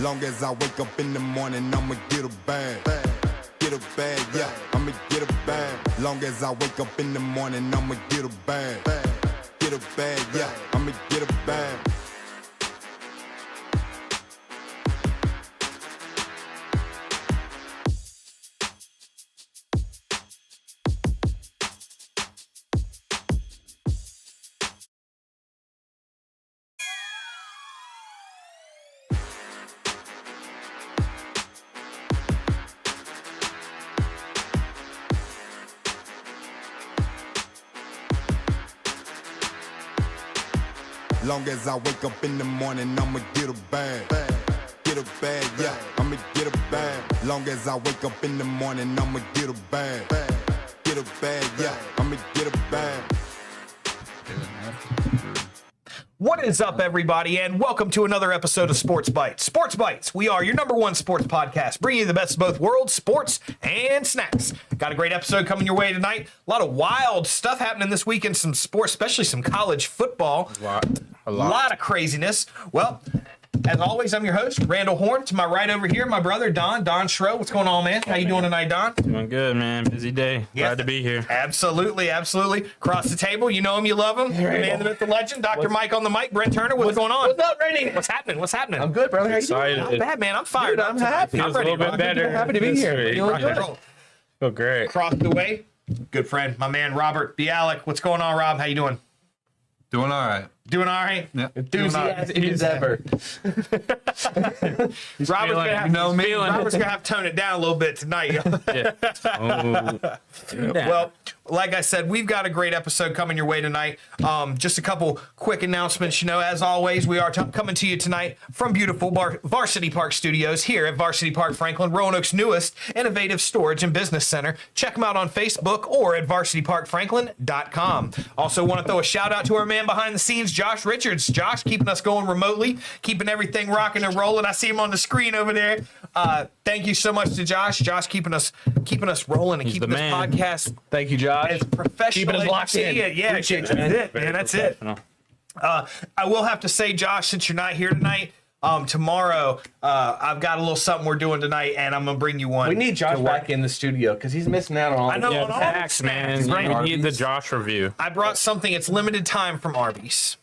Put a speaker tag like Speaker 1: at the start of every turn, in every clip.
Speaker 1: Long as I wake up in the morning, I'ma get a bag. Get a bag, yeah, I'ma get a bag. Long as I wake up in the morning, I'ma get a bag. Get a bag, yeah, I'ma get a bag. Long as I wake up in the morning, I'ma get a bag. Get a bag, yeah, I'ma get a bag. Long as I wake up in the morning, I'ma get a bag. Get a bag, yeah, I'ma get a bag.
Speaker 2: What is up, everybody, and welcome to another episode of Sports Bites. Sports Bites, we are your number one sports podcast, bringing you the best of both worlds, sports and snacks. Got a great episode coming your way tonight. A lot of wild stuff happening this week in some sports, especially some college football. A lot of craziness. Well, as always, I'm your host, Randall Horn. To my right over here, my brother, Don Schro. What's going on, man? How you doing tonight, Don?
Speaker 3: Doing good, man. Busy day.
Speaker 2: Yes.
Speaker 3: Glad to be here.
Speaker 2: Absolutely. Across the table, you know him, you love him. The man, the myth, the legend, Dr. Mike on the mic. Brent Turner, what's going on?
Speaker 4: What's up, Randy?
Speaker 2: What's happening?
Speaker 4: I'm good, brother. How you doing?
Speaker 3: Excited.
Speaker 2: Not bad, man. I'm fired.
Speaker 4: Dude, I'm happy.
Speaker 3: Feels a
Speaker 2: ready
Speaker 3: little
Speaker 2: to
Speaker 3: bit better.
Speaker 4: Happy to be
Speaker 3: this
Speaker 4: here.
Speaker 3: week.
Speaker 4: Feeling good.
Speaker 3: Feel great.
Speaker 2: Across the way, good friend, my man, Robert Bialik. What's going on, Rob? How you doing?
Speaker 5: Doing all right.
Speaker 2: Doing all right?
Speaker 5: Yeah.
Speaker 4: Enthusiastic as ever.
Speaker 2: Robert's gonna have, Robert's gonna have to tone it down a little bit tonight.
Speaker 3: Yeah.
Speaker 2: Well, like I said, we've got a great episode coming your way tonight. Just a couple quick announcements. You know, as always, we are coming to you tonight from beautiful Varsity Park Studios here at Varsity Park Franklin, Roanoke's newest innovative storage and business center. Check them out on Facebook or at varsityparkfranklin.com. Also want to throw a shout out to our man behind the scenes, Josh Richards. Josh, keeping us going remotely, keeping everything rocking and rolling. I see him on the screen over there. Thank you so much to Josh. Josh keeping us rolling and keeping this podcast
Speaker 4: Thank you, Josh.
Speaker 2: as professional
Speaker 4: Keeping us
Speaker 2: as
Speaker 4: locked
Speaker 2: you
Speaker 4: in.
Speaker 2: see it. Yeah,
Speaker 4: Appreciate
Speaker 2: that's
Speaker 4: you, man.
Speaker 2: it, man. That's it. I will have to say, Josh, since you're not here tonight, tomorrow I've got a little something we're doing tonight, and I'm gonna bring you one.
Speaker 4: We need Josh back in the studio because he's missing out on all
Speaker 2: I know.
Speaker 3: Yeah,
Speaker 2: on all
Speaker 3: facts,
Speaker 2: the
Speaker 3: man.
Speaker 2: snacks, right?
Speaker 3: You need the Josh review.
Speaker 2: I brought something. It's limited time from Arby's.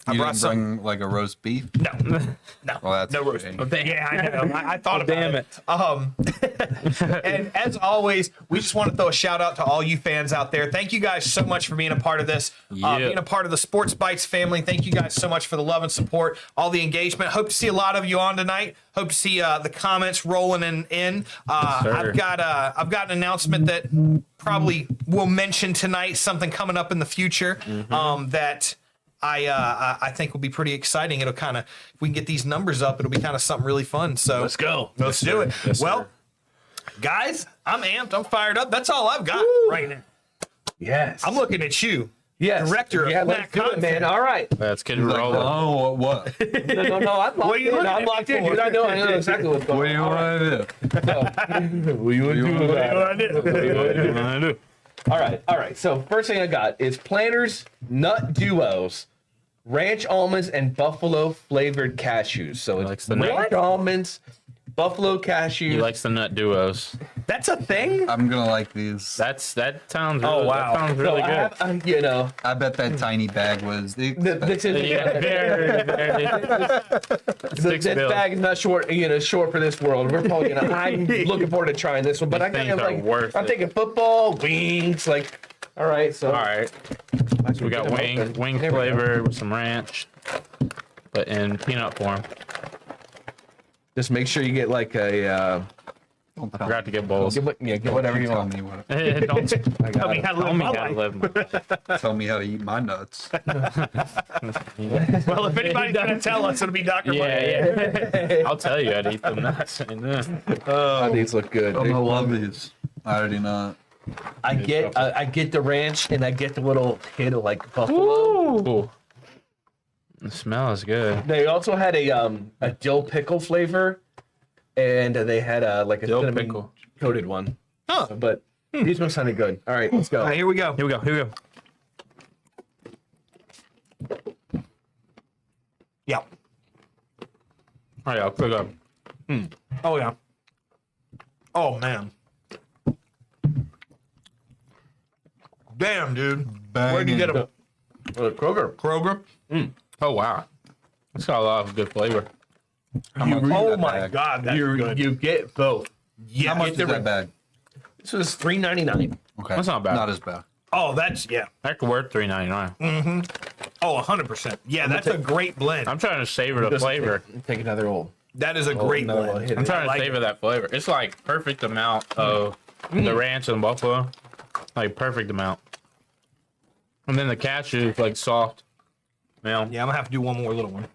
Speaker 5: You
Speaker 2: brought
Speaker 5: didn't bring like a roast beef?
Speaker 2: No,
Speaker 5: Well, that's
Speaker 2: no
Speaker 5: a
Speaker 2: roast.
Speaker 5: shame.
Speaker 2: Yeah, I know. I thought about
Speaker 3: damn
Speaker 2: it. And as always, we just want to throw a shout out to all you fans out there. Thank you guys so much for being a part of this, being a part of the Sports Bites family. Thank you guys so much for the love and support, all the engagement. Hope to see a lot of you on tonight. Hope to see the comments rolling in. I've got an announcement that probably we'll mention tonight. Something coming up in the future that I think will be pretty exciting. It'll kind of, if we can get these numbers up, it'll be kind of something really fun. So
Speaker 4: Let's go.
Speaker 2: Let's do it.
Speaker 3: Yes,
Speaker 2: Well,
Speaker 3: sir.
Speaker 2: guys, I'm amped. I'm fired up. That's all I've got right now.
Speaker 4: Yes.
Speaker 2: I'm looking at you.
Speaker 4: yes.
Speaker 2: Director of
Speaker 4: Yeah,
Speaker 2: Matt
Speaker 4: let's do it,
Speaker 2: Content.
Speaker 4: man. All right.
Speaker 3: Let's get
Speaker 5: Like,
Speaker 3: rolling.
Speaker 5: oh, what?
Speaker 4: No, I'm locked
Speaker 2: are you
Speaker 4: in.
Speaker 2: looking
Speaker 4: I'm
Speaker 2: at
Speaker 4: locked
Speaker 2: me
Speaker 4: in,
Speaker 2: for?
Speaker 4: dude. I know exactly what's
Speaker 5: What
Speaker 4: going
Speaker 5: do you
Speaker 4: on.
Speaker 5: want to do?
Speaker 4: What you want to do about it?
Speaker 3: What do you wanna do?
Speaker 4: All right. So first thing I got is Planters Nut Duos, ranch almonds and buffalo flavored cashews. So it's
Speaker 3: likes the
Speaker 4: ranch
Speaker 3: nut.
Speaker 4: almonds, buffalo cashews.
Speaker 3: He likes the nut duos.
Speaker 2: That's a thing?
Speaker 5: I'm going to like these.
Speaker 3: That sounds
Speaker 2: Oh,
Speaker 3: really,
Speaker 2: wow.
Speaker 3: that sounds
Speaker 4: So
Speaker 3: really
Speaker 4: I
Speaker 3: good.
Speaker 4: have, you know,
Speaker 5: I bet that tiny bag was the
Speaker 4: this is
Speaker 3: Yeah, very.
Speaker 4: this bag is not short for this world. We're probably gonna. I'm looking forward to trying this one, but I
Speaker 3: These
Speaker 4: got
Speaker 3: things are worth
Speaker 4: I'm
Speaker 3: it.
Speaker 4: thinking football, wings, like. All right, so
Speaker 3: All right. So we got wing flavor with some ranch, but in peanut form.
Speaker 4: just make sure you get like a.
Speaker 3: Forgot to get bowls.
Speaker 4: Get whatever you
Speaker 5: Tell
Speaker 4: want.
Speaker 5: me what.
Speaker 3: Don't
Speaker 2: Tell me how to
Speaker 3: tell
Speaker 2: live
Speaker 3: me
Speaker 2: my
Speaker 3: how to
Speaker 2: life.
Speaker 3: live my life.
Speaker 5: Tell me how to eat my nuts.
Speaker 2: Well, if anybody's going to tell us, it'll be Dr. Mike.
Speaker 3: Yeah. I'll tell you, I'd eat them nuts.
Speaker 4: Oh, these look good.
Speaker 5: I'm going to love these. I already know it.
Speaker 4: I get the ranch and I get the little hit of like buffalo.
Speaker 3: Ooh. The smell is good.
Speaker 4: They also had a dill pickle flavor, and they had like a
Speaker 3: Dill
Speaker 4: cinnamon
Speaker 3: pickle.
Speaker 4: coated one.
Speaker 2: Huh.
Speaker 4: But these ones sounded good. All right, let's go.
Speaker 2: All right, here we go.
Speaker 3: Here we go.
Speaker 2: Yeah.
Speaker 3: All right, I'll click up.
Speaker 2: Oh yeah. Oh man. Damn, dude. Where'd you get them?
Speaker 4: Kroger.
Speaker 2: Kroger.
Speaker 3: Oh wow, it's got a lot of good flavor.
Speaker 2: Oh my God, that's good.
Speaker 4: You get both.
Speaker 2: Yeah.
Speaker 5: How much is that bag?
Speaker 4: This was $3.99.
Speaker 5: Okay.
Speaker 3: That's not bad.
Speaker 5: Not as bad.
Speaker 2: Oh, that's yeah.
Speaker 3: That could worth $3.99.
Speaker 2: Oh, 100%. Yeah, that's a great blend.
Speaker 3: I'm trying to savor the flavor.
Speaker 4: Take another old.
Speaker 2: That is a great
Speaker 4: another one.
Speaker 2: blend.
Speaker 4: Hit
Speaker 3: I'm
Speaker 4: it.
Speaker 3: trying to
Speaker 2: like
Speaker 3: savor
Speaker 2: it.
Speaker 3: that flavor. It's like perfect amount of the ranch and buffalo, like perfect amount. And then the cashew is like soft.
Speaker 2: Yeah, I'm gonna have to do one more little one.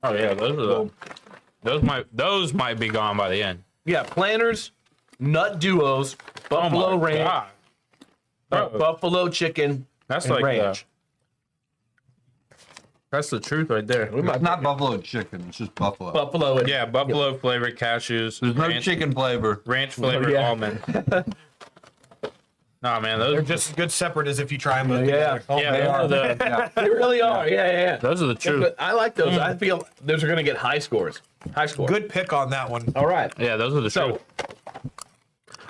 Speaker 3: Oh yeah, those might be gone by the end.
Speaker 4: Yeah, Planters, Nut Duos, Buffalo Ranch,
Speaker 3: God. Bro,
Speaker 4: Buffalo Chicken,
Speaker 3: that's
Speaker 4: and
Speaker 3: like
Speaker 4: Ranch.
Speaker 3: that's the truth right there.
Speaker 5: It's not buffalo chicken. It's just buffalo.
Speaker 4: Buffalo. And,
Speaker 3: Yeah, buffalo flavored cashews.
Speaker 5: There's no
Speaker 3: ranch,
Speaker 5: chicken flavor.
Speaker 3: ranch flavored
Speaker 4: yeah.
Speaker 3: almond. Nah, man,
Speaker 2: They're
Speaker 3: those
Speaker 2: just as good separate as if you try them both
Speaker 4: Yeah.
Speaker 2: together. Oh,
Speaker 3: yeah,
Speaker 2: man.
Speaker 3: those are the
Speaker 5: Yeah.
Speaker 4: They really are. Yeah.
Speaker 3: those are the truth.
Speaker 4: But I like those. I feel those are going to get high scores. High score.
Speaker 2: Good pick on that one.
Speaker 4: All right.
Speaker 3: Yeah, those are the
Speaker 4: So,
Speaker 3: truth.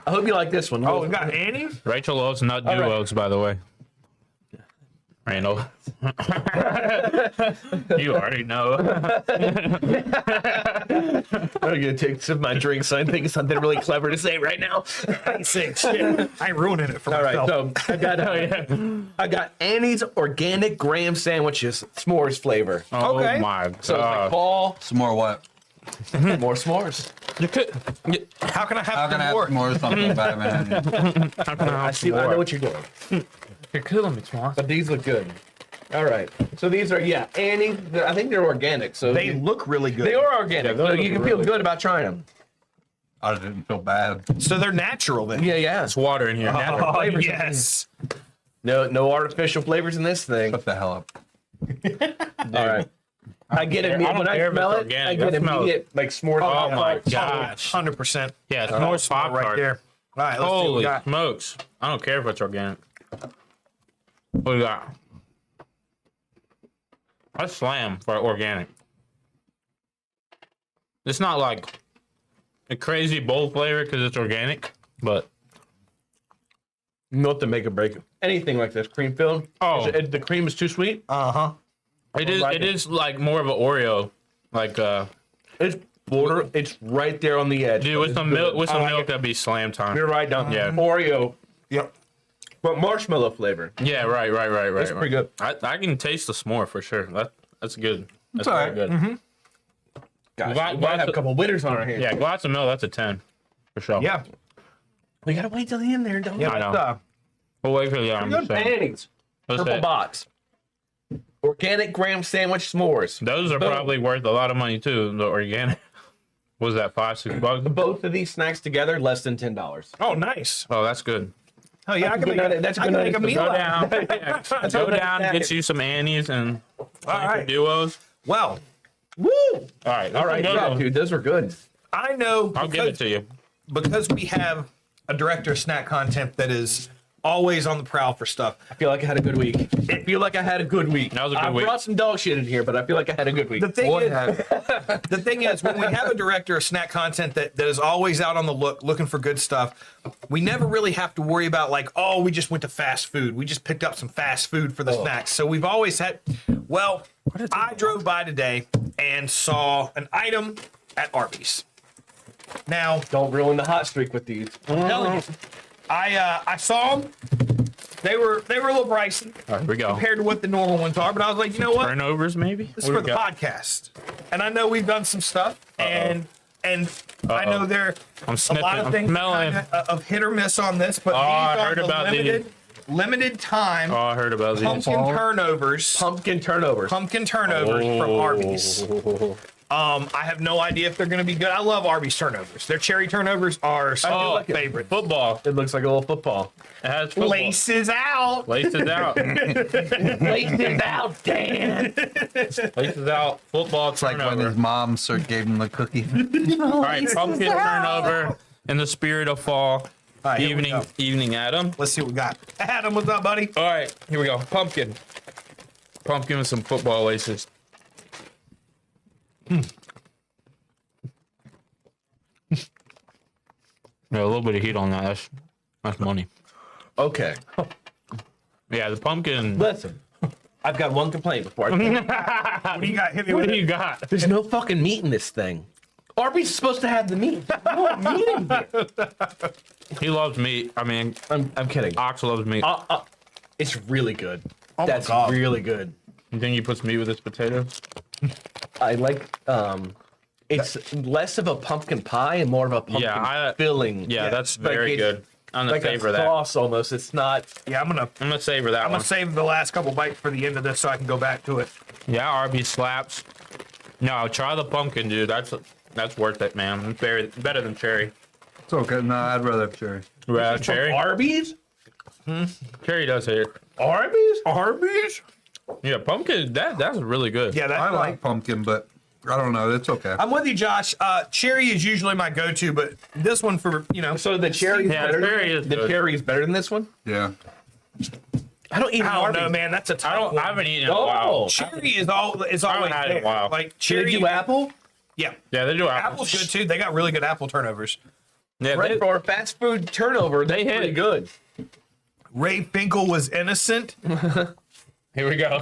Speaker 4: I hope you like this one.
Speaker 2: Oh, we got Annie's?
Speaker 3: Rachel loves nut
Speaker 4: right.
Speaker 3: duos, by the way. Randall. You already know.
Speaker 4: I'm going to take some of my drinks. I think something really clever to say right now.
Speaker 2: I ain't saying shit. I ain't ruining it for
Speaker 4: All right.
Speaker 2: myself.
Speaker 4: So, I got Annie's Organic Graham Sandwiches, s'mores flavor.
Speaker 3: Oh
Speaker 2: Okay.
Speaker 3: my god.
Speaker 4: So, it's like fall,
Speaker 5: Some more what?
Speaker 4: more s'mores.
Speaker 3: You could,
Speaker 2: How can I have
Speaker 5: How can I
Speaker 2: some
Speaker 5: have
Speaker 2: more?
Speaker 5: more something bad, man?
Speaker 4: I see. I know what you're doing.
Speaker 3: you're killing me, Swan.
Speaker 4: But these look good. All right. So these are, Annie. I think they're organic. So
Speaker 2: They look really good.
Speaker 4: they are organic.
Speaker 3: those
Speaker 4: So
Speaker 3: look
Speaker 4: you can feel
Speaker 3: really
Speaker 4: good about trying them.
Speaker 5: I didn't feel bad.
Speaker 2: So they're natural then.
Speaker 4: Yeah.
Speaker 3: It's water in here.
Speaker 2: Oh,
Speaker 4: flavors.
Speaker 2: yes.
Speaker 4: No artificial flavors in this thing.
Speaker 5: Shut the hell up.
Speaker 4: All right. I get
Speaker 3: care-
Speaker 4: it
Speaker 3: I don't
Speaker 4: when I
Speaker 3: care if
Speaker 4: smell
Speaker 3: it's
Speaker 4: it.
Speaker 3: organic.
Speaker 4: I get
Speaker 3: That smells-
Speaker 4: immediate like s'mores.
Speaker 3: Oh my
Speaker 4: Pop-Tarts.
Speaker 3: gosh.
Speaker 2: 100%.
Speaker 3: Yeah, it's more pop
Speaker 2: Right there. All right, let's see what we
Speaker 3: Holy
Speaker 2: got.
Speaker 3: smokes. I don't care if it's organic. What do we got? That's slam for organic. It's not like a crazy bold flavor because it's organic, but
Speaker 4: Not to make or break it. Anything like this, cream filled.
Speaker 3: Oh.
Speaker 4: The cream is too sweet.
Speaker 2: Uh-huh.
Speaker 3: it is like more of an Oreo. Like
Speaker 4: It's border. It's right there on the edge.
Speaker 3: dude, with some milk that'd be slam time.
Speaker 4: You're right down.
Speaker 3: Yeah.
Speaker 4: Oreo,
Speaker 2: Yep.
Speaker 4: but marshmallow flavor.
Speaker 3: Yeah, right.
Speaker 4: That's pretty good.
Speaker 3: I can taste the s'more for sure. That's good. That's
Speaker 5: all
Speaker 3: very
Speaker 5: right.
Speaker 3: good.
Speaker 4: Gosh,
Speaker 3: Glad-
Speaker 4: we
Speaker 3: glad
Speaker 4: might have
Speaker 3: to-
Speaker 4: a couple winners on our hands.
Speaker 3: Yeah, glass of milk, that's a 10 for sure.
Speaker 2: Yeah.
Speaker 4: We gotta wait till the end there, don't we?
Speaker 2: Yeah.
Speaker 3: I know.
Speaker 2: but,
Speaker 3: We'll wait for the I'm
Speaker 4: Good
Speaker 3: just saying.
Speaker 4: panties.
Speaker 3: What's
Speaker 4: Purple
Speaker 3: that?
Speaker 4: box. Organic graham sandwich s'mores.
Speaker 3: Those are
Speaker 4: Boom.
Speaker 3: probably worth a lot of money too. The organic. What was that, $5-6?
Speaker 4: Both of these snacks together, less than $10.
Speaker 2: oh, nice.
Speaker 3: Oh, that's good.
Speaker 2: Oh, yeah, I can
Speaker 4: good
Speaker 2: make,
Speaker 4: night- that's a
Speaker 2: I
Speaker 4: good
Speaker 2: can
Speaker 4: night
Speaker 2: make a
Speaker 4: to
Speaker 2: meal
Speaker 3: Go
Speaker 2: out of it.
Speaker 3: down, go down, get you some Annie's and
Speaker 2: right.
Speaker 3: duos.
Speaker 2: Well,
Speaker 4: Woo!
Speaker 3: All right,
Speaker 4: All right, yeah, dude, those were good.
Speaker 2: I know
Speaker 3: I'll give it to you.
Speaker 2: because we have a director of snack content that is always on the prowl for stuff.
Speaker 4: I feel like I had a good week. I feel like I had a good week.
Speaker 3: That was a good
Speaker 4: I
Speaker 3: week.
Speaker 4: brought some dog shit in here, but I feel like I had a good week.
Speaker 2: The thing is, when we have a director of snack content that is always out on the looking for good stuff, we never really have to worry about like, oh, we just went to fast food. We just picked up some fast food for the snacks. So we've always had, well, I drove by today and saw an item at Arby's. Now,
Speaker 4: Don't ruin the hot streak with these.
Speaker 2: I'm telling you, I saw them. They were a little pricey
Speaker 3: All right, here we go.
Speaker 2: compared to what the normal ones are, but I was like, you know what?
Speaker 3: Turnovers, maybe?
Speaker 2: This is for the podcast, and I know we've done some stuff, and I know there
Speaker 3: I'm
Speaker 2: a
Speaker 3: sniffing.
Speaker 2: lot of
Speaker 3: I'm
Speaker 2: things
Speaker 3: smelling.
Speaker 2: kinda of hit or miss on this, but
Speaker 3: Oh, I
Speaker 2: these are
Speaker 3: heard
Speaker 2: the
Speaker 3: about these.
Speaker 2: limited time
Speaker 3: Oh, I heard about these.
Speaker 2: pumpkin turnovers.
Speaker 4: Pumpkin turnovers.
Speaker 2: Pumpkin turnovers from Arby's.
Speaker 3: Oh.
Speaker 2: I have no idea if they're going to be good. I love Arby's turnovers. Their cherry turnovers are some
Speaker 3: Oh,
Speaker 2: of my favorite.
Speaker 3: Football.
Speaker 4: It looks like a little football.
Speaker 3: It has football.
Speaker 2: Laces out.
Speaker 3: Laces out.
Speaker 4: Laces out, Dan.
Speaker 3: Laces out. Football
Speaker 5: It's like when
Speaker 3: turnover.
Speaker 5: his mom gave him the cookie.
Speaker 3: All right, pumpkin turnover in the spirit of fall.
Speaker 2: All right, here we go.
Speaker 3: Evening, Adam.
Speaker 2: Let's see what we got. Adam, what's up, buddy?
Speaker 3: All right, here we go. Pumpkin. Pumpkin with some football laces. Yeah, a little bit of heat on that. That's money.
Speaker 4: Okay.
Speaker 3: Yeah, the pumpkin.
Speaker 4: Listen, I've got one complaint before I finish.
Speaker 2: What do you got? Hit me
Speaker 3: What
Speaker 2: with
Speaker 3: do
Speaker 2: it.
Speaker 3: you got?
Speaker 4: There's no fucking meat in this thing. Arby's supposed to have the meat. There's no meat in here.
Speaker 3: He loves meat. I mean,
Speaker 4: I'm kidding.
Speaker 3: Ox loves meat.
Speaker 4: It's really good.
Speaker 2: Oh my
Speaker 4: That's
Speaker 2: God.
Speaker 4: really good.
Speaker 3: You think he puts meat with his potatoes?
Speaker 4: I like it's less of a pumpkin pie and more of a pumpkin filling.
Speaker 3: Yeah, that's
Speaker 4: Like
Speaker 3: very
Speaker 4: it's
Speaker 3: good. I'm gonna
Speaker 4: like a
Speaker 3: savor that.
Speaker 4: sauce almost. It's not.
Speaker 2: Yeah, I'm gonna
Speaker 3: Savor that one.
Speaker 2: save the last couple bites for the end of this so I can go back to it.
Speaker 3: Yeah, Arby's slaps. No, try the pumpkin, dude. That's worth it, man. It's better than cherry.
Speaker 5: It's okay. No, I'd rather have cherry.
Speaker 3: Yeah, cherry.
Speaker 4: Arby's?
Speaker 3: Cherry does hit.
Speaker 4: Arby's?
Speaker 2: Arby's?
Speaker 3: Yeah, pumpkin. That's really good.
Speaker 2: Yeah,
Speaker 5: I like pumpkin, but I don't know. It's okay.
Speaker 2: I'm with you, Josh. Cherry is usually my go-to, but this one for
Speaker 4: So the cherry
Speaker 3: Yeah,
Speaker 4: better.
Speaker 3: cherry is
Speaker 4: the
Speaker 3: good.
Speaker 4: cherry is better than this one?
Speaker 5: Yeah.
Speaker 4: I don't eat
Speaker 2: I don't know,
Speaker 4: Arby's.
Speaker 2: man. That's a tough
Speaker 3: I don't.
Speaker 2: one.
Speaker 3: I haven't eaten in a
Speaker 4: Oh.
Speaker 3: while.
Speaker 2: Cherry is always
Speaker 3: haven't had it in a
Speaker 2: there.
Speaker 3: while.
Speaker 2: Like
Speaker 4: Did
Speaker 2: cherry.
Speaker 4: you apple?
Speaker 2: Yeah,
Speaker 3: Yeah, they do
Speaker 2: apple's good too. They got really good apple turnovers.
Speaker 3: Yeah,
Speaker 4: Right for a fast food turnover,
Speaker 3: They
Speaker 4: that's pretty
Speaker 3: hit.
Speaker 4: good.
Speaker 2: Ray Finkel was innocent.
Speaker 3: Here we go.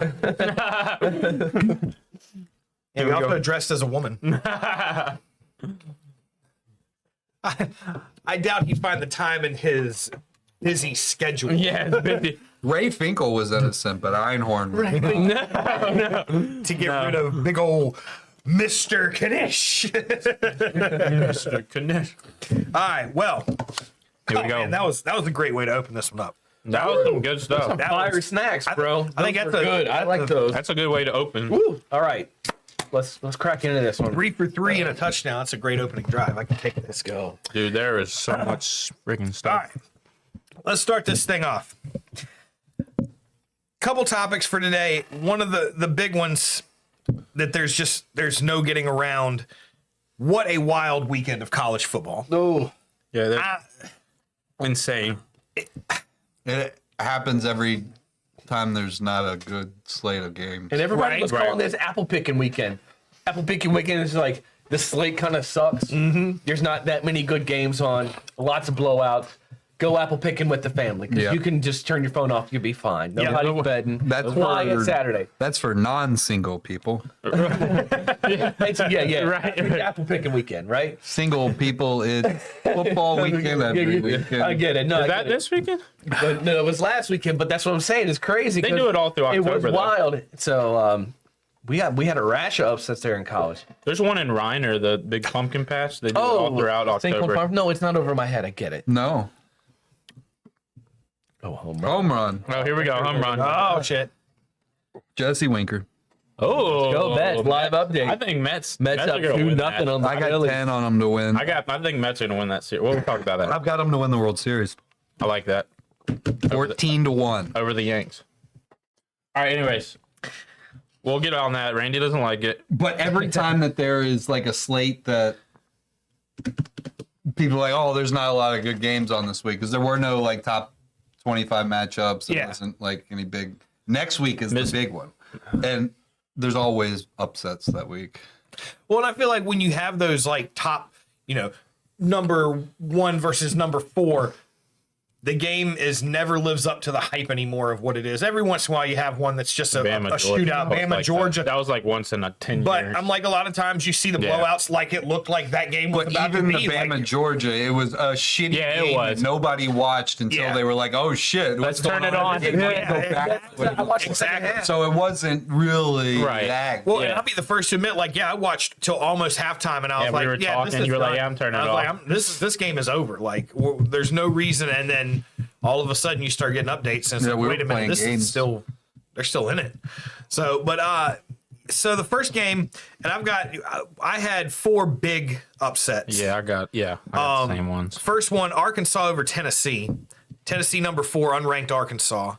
Speaker 2: And he also dressed as a woman. I doubt he'd find the time in his busy schedule
Speaker 3: Yeah, it's 50.
Speaker 5: Ray Finkel was innocent, but Einhorn.
Speaker 2: to get rid of big old Mr. Kanish.
Speaker 3: Mr. Knish.
Speaker 2: All right, well,
Speaker 3: Here we go.
Speaker 2: man, that was a great way to open this one up.
Speaker 3: That was some good stuff.
Speaker 2: That
Speaker 4: Fire
Speaker 2: was-
Speaker 4: snacks, bro.
Speaker 2: I think
Speaker 4: Those
Speaker 2: that's
Speaker 4: are good. I like those.
Speaker 3: That's a good way to open.
Speaker 4: Woo. All right. Let's crack into this one.
Speaker 2: 3 for 3 and a touchdown. That's a great opening drive. I can take this.
Speaker 4: Let's go.
Speaker 3: Dude, there is so much freaking
Speaker 2: All
Speaker 3: stuff.
Speaker 2: right, let's start this thing off. Couple topics for today. One of the big ones that there's no getting around. What a wild weekend of college football.
Speaker 4: Oh,
Speaker 3: Yeah, that's insane.
Speaker 5: It happens every time there's not a good slate of games.
Speaker 4: and everybody
Speaker 2: Right.
Speaker 4: was calling this apple picking weekend. Apple picking weekend is like the slate kind of sucks. Mm-hmm. There's not that many good games on. Lots of blowouts. Go apple picking with the family because
Speaker 5: Yeah.
Speaker 4: you can just turn your phone off. You'll be fine. Nobody's betting.
Speaker 5: That's
Speaker 4: Fly on
Speaker 5: for-
Speaker 4: Saturday.
Speaker 5: That's for non-single people.
Speaker 4: It's, yeah.
Speaker 3: Right.
Speaker 4: It's the apple picking weekend, right?
Speaker 5: Single people, it's football weekend every weekend.
Speaker 4: I get it. No,
Speaker 3: Is
Speaker 4: I
Speaker 3: that
Speaker 4: get it.
Speaker 3: this weekend?
Speaker 4: But no, it was last weekend. But that's what I'm saying. It's crazy.
Speaker 3: They
Speaker 4: 'cause
Speaker 3: do it all through
Speaker 4: It
Speaker 3: October,
Speaker 4: was
Speaker 3: though.
Speaker 4: wild. So we had a rash of upsets there in college.
Speaker 3: There's one in Reiner, the big pumpkin patch. They do it all throughout
Speaker 4: St. Cloud
Speaker 3: October.
Speaker 4: Farm? No, it's not over my head. I get it.
Speaker 5: No.
Speaker 4: Oh, home run.
Speaker 5: Home run.
Speaker 3: Oh, here we go. Home run.
Speaker 2: Oh shit!
Speaker 5: Jesse Winker.
Speaker 3: Oh,
Speaker 4: Go Mets. Live update.
Speaker 3: I think Mets
Speaker 4: Mets
Speaker 3: are
Speaker 4: up
Speaker 3: gonna
Speaker 4: 2-0
Speaker 3: win that.
Speaker 4: on the
Speaker 5: I got
Speaker 4: Phillies.
Speaker 5: 10 on them to win.
Speaker 3: I think Mets are gonna win that series. We'll talk about that.
Speaker 5: I've got them to win the World Series.
Speaker 3: I like that
Speaker 5: 14-1.
Speaker 3: over the Yanks. All right. Anyways, we'll get on that. Randy doesn't like it.
Speaker 5: But every time that there is like a slate that people are like, oh, there's not a lot of good games on this week because there were no like top 25 matchups. It
Speaker 2: Yeah.
Speaker 5: wasn't like any big. Next week is the big one. And there's always upsets that week.
Speaker 2: Well, and I feel like when you have those like top, number 1 versus number 4, the game never lives up to the hype anymore of what it is. Every once in a while, you have one that's just a shootout. Bama, Georgia.
Speaker 3: That was like once in a 10
Speaker 2: But
Speaker 3: years.
Speaker 2: I'm like, a lot of times you see the
Speaker 3: Yeah.
Speaker 2: blowouts like it looked like that game was
Speaker 5: But
Speaker 2: about
Speaker 5: even
Speaker 2: to
Speaker 5: the
Speaker 2: be.
Speaker 5: Bama
Speaker 2: Like,
Speaker 5: Georgia, it was a shitty
Speaker 3: Yeah, it
Speaker 5: game
Speaker 3: was.
Speaker 5: that nobody watched until
Speaker 2: Yeah.
Speaker 5: they were like, oh shit,
Speaker 3: Let's
Speaker 5: what's going
Speaker 3: turn it on.
Speaker 5: They might
Speaker 2: Yeah,
Speaker 5: go back.
Speaker 4: I watched the second
Speaker 2: exactly.
Speaker 4: half.
Speaker 5: So it wasn't really
Speaker 3: Right.
Speaker 5: that.
Speaker 2: Well, and
Speaker 3: Yeah.
Speaker 2: I'll be the first to admit, like, I watched till almost halftime, and I was
Speaker 3: Yeah, we
Speaker 2: like,
Speaker 3: were
Speaker 2: yeah,
Speaker 3: talking,
Speaker 2: this is
Speaker 3: you were like,
Speaker 2: done.
Speaker 3: yeah, I'm turning
Speaker 2: I
Speaker 3: it
Speaker 2: was
Speaker 3: off.
Speaker 2: like, this game is over. Like, there's no reason, and then all of a sudden you start getting updates, and it's
Speaker 5: Yeah,
Speaker 2: like,
Speaker 5: we
Speaker 2: wait
Speaker 5: were
Speaker 2: a minute,
Speaker 5: playing
Speaker 2: this
Speaker 5: games.
Speaker 2: is still, they're still in it. So, but so the first game, and I had 4 big upsets.
Speaker 3: yeah, I got the same ones.
Speaker 2: First one, Arkansas over Tennessee. Tennessee number 4, unranked Arkansas.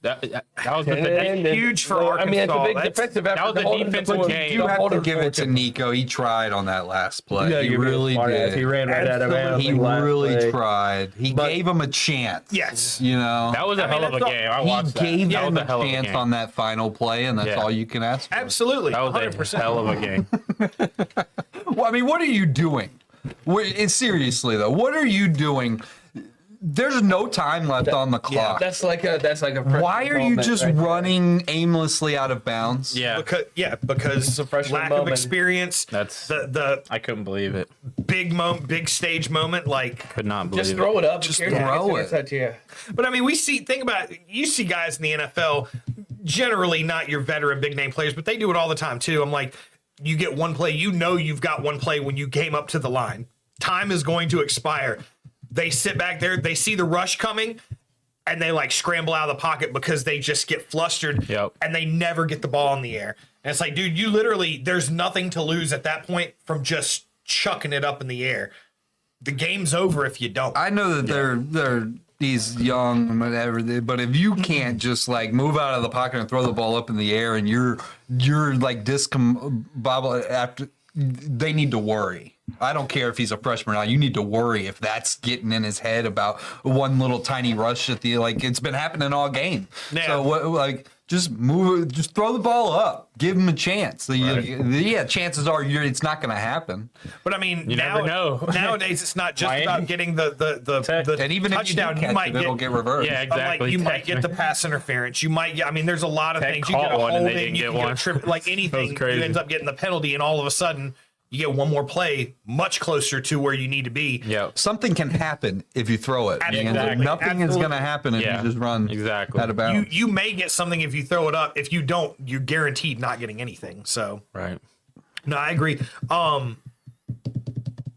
Speaker 3: That was the
Speaker 2: Huge for
Speaker 4: I mean, it's a
Speaker 2: Arkansas.
Speaker 4: big
Speaker 2: That's-
Speaker 4: defensive effort.
Speaker 3: that was a
Speaker 4: to hold him
Speaker 3: defensive
Speaker 4: to-
Speaker 3: game.
Speaker 5: You have to
Speaker 4: hold him
Speaker 5: give it to
Speaker 4: to-
Speaker 5: Nico. He tried on that last play.
Speaker 4: Yeah,
Speaker 5: he
Speaker 4: you're
Speaker 5: really
Speaker 4: being smart ass.
Speaker 5: did.
Speaker 4: He ran right out of bounds.
Speaker 5: He
Speaker 4: last
Speaker 5: really
Speaker 4: play.
Speaker 5: tried. He gave him a chance.
Speaker 2: Yes.
Speaker 5: You know,
Speaker 3: That was a hell of a
Speaker 2: that's all-
Speaker 3: game. I
Speaker 5: he
Speaker 3: watched that.
Speaker 5: gave
Speaker 3: That
Speaker 5: him
Speaker 3: was
Speaker 5: a
Speaker 3: a hell of a
Speaker 5: chance
Speaker 3: game.
Speaker 5: on that final play, and that's
Speaker 3: Yeah.
Speaker 5: all you can ask for.
Speaker 2: Absolutely.
Speaker 3: That was
Speaker 2: 100%.
Speaker 3: a hell of a game.
Speaker 5: Well, I mean, what are you doing? Seriously though, what are you doing? There's no time left on the clock.
Speaker 4: That's like a
Speaker 5: Why are you
Speaker 4: moment
Speaker 5: just
Speaker 4: right there.
Speaker 5: running aimlessly out of bounds?
Speaker 3: Yeah,
Speaker 2: Because
Speaker 4: a freshman
Speaker 2: lack of
Speaker 4: moment.
Speaker 2: experience.
Speaker 3: That's
Speaker 2: the
Speaker 3: I couldn't believe it.
Speaker 2: big stage moment. Like,
Speaker 3: Could not believe
Speaker 4: Just
Speaker 3: it.
Speaker 4: throw it up.
Speaker 5: Just
Speaker 4: Who cares?
Speaker 5: throw
Speaker 4: It's
Speaker 5: it.
Speaker 4: to you.
Speaker 2: but I mean, think about it. You see guys in the NFL, generally not your veteran big name players, but they do it all the time too. I'm like, you get one play, you've got one play when you came up to the line. Time is going to expire. They sit back there, they see the rush coming, and they like scramble out of the pocket because they just get flustered and they never get the ball in the air. And it's like, dude, you literally, there's nothing to lose at that point from just chucking it up in the air. The game's over if you don't.
Speaker 5: I know that they're these young and whatever, but if you can't just like move out of the pocket and throw the ball up in the air, and you're like discombobulated after, they need to worry. I don't care if he's a freshman or not. You need to worry if that's getting in his head about one little tiny rush at the, like, it's been happening all game.
Speaker 2: Yeah.
Speaker 5: So what, just move, just throw the ball up, give him a chance. Chances are it's not going to happen.
Speaker 2: But I mean,
Speaker 3: You never know.
Speaker 2: Nowadays, it's not just
Speaker 3: Miami.
Speaker 2: about getting the
Speaker 5: And even
Speaker 2: touchdown.
Speaker 5: if you do catch it'll get reversed.
Speaker 3: Yeah,
Speaker 2: I'm like,
Speaker 3: exactly.
Speaker 2: you might get the pass interference. You might get. I mean, there's a lot of
Speaker 3: Tech
Speaker 2: things. You get a
Speaker 3: caught one and they
Speaker 2: holding.
Speaker 3: didn't
Speaker 2: You
Speaker 3: get
Speaker 2: can get
Speaker 3: one.
Speaker 2: a trip, like
Speaker 3: That
Speaker 2: anything.
Speaker 3: was crazy.
Speaker 2: You end up getting the penalty, and all of a sudden, you get one more play, much closer to where you need to be.
Speaker 3: Yeah.
Speaker 5: Something can happen if you throw it.
Speaker 2: Absolutely.
Speaker 5: Nothing is going to happen if
Speaker 3: Yeah.
Speaker 5: you just run
Speaker 3: Exactly.
Speaker 5: out of bounds.
Speaker 2: You may get something if you throw it up. If you don't, you're guaranteed not getting anything. So
Speaker 3: Right.
Speaker 2: no, I agree.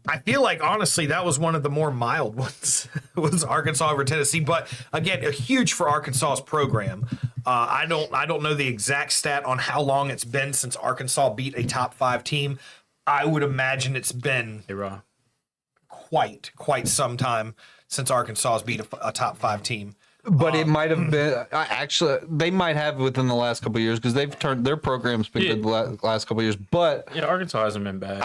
Speaker 2: I feel like honestly that was one of the more mild ones was Arkansas over Tennessee, but again, a huge for Arkansas's program. I don't know the exact stat on how long it's been since Arkansas beat a top 5 team. I would imagine it's been
Speaker 3: Hey, Raw.
Speaker 2: quite some time since Arkansas has beat a top 5 team.
Speaker 5: But it might have been actually they might have within the last couple of years because they've turned their program's been good the last couple of years. But
Speaker 3: Yeah, Arkansas hasn't been bad.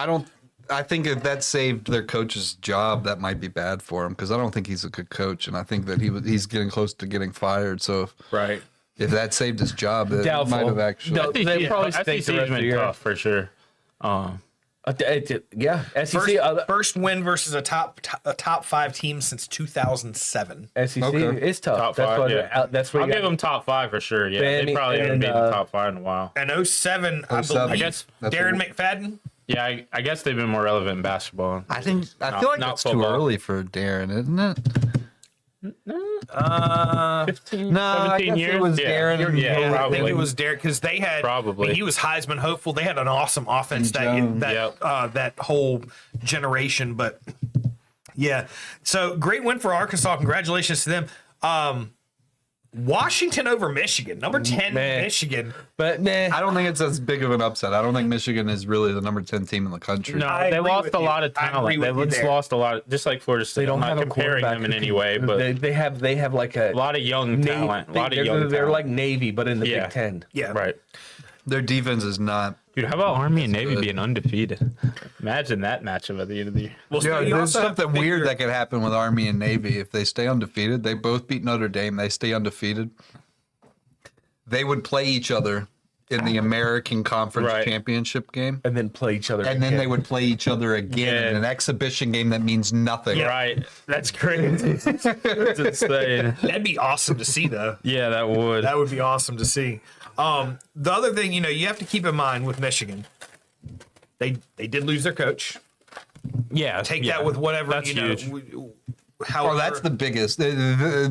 Speaker 5: I think if that saved their coach's job, that might be bad for him because I don't think he's a good coach, and I think that he's getting close to getting fired. So
Speaker 3: Right.
Speaker 5: if that saved his job, it
Speaker 4: Doubtful.
Speaker 5: might have actually.
Speaker 4: No. They probably stink the rest of
Speaker 3: been
Speaker 4: the year.
Speaker 3: tough for sure.
Speaker 4: Yeah, SEC.
Speaker 2: First win versus a top 5 team since 2007.
Speaker 4: SEC
Speaker 5: Okay.
Speaker 4: is tough.
Speaker 3: Top
Speaker 4: That's
Speaker 3: five.
Speaker 4: why
Speaker 3: Yeah.
Speaker 4: that's where
Speaker 3: I'll
Speaker 4: you
Speaker 3: give
Speaker 4: got-
Speaker 3: them top 5 for sure. Yeah,
Speaker 4: Benny
Speaker 3: they probably haven't
Speaker 4: and,
Speaker 3: been in the top 5 in a while.
Speaker 2: And 07, I
Speaker 5: 07.
Speaker 2: believe
Speaker 3: I guess
Speaker 5: that's
Speaker 2: Darren
Speaker 5: what-
Speaker 2: McFadden.
Speaker 3: Yeah, I guess they've been more relevant in basketball.
Speaker 5: I feel like
Speaker 3: not
Speaker 5: that's
Speaker 3: football.
Speaker 5: too early for Darren, isn't it?
Speaker 3: 15,
Speaker 5: No, I
Speaker 3: 17
Speaker 5: guess
Speaker 3: years.
Speaker 5: it was
Speaker 3: yeah.
Speaker 5: Darren and
Speaker 3: Yeah,
Speaker 5: Hill.
Speaker 2: I
Speaker 3: probably.
Speaker 2: think it was Derek because they had
Speaker 3: Probably.
Speaker 2: when he was Heisman hopeful. They had an awesome offense
Speaker 5: And
Speaker 2: that
Speaker 5: Jones.
Speaker 2: that whole generation. But yeah, so great win for Arkansas. Congratulations to them. Washington over Michigan, number 10
Speaker 4: Man.
Speaker 2: Michigan.
Speaker 4: But man,
Speaker 5: I don't think it's as big of an upset. I don't think Michigan is really the number 10 team in the country.
Speaker 3: No,
Speaker 2: I
Speaker 3: they
Speaker 2: agree
Speaker 3: lost
Speaker 2: with
Speaker 3: a
Speaker 2: you.
Speaker 3: lot of
Speaker 2: I agree
Speaker 3: talent. They
Speaker 2: with you
Speaker 3: just
Speaker 2: there.
Speaker 3: lost a lot, just like Florida State.
Speaker 4: they don't
Speaker 3: I'm
Speaker 4: have
Speaker 3: not
Speaker 4: a
Speaker 3: comparing
Speaker 4: quarterback
Speaker 3: them in
Speaker 4: who
Speaker 3: any
Speaker 4: can-
Speaker 3: way, but
Speaker 4: they have like a
Speaker 3: a lot of young talent. A lot of young
Speaker 4: They're
Speaker 3: talent.
Speaker 4: like Navy, but in the
Speaker 3: Yeah.
Speaker 4: Big Ten.
Speaker 2: Yeah,
Speaker 3: Right.
Speaker 5: Their defense is not.
Speaker 3: Dude, how about Army and Navy
Speaker 5: good.
Speaker 3: being undefeated? Imagine that matchup at the end of the year.
Speaker 2: Well,
Speaker 5: Yeah,
Speaker 2: you
Speaker 5: there's
Speaker 2: also have to
Speaker 5: something weird
Speaker 2: figure-
Speaker 5: that could happen with Army and Navy if they stay undefeated. They both beat Notre Dame. They stay undefeated. They would play each other in the American Conference
Speaker 3: Right.
Speaker 5: Championship game,
Speaker 4: And then play each other.
Speaker 5: and then they would play each other again in
Speaker 3: Yeah.
Speaker 5: an exhibition game that means nothing.
Speaker 3: Right. That's crazy. That's insane.
Speaker 2: That'd be awesome to see, though.
Speaker 3: Yeah, that would.
Speaker 2: That would be awesome to see. The other thing, you have to keep in mind with Michigan, they did lose their coach.
Speaker 3: Yeah.
Speaker 2: Take
Speaker 3: yeah.
Speaker 2: that with whatever
Speaker 3: That's huge.
Speaker 2: However,
Speaker 5: Oh, that's the biggest.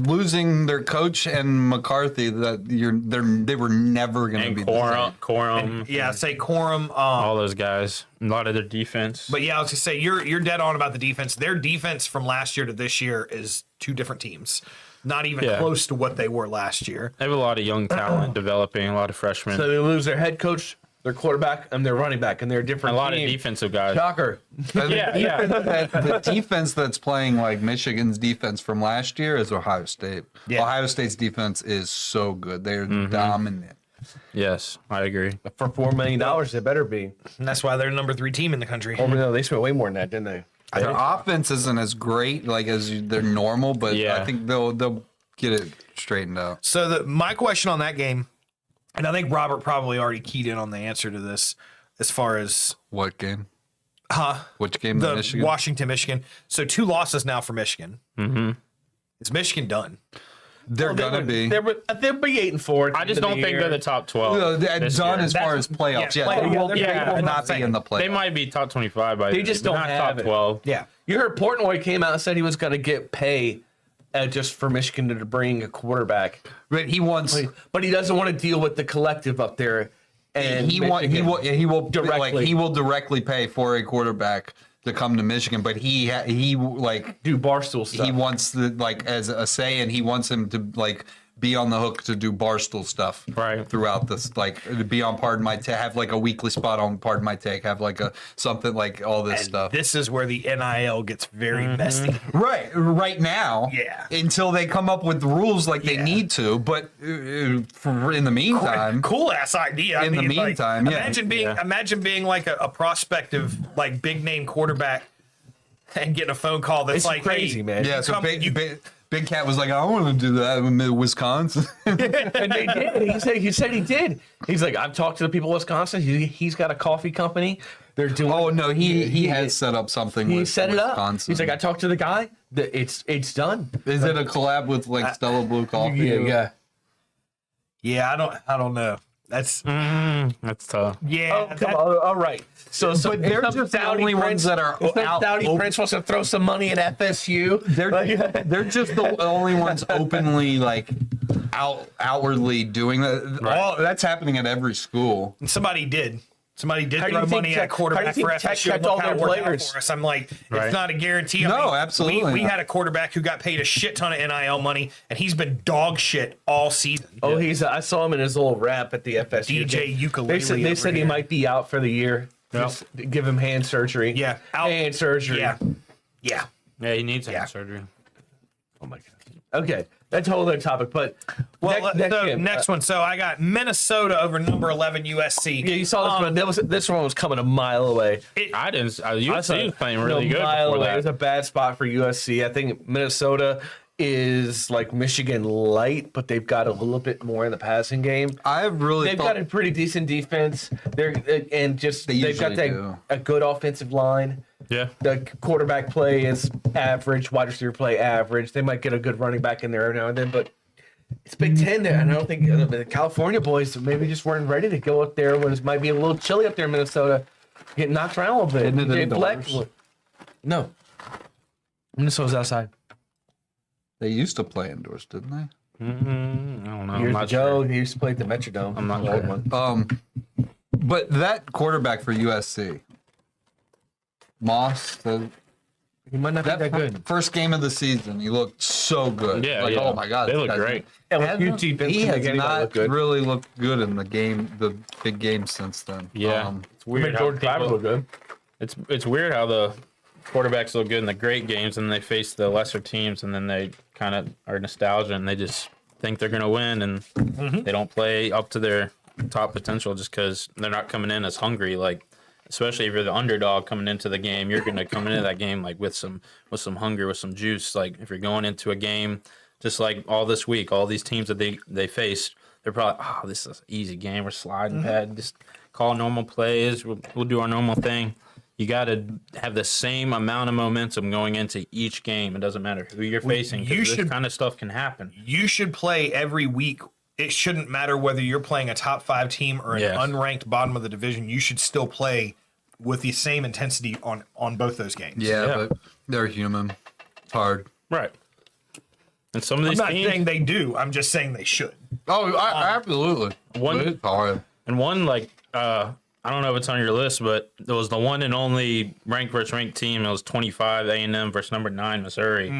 Speaker 5: Losing their coach and McCarthy, they were never going to be
Speaker 3: And
Speaker 5: the same.
Speaker 3: Quorum.
Speaker 2: yeah. Say Corum.
Speaker 3: All those guys. A lot of their defense.
Speaker 2: But yeah, I was gonna say you're dead on about the defense. Their defense from last year to this year is 2 different teams. Not even
Speaker 3: Yeah.
Speaker 2: close to what they were last year.
Speaker 3: They have a lot of young talent developing, a lot of freshmen.
Speaker 4: So they lose their head coach, their quarterback, and their running back, and they're
Speaker 3: a
Speaker 4: different.
Speaker 3: lot of
Speaker 4: teams.
Speaker 3: defensive guys.
Speaker 4: Shocker.
Speaker 5: And
Speaker 3: Yeah,
Speaker 5: the defense that's playing like Michigan's defense from last year is Ohio State.
Speaker 2: Yeah.
Speaker 5: Ohio State's defense is so good. They're
Speaker 3: Mm-hmm.
Speaker 5: dominant.
Speaker 3: Yes, I agree.
Speaker 4: For $4 million, they better be.
Speaker 2: And that's why they're number 3 team in the country.
Speaker 4: Or no, they spent way more than that, didn't they?
Speaker 5: Their offense isn't as great like as their normal, but
Speaker 3: Yeah.
Speaker 5: I think they'll get it straightened out.
Speaker 2: So my question on that game, and I think Robert probably already keyed in on the answer to this, as far as
Speaker 5: What game? Which game?
Speaker 2: The
Speaker 5: Michigan.
Speaker 2: Washington, Michigan. So 2 losses now for Michigan. Mm-hmm. Is Michigan done?
Speaker 5: They're gonna be.
Speaker 4: They'll be 8-4.
Speaker 3: I just don't think they're the top 12.
Speaker 5: Done as far as playoffs.
Speaker 2: Yeah,
Speaker 5: Yeah, they will,
Speaker 2: yeah,
Speaker 5: they will
Speaker 2: I'm
Speaker 5: not be in the playoffs.
Speaker 3: They might be top 25 by
Speaker 4: They just don't
Speaker 3: not
Speaker 4: have
Speaker 3: top
Speaker 4: it.
Speaker 3: 12.
Speaker 2: Yeah.
Speaker 4: You heard Portnoy came out and said he was going to get pay just for Michigan to bring a quarterback,
Speaker 5: But he wants.
Speaker 4: but he doesn't want to deal with the collective up there. And
Speaker 5: He will directly pay for a quarterback to come to Michigan, but he
Speaker 4: do barstool stuff.
Speaker 5: he wants as a say, and he wants him to be on the hook to do barstool stuff
Speaker 3: Right.
Speaker 5: throughout this, to be on Pardon My Take, have a weekly spot on Pardon My Take, have something all this stuff.
Speaker 2: This is where the NIL gets very messy.
Speaker 5: Right now,
Speaker 2: Yeah.
Speaker 5: until they come up with the rules they
Speaker 2: Yeah.
Speaker 5: need to, but in the meantime,
Speaker 2: Cool ass idea.
Speaker 5: In the meantime, yeah.
Speaker 2: imagine being a prospective big name quarterback and getting a phone call that's
Speaker 4: It's crazy,
Speaker 2: hey,
Speaker 4: man.
Speaker 5: yeah. So
Speaker 2: come-
Speaker 5: Big Cat was like, I want to do that in Wisconsin.
Speaker 4: And they did. He said he did. He's like, I've talked to the people of Wisconsin. He's got a coffee company. They're doing.
Speaker 5: Oh no, he has set up something.
Speaker 4: He
Speaker 5: with
Speaker 4: set it up.
Speaker 5: Wisconsin.
Speaker 4: He's like, I talked to the guy. It's done.
Speaker 5: Is it a collab with Stella Blue Coffee?
Speaker 4: Yeah.
Speaker 2: Yeah, I don't know. That's
Speaker 3: That's tough.
Speaker 2: yeah.
Speaker 4: Oh, come on. All right. So
Speaker 5: But they're
Speaker 4: if some
Speaker 5: just the
Speaker 4: Saudi
Speaker 5: only ones
Speaker 4: prince-
Speaker 5: that are
Speaker 4: if some
Speaker 5: out
Speaker 4: Saudi
Speaker 5: open-
Speaker 4: Prince wants to throw some money at FSU.
Speaker 5: They're just the only ones openly outwardly doing that. All that's happening at every school.
Speaker 2: Somebody did. Somebody did
Speaker 4: How do you
Speaker 2: throw
Speaker 4: think
Speaker 2: money
Speaker 4: Tech-
Speaker 2: at quarterback
Speaker 4: how do you
Speaker 2: for
Speaker 4: think Tech
Speaker 2: FSU.
Speaker 4: kept
Speaker 2: Look
Speaker 4: all
Speaker 2: how
Speaker 4: their
Speaker 2: it worked out
Speaker 4: players?
Speaker 2: for us. I'm like,
Speaker 3: Right.
Speaker 2: it's not a guarantee.
Speaker 5: No, absolutely
Speaker 2: We
Speaker 5: not.
Speaker 2: had a quarterback who got paid a shit ton of NIL money, and he's been dog shit all season.
Speaker 4: Oh, I saw him in his little rap at the FSU.
Speaker 2: DJ
Speaker 4: game.
Speaker 2: Ukulele
Speaker 4: They
Speaker 2: over
Speaker 4: said he
Speaker 2: here.
Speaker 4: might be out for the year. Just give him hand surgery.
Speaker 2: Yeah, out.
Speaker 4: hand surgery.
Speaker 2: Yeah, yeah.
Speaker 3: Yeah, he needs
Speaker 2: Yeah.
Speaker 3: hand surgery.
Speaker 4: Oh my god. Okay, that's a whole other topic. But
Speaker 2: Well,
Speaker 4: game.
Speaker 2: next one. So I got Minnesota over number 11 USC.
Speaker 4: Yeah, you saw this one. This one was coming a mile away.
Speaker 3: I didn't. USC was playing
Speaker 4: A
Speaker 3: really good
Speaker 4: mile
Speaker 3: before
Speaker 4: away.
Speaker 3: that.
Speaker 4: It was a bad spot for USC. I think Minnesota is like Michigan light, but they've got a little bit more in the passing game.
Speaker 5: I've really
Speaker 4: They've
Speaker 5: thought
Speaker 4: got a pretty decent defense. They've got
Speaker 5: usually do.
Speaker 4: a good offensive line.
Speaker 3: Yeah.
Speaker 4: The quarterback play is average. Wide receiver play average. They might get a good running back in there every now and then, but it's Big Ten there, and I don't think the California boys maybe just weren't ready to go up there when it might be a little chilly up there in Minnesota. Get knocked around a little bit.
Speaker 5: Isn't it
Speaker 4: Jay
Speaker 5: indoors?
Speaker 4: Black. No. Minnesota's outside.
Speaker 5: they used to play indoors, didn't they?
Speaker 3: I don't know. I'm
Speaker 4: Years
Speaker 3: not
Speaker 4: ago,
Speaker 3: sure.
Speaker 4: he used to play at the Metrodome.
Speaker 3: I'm not
Speaker 4: The old
Speaker 3: sure.
Speaker 4: one.
Speaker 5: But that quarterback for USC, Moss,
Speaker 4: He might not be that good.
Speaker 5: first game of the season, he looked so good.
Speaker 3: Yeah, yeah.
Speaker 5: Oh my god,
Speaker 3: They
Speaker 5: this
Speaker 3: look
Speaker 5: guy's-
Speaker 3: great.
Speaker 4: LSU defense
Speaker 5: He
Speaker 4: can
Speaker 5: has
Speaker 4: make anybody
Speaker 5: not
Speaker 4: look good.
Speaker 5: really looked good in the big game since then.
Speaker 3: Yeah. It's weird. how
Speaker 4: Jordan Driver
Speaker 3: people-
Speaker 4: look good.
Speaker 3: It's weird how the quarterbacks look good in the great games and they face the lesser teams and then they kind of are nostalgia and they just think they're gonna win and they don't play up to their top potential just because they're not coming in as hungry. Like especially if you're the underdog coming into the game, you're gonna come into that game like with some hunger, with some juice. Like if you're going into a game, just like all this week, all these teams that they faced, they're probably this is an easy game. We're sliding pad, just call normal plays. We'll do our normal thing. You got to have the same amount of momentum going into each game. It doesn't matter who you're facing. 'Cause this kind of stuff can happen.
Speaker 2: You should play every week. It shouldn't matter whether you're playing a top 5 team or an
Speaker 3: Yes.
Speaker 2: unranked bottom of the division. You should still play with the same intensity on both those games.
Speaker 5: Yeah,
Speaker 3: Yeah.
Speaker 5: but they're human. It's hard.
Speaker 3: Right. And some of
Speaker 2: I'm
Speaker 3: these
Speaker 2: not
Speaker 3: teams,
Speaker 2: saying they do. I'm just saying they should.
Speaker 5: Oh, absolutely.
Speaker 3: One-
Speaker 5: But it's hard.
Speaker 3: and one I don't know if it's on your list, but it was the one and only ranked versus ranked team. It was 25 A&M versus number 9 Missouri.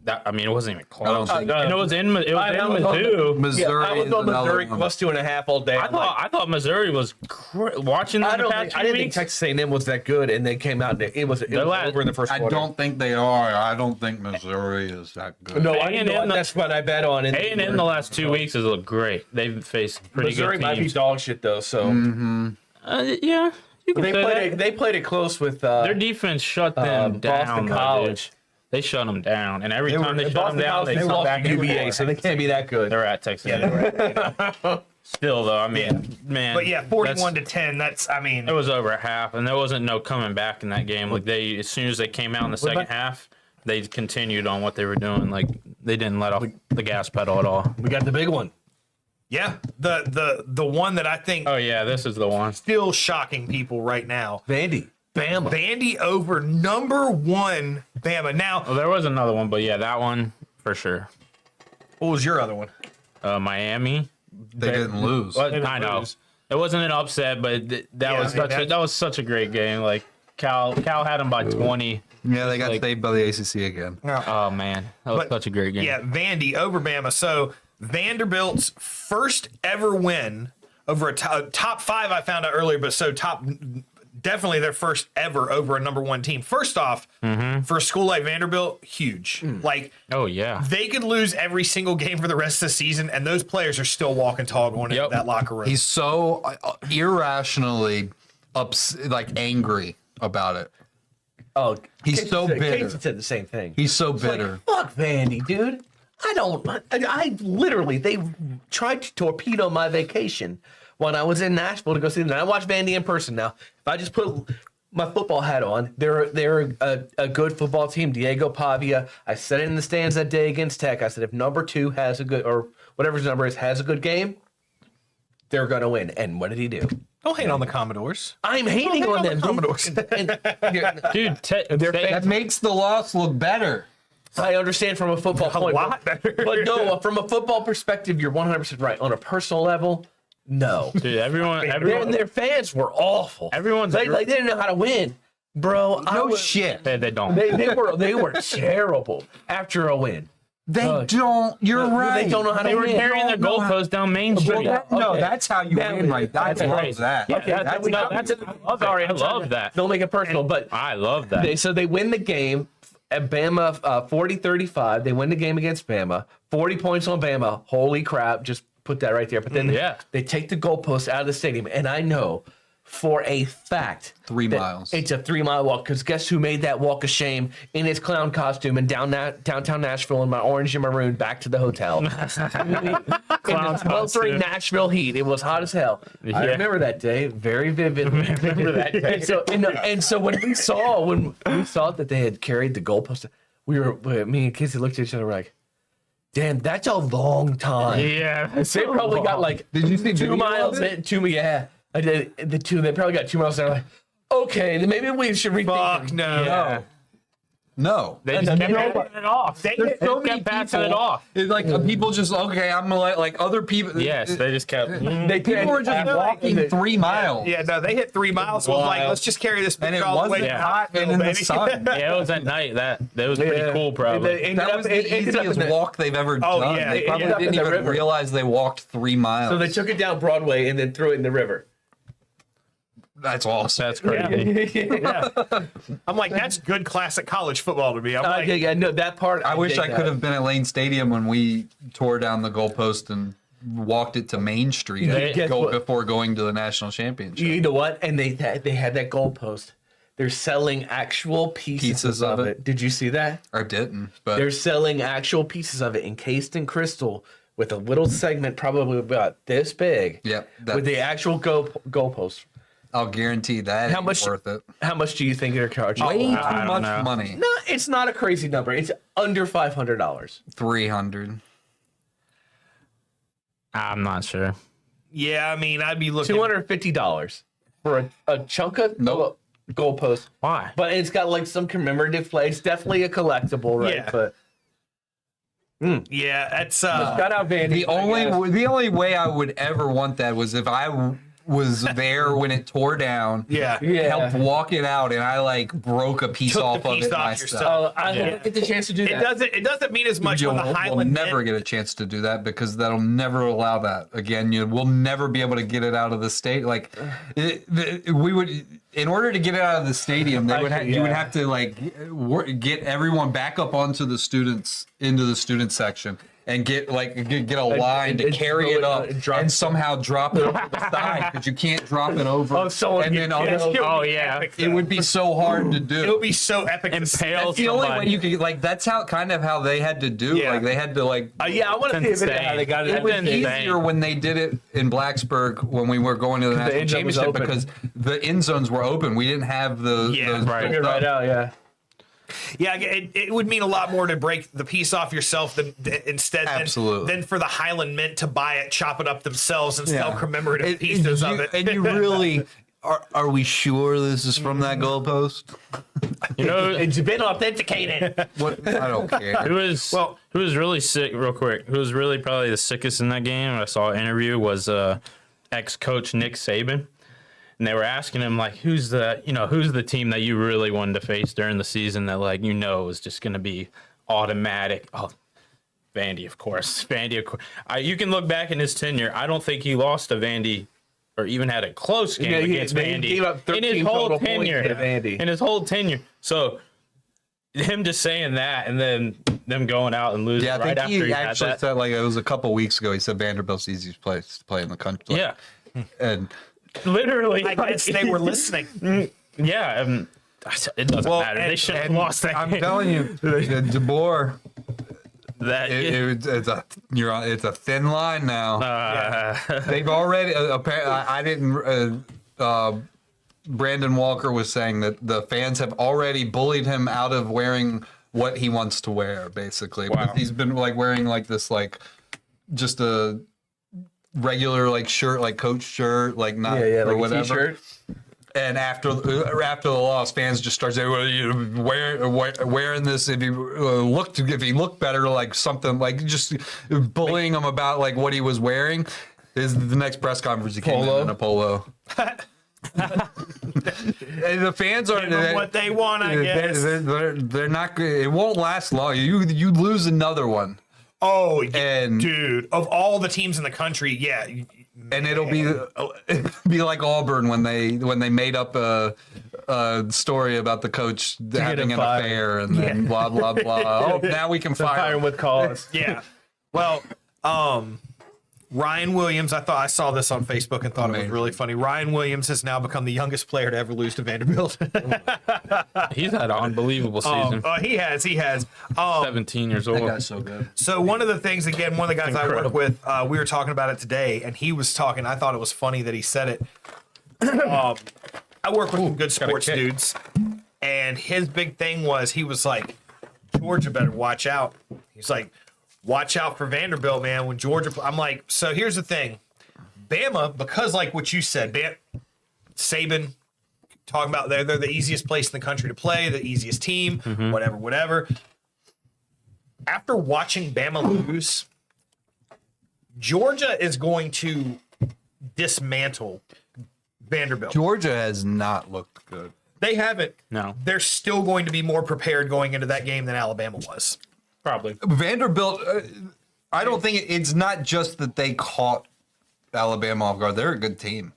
Speaker 3: That it wasn't even close.
Speaker 5: think-
Speaker 3: And it was in Mizzou.
Speaker 5: Missouri
Speaker 4: I was
Speaker 5: is
Speaker 4: on
Speaker 5: another
Speaker 4: Missouri
Speaker 5: one.
Speaker 4: plus 2.5 all day.
Speaker 3: I thought Missouri was watching them
Speaker 4: I
Speaker 3: the
Speaker 4: don't
Speaker 3: past
Speaker 4: think, I
Speaker 3: few
Speaker 4: didn't think
Speaker 3: weeks.
Speaker 4: Texas A&M was that good, and they came out and it was over in the first
Speaker 5: I
Speaker 4: quarter.
Speaker 5: don't think they are. I don't think Missouri is that good.
Speaker 4: No,
Speaker 3: A&M
Speaker 4: that's what I bet on.
Speaker 3: A&M the last 2 weeks has looked great. They've faced pretty
Speaker 4: Missouri
Speaker 3: good
Speaker 4: might be
Speaker 3: teams.
Speaker 4: dog shit though. So
Speaker 3: Yeah, you can
Speaker 4: they
Speaker 3: say
Speaker 4: played
Speaker 3: that.
Speaker 4: they played it close with
Speaker 3: Their defense shut them down.
Speaker 4: Boston
Speaker 3: though,
Speaker 4: College.
Speaker 3: dude. They shut them down, and every time they shut them
Speaker 4: Boston
Speaker 3: down,
Speaker 4: College
Speaker 3: they
Speaker 4: they
Speaker 3: come
Speaker 4: lost
Speaker 3: back
Speaker 4: to
Speaker 3: and
Speaker 4: UVA, so they can't be that good.
Speaker 3: they're at Texas. Still though, I mean, man.
Speaker 2: But yeah, 41-10. That's, I mean,
Speaker 3: It was over at half, and there wasn't no coming back in that game. Like as soon as they came out in the second half, they continued on what they were doing. Like they didn't let off the gas pedal at all.
Speaker 4: We got the big one.
Speaker 2: yeah, the one that I think
Speaker 3: Oh yeah, this is the one.
Speaker 2: still shocking people right now.
Speaker 4: Vandy. Bama.
Speaker 2: Vandy over number 1 Bama. Now,
Speaker 3: Well, there was another one, but yeah, that one for sure.
Speaker 2: what was your other one?
Speaker 3: Miami.
Speaker 5: They didn't lose.
Speaker 3: Well,
Speaker 2: didn't
Speaker 3: I know
Speaker 2: lose.
Speaker 3: it wasn't an upset, but that was such a great game. Like Cal had them by 20.
Speaker 5: Yeah, they got
Speaker 3: Like-
Speaker 5: saved by the ACC again.
Speaker 3: Oh man, that was
Speaker 2: But-
Speaker 3: such a great game.
Speaker 2: Yeah, Vandy over Bama. So Vanderbilt's first ever win over a top 5 I found out earlier, but so definitely their first ever over a number 1 team. First off, for a school like Vanderbilt, huge. Like
Speaker 3: Oh yeah.
Speaker 2: they could lose every single game for the rest of the season, and those players are still walking tall going into
Speaker 3: Yep.
Speaker 2: that locker room.
Speaker 5: He's so irrationally angry about it.
Speaker 4: Oh,
Speaker 5: He's
Speaker 4: Casey
Speaker 5: so
Speaker 4: said-
Speaker 5: bitter.
Speaker 4: Casey said the same thing.
Speaker 5: He's so
Speaker 4: It's like,
Speaker 5: bitter.
Speaker 4: fuck Vandy, dude. I literally, they tried to torpedo my vacation when I was in Nashville to go see them. And I watched Vandy in person now. If I just put my football hat on, they're a good football team. Diego Pavia. I said it in the stands that day against Tech. I said, if number 2 has a good, or whatever his number is, has a good game, they're going to win. And what did he do?
Speaker 2: Don't hate on the Commodores.
Speaker 4: I'm hating on them.
Speaker 2: Commodores.
Speaker 3: Dude,
Speaker 5: That makes the loss look better.
Speaker 4: I understand from a football point,
Speaker 2: lot better.
Speaker 4: but no, from a football perspective, you're 100% right. On a personal level, no.
Speaker 3: dude, everyone,
Speaker 4: And their fans were awful.
Speaker 3: Everyone's
Speaker 4: they didn't know how to win, bro.
Speaker 5: No shit.
Speaker 3: they don't.
Speaker 4: They were terrible after a win.
Speaker 5: They don't. You're right.
Speaker 4: They don't know how to
Speaker 3: They were
Speaker 4: win.
Speaker 3: carrying their goalposts down Main Street.
Speaker 5: No,
Speaker 4: Okay.
Speaker 5: that's how you
Speaker 4: That
Speaker 5: win,
Speaker 4: was-
Speaker 5: right? I
Speaker 4: that's
Speaker 5: love
Speaker 3: right.
Speaker 5: that.
Speaker 3: Yeah,
Speaker 4: Okay,
Speaker 3: that's
Speaker 4: sorry,
Speaker 3: I love that.
Speaker 4: Don't make it personal, but
Speaker 3: I love that.
Speaker 4: they win the game at Bama 40-35. They win the game against Bama. 40 points on Bama. Holy crap. Just put that right there. But then
Speaker 3: Yeah.
Speaker 4: they take the goalpost out of the stadium. And I know for a fact
Speaker 5: 3
Speaker 4: that
Speaker 5: miles.
Speaker 4: it's a 3-mile walk. Because guess who made that walk of shame in his clown costume and downtown Nashville in my orange and maroon back to the hotel?
Speaker 3: Clown
Speaker 4: Sweltering
Speaker 3: costume.
Speaker 4: Nashville heat. It was hot as hell. I
Speaker 3: Yeah.
Speaker 4: remember that day very vividly.
Speaker 3: Remember that day.
Speaker 4: And so when we saw that they had carried the goalpost, me and Kissy looked at each other like, damn, that's a long time.
Speaker 3: Yeah,
Speaker 4: They probably got like
Speaker 5: Did you see
Speaker 4: 2
Speaker 5: video
Speaker 4: miles
Speaker 5: of it?
Speaker 4: in, 2 yeah. I did the 2. They probably got 2 miles there. Like, okay, then maybe we should rethink.
Speaker 2: Fuck no.
Speaker 3: Yeah.
Speaker 5: No.
Speaker 3: They just kept passing it off.
Speaker 2: They-
Speaker 3: They
Speaker 5: so
Speaker 3: just
Speaker 5: many
Speaker 3: kept passing
Speaker 5: people-
Speaker 3: it off.
Speaker 5: It's like people just okay. I'm gonna like other people.
Speaker 3: Yes, they just kept.
Speaker 4: They
Speaker 5: People were just walking 3 miles.
Speaker 2: Yeah, no, they hit 3 miles. So it was like,
Speaker 3: Wild.
Speaker 2: let's just carry this
Speaker 5: And
Speaker 2: bitch
Speaker 5: it
Speaker 2: all the way
Speaker 5: wasn't
Speaker 2: to
Speaker 5: hot and
Speaker 2: Knoxville,
Speaker 5: in the
Speaker 2: baby.
Speaker 5: sun.
Speaker 3: Yeah, it was at night. That was pretty cool, probably.
Speaker 5: That was the easiest walk they've ever
Speaker 2: Oh,
Speaker 5: done.
Speaker 2: yeah,
Speaker 5: They
Speaker 2: it
Speaker 5: probably
Speaker 4: ended up
Speaker 5: didn't
Speaker 4: in the
Speaker 5: even
Speaker 4: river.
Speaker 5: realize they walked 3 miles.
Speaker 4: So they took it down Broadway and then threw it in the river.
Speaker 5: That's awesome.
Speaker 3: That's crazy.
Speaker 2: Yeah. I'm like, that's good classic college football to me. I'm like,
Speaker 4: yeah, no, that part.
Speaker 5: I wish
Speaker 4: dig
Speaker 5: I
Speaker 4: that.
Speaker 5: could have been at Lane Stadium when we tore down the goalpost and walked it to Main Street
Speaker 4: Guess what?
Speaker 5: before going to the national championship.
Speaker 4: You know what? And they had that goalpost. They're selling actual pieces of it. Did you see that?
Speaker 5: I didn't, but
Speaker 4: They're selling actual pieces of it encased in crystal with a little segment probably about this big.
Speaker 5: Yep,
Speaker 4: With the actual goalpost.
Speaker 5: I'll guarantee that
Speaker 4: How
Speaker 5: ain't
Speaker 4: much?
Speaker 5: worth it.
Speaker 4: How much do you think they're charging?
Speaker 5: Way too
Speaker 3: I don't
Speaker 5: much
Speaker 3: know.
Speaker 5: money.
Speaker 4: No, it's not a crazy number. It's under $500.
Speaker 5: 300.
Speaker 3: I'm not sure.
Speaker 2: yeah, I mean, I'd be looking.
Speaker 4: $250 for a chunk of
Speaker 5: Nope.
Speaker 4: goalpost.
Speaker 3: Why?
Speaker 4: But it's got like some commemorative play. It's definitely a collectible, right?
Speaker 2: Yeah.
Speaker 4: But
Speaker 2: Yeah, that's
Speaker 4: shout out Vandy.
Speaker 5: The only way I would ever want that was if I was there when it tore down.
Speaker 2: yeah.
Speaker 5: Helped walk it out, and I like broke a piece
Speaker 2: Took the
Speaker 5: off
Speaker 2: piece
Speaker 5: of it
Speaker 2: off
Speaker 5: myself.
Speaker 2: yourself.
Speaker 4: I didn't get the chance to do that.
Speaker 2: It doesn't mean as much
Speaker 5: You'll
Speaker 2: on the
Speaker 5: we'll
Speaker 2: Highland.
Speaker 5: never
Speaker 2: end.
Speaker 5: get a chance to do that because that'll never allow that again. We'll never be able to get it out of the state. Like we would, in order to get it out of the stadium, you would have to like get everyone back up onto the students into the student section. and get a line to
Speaker 4: and
Speaker 5: carry
Speaker 4: throw
Speaker 5: it up
Speaker 4: and drop
Speaker 5: and
Speaker 4: it.
Speaker 5: somehow drop it over the side because you can't drop it over.
Speaker 4: Oh, someone
Speaker 5: and
Speaker 4: get
Speaker 5: then
Speaker 4: killed.
Speaker 3: Oh yeah,
Speaker 5: it would be so hard to do.
Speaker 2: It would be so epic. to see.
Speaker 3: impale
Speaker 5: That's the only way
Speaker 3: somebody.
Speaker 5: you could that's how they had to do.
Speaker 2: Yeah.
Speaker 5: Like they had to
Speaker 4: Yeah, I want to see a video how they got it.
Speaker 5: it was
Speaker 3: Insane.
Speaker 5: easier when they did it in Blacksburg when we were going to the national
Speaker 4: end zone was
Speaker 5: championship
Speaker 4: open.
Speaker 5: because the end zones were open. We didn't have those
Speaker 3: right.
Speaker 4: Took it right out, yeah.
Speaker 2: Yeah, it would mean a lot more to break the piece off yourself than
Speaker 5: Absolutely.
Speaker 2: than for the Highland Mint to buy it, chop it up themselves, and sell commemorative
Speaker 5: And
Speaker 2: pieces
Speaker 5: you-
Speaker 2: of it.
Speaker 5: And you really are we sure this is from that goalpost?
Speaker 3: You know,
Speaker 4: It's been authenticated.
Speaker 5: What I don't care.
Speaker 3: who was really sick? Real quick, who was really probably the sickest in that game? I saw an interview was ex-coach Nick Saban. And they were asking him like, who's the team that you really wanted to face during the season that is just going to be automatic? Oh, Vandy, of course. Vandy, of course. You can look back in his tenure. I don't think he lost to Vandy or even had a close game against
Speaker 4: he
Speaker 3: Vandy
Speaker 4: gave up 13
Speaker 3: in his whole
Speaker 4: total points
Speaker 3: tenure.
Speaker 4: to Vandy.
Speaker 3: In his whole tenure. So him just saying that and then them going out and losing
Speaker 5: Yeah, I
Speaker 3: right
Speaker 5: think
Speaker 3: after
Speaker 5: he
Speaker 3: had
Speaker 5: actually
Speaker 3: that.
Speaker 5: said it was a couple weeks ago. He said Vanderbilt's the easiest place to play in the country.
Speaker 3: Yeah,
Speaker 5: and
Speaker 3: literally.
Speaker 2: I guess they were listening.
Speaker 3: Yeah, it doesn't matter. They should have lost that
Speaker 5: I'm
Speaker 3: game.
Speaker 5: telling you, DeBoer.
Speaker 3: That
Speaker 5: It's a thin line now. They've already I didn't. Brandon Walker was saying that the fans have already bullied him out of wearing what he wants to wear, basically.
Speaker 3: Wow.
Speaker 5: Because he's been wearing this just a regular shirt, coach shirt, not
Speaker 4: Yeah,
Speaker 5: or
Speaker 4: like a
Speaker 5: whatever.
Speaker 4: t-shirt.
Speaker 5: And after the loss, fans just start saying, "Well, you wearing this if he looked better, something just bullying him about what he was wearing." Is the next press conference he came in a polo. And the fans are
Speaker 2: Give them what they want, I guess.
Speaker 5: They're not. It won't last long. You lose another one,
Speaker 2: Oh,
Speaker 5: And-
Speaker 2: dude, of all the teams in the country, yeah.
Speaker 5: and it'll be like Auburn when they made up a story about the coach having
Speaker 4: him
Speaker 5: an
Speaker 4: fired.
Speaker 5: affair and then blah blah blah. Oh, now we can fire
Speaker 4: Fire
Speaker 5: him.
Speaker 4: with cause.
Speaker 2: Yeah. Well, Ryan Williams, I saw this on Facebook and thought it was
Speaker 5: Amazing.
Speaker 2: really funny. Ryan Williams has now become the youngest player to ever lose to Vanderbilt.
Speaker 3: He's had an unbelievable season.
Speaker 2: He has.
Speaker 3: 17 years old.
Speaker 5: That guy's so good.
Speaker 2: So one of the things, again, one of the guys I work with, we were talking about it today, and he was talking. I thought it was funny that he said it. I work with some good sports
Speaker 3: kick.
Speaker 2: dudes, and his big thing was he was like, Georgia better watch out. He's like, watch out for Vanderbilt, man. When Georgia, I'm like, so here's the thing, Bama, because what you said, Saban talking about they're the easiest place in the country to play, the easiest team, whatever. After watching Bama lose, Georgia is going to dismantle Vanderbilt.
Speaker 5: Georgia has not looked good.
Speaker 2: They haven't.
Speaker 3: No.
Speaker 2: They're still going to be more prepared going into that game than Alabama was.
Speaker 3: Probably.
Speaker 5: Vanderbilt, I don't think it's not just that they caught Alabama off guard. They're a good team.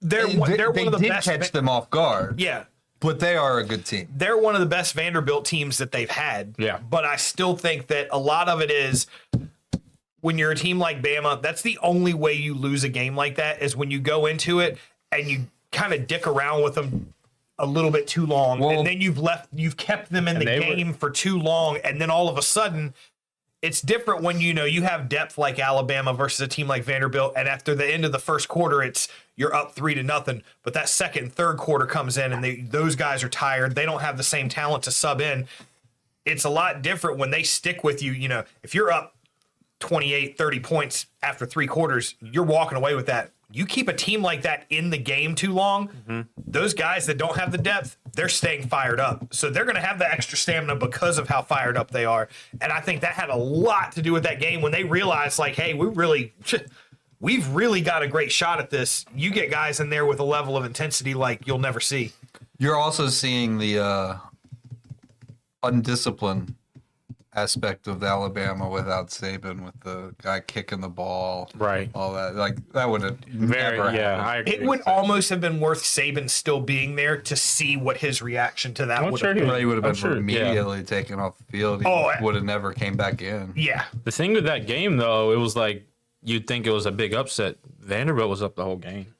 Speaker 2: They're
Speaker 5: They
Speaker 2: one of the
Speaker 5: did
Speaker 2: best.
Speaker 5: catch them off guard.
Speaker 2: Yeah.
Speaker 5: But they are a good team.
Speaker 2: They're one of the best Vanderbilt teams that they've had.
Speaker 3: Yeah.
Speaker 2: But I still think that a lot of it is when you're a team like Bama, that's the only way you lose a game like that is when you go into it and you kind of dick around with them a little bit too long.
Speaker 5: Well-
Speaker 2: and then you've kept them in the
Speaker 3: they were-
Speaker 2: game for too long. And then all of a sudden, it's different when you have depth like Alabama versus a team like Vanderbilt, and after the end of the first quarter, you're up 3-0. But that second and third quarter comes in, and those guys are tired. They don't have the same talent to sub in. It's a lot different when they stick with you. If you're up 28, 30 points after three quarters, you're walking away with that. You keep a team like that in the game too long, those guys that don't have the depth, they're staying fired up. So they're going to have the extra stamina because of how fired up they are. And I think that had a lot to do with that game when they realized, hey, we've really got a great shot at this. You get guys in there with a level of intensity like you'll never see.
Speaker 5: You're also seeing the undisciplined aspect of Alabama without Saban, with the guy kicking the ball,
Speaker 3: Right.
Speaker 5: all that. Like that would have
Speaker 3: Very,
Speaker 5: never
Speaker 3: yeah.
Speaker 5: happened.
Speaker 3: I agree
Speaker 2: It would
Speaker 3: with that.
Speaker 2: almost have been worth Saban still being there to see what his reaction to that
Speaker 3: I'm
Speaker 2: would
Speaker 3: sure
Speaker 2: have
Speaker 3: he
Speaker 2: been.
Speaker 5: But he would have
Speaker 3: I'm
Speaker 5: been
Speaker 3: sure, yeah.
Speaker 5: immediately taken off the field. He
Speaker 2: Oh,
Speaker 5: would have never came back in.
Speaker 2: Yeah.
Speaker 3: The thing with that game, though, it was like you'd think it was a big upset. Vanderbilt was up the whole game.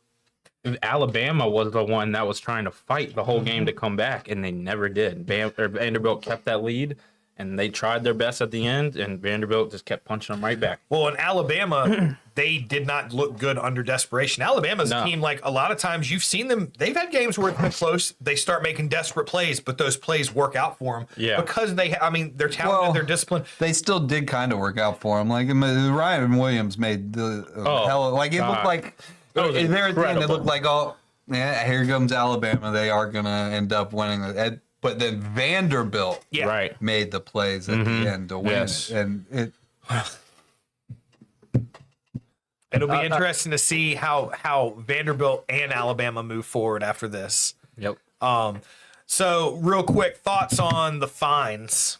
Speaker 3: Alabama was the one that was trying to fight the whole game to come back, and they never did. Vanderbilt kept that lead, and they tried their best at the end, and Vanderbilt just kept punching them right back.
Speaker 2: Well, in Alabama, they did not look good under desperation. Alabama's a
Speaker 3: No.
Speaker 2: team, like a lot of times you've seen them, they've had games where it's been close. They start making desperate plays, but those plays work out for them.
Speaker 3: Yeah.
Speaker 2: Because they're talented,
Speaker 5: Well,
Speaker 2: they're disciplined.
Speaker 5: They still did kind of work out for him. Like Ryan Williams made the hell. Like it looked like
Speaker 3: That was
Speaker 5: there at the end. It
Speaker 3: incredible.
Speaker 5: looked like, oh yeah, here comes Alabama. They are gonna end up winning it. But then Vanderbilt
Speaker 2: Yeah.
Speaker 3: Right.
Speaker 5: made the plays at the end to win
Speaker 3: Yes.
Speaker 5: it, and it.
Speaker 2: It'll be interesting to see how Vanderbilt and Alabama move forward after this.
Speaker 3: Yep.
Speaker 2: So, real quick, thoughts on the fines.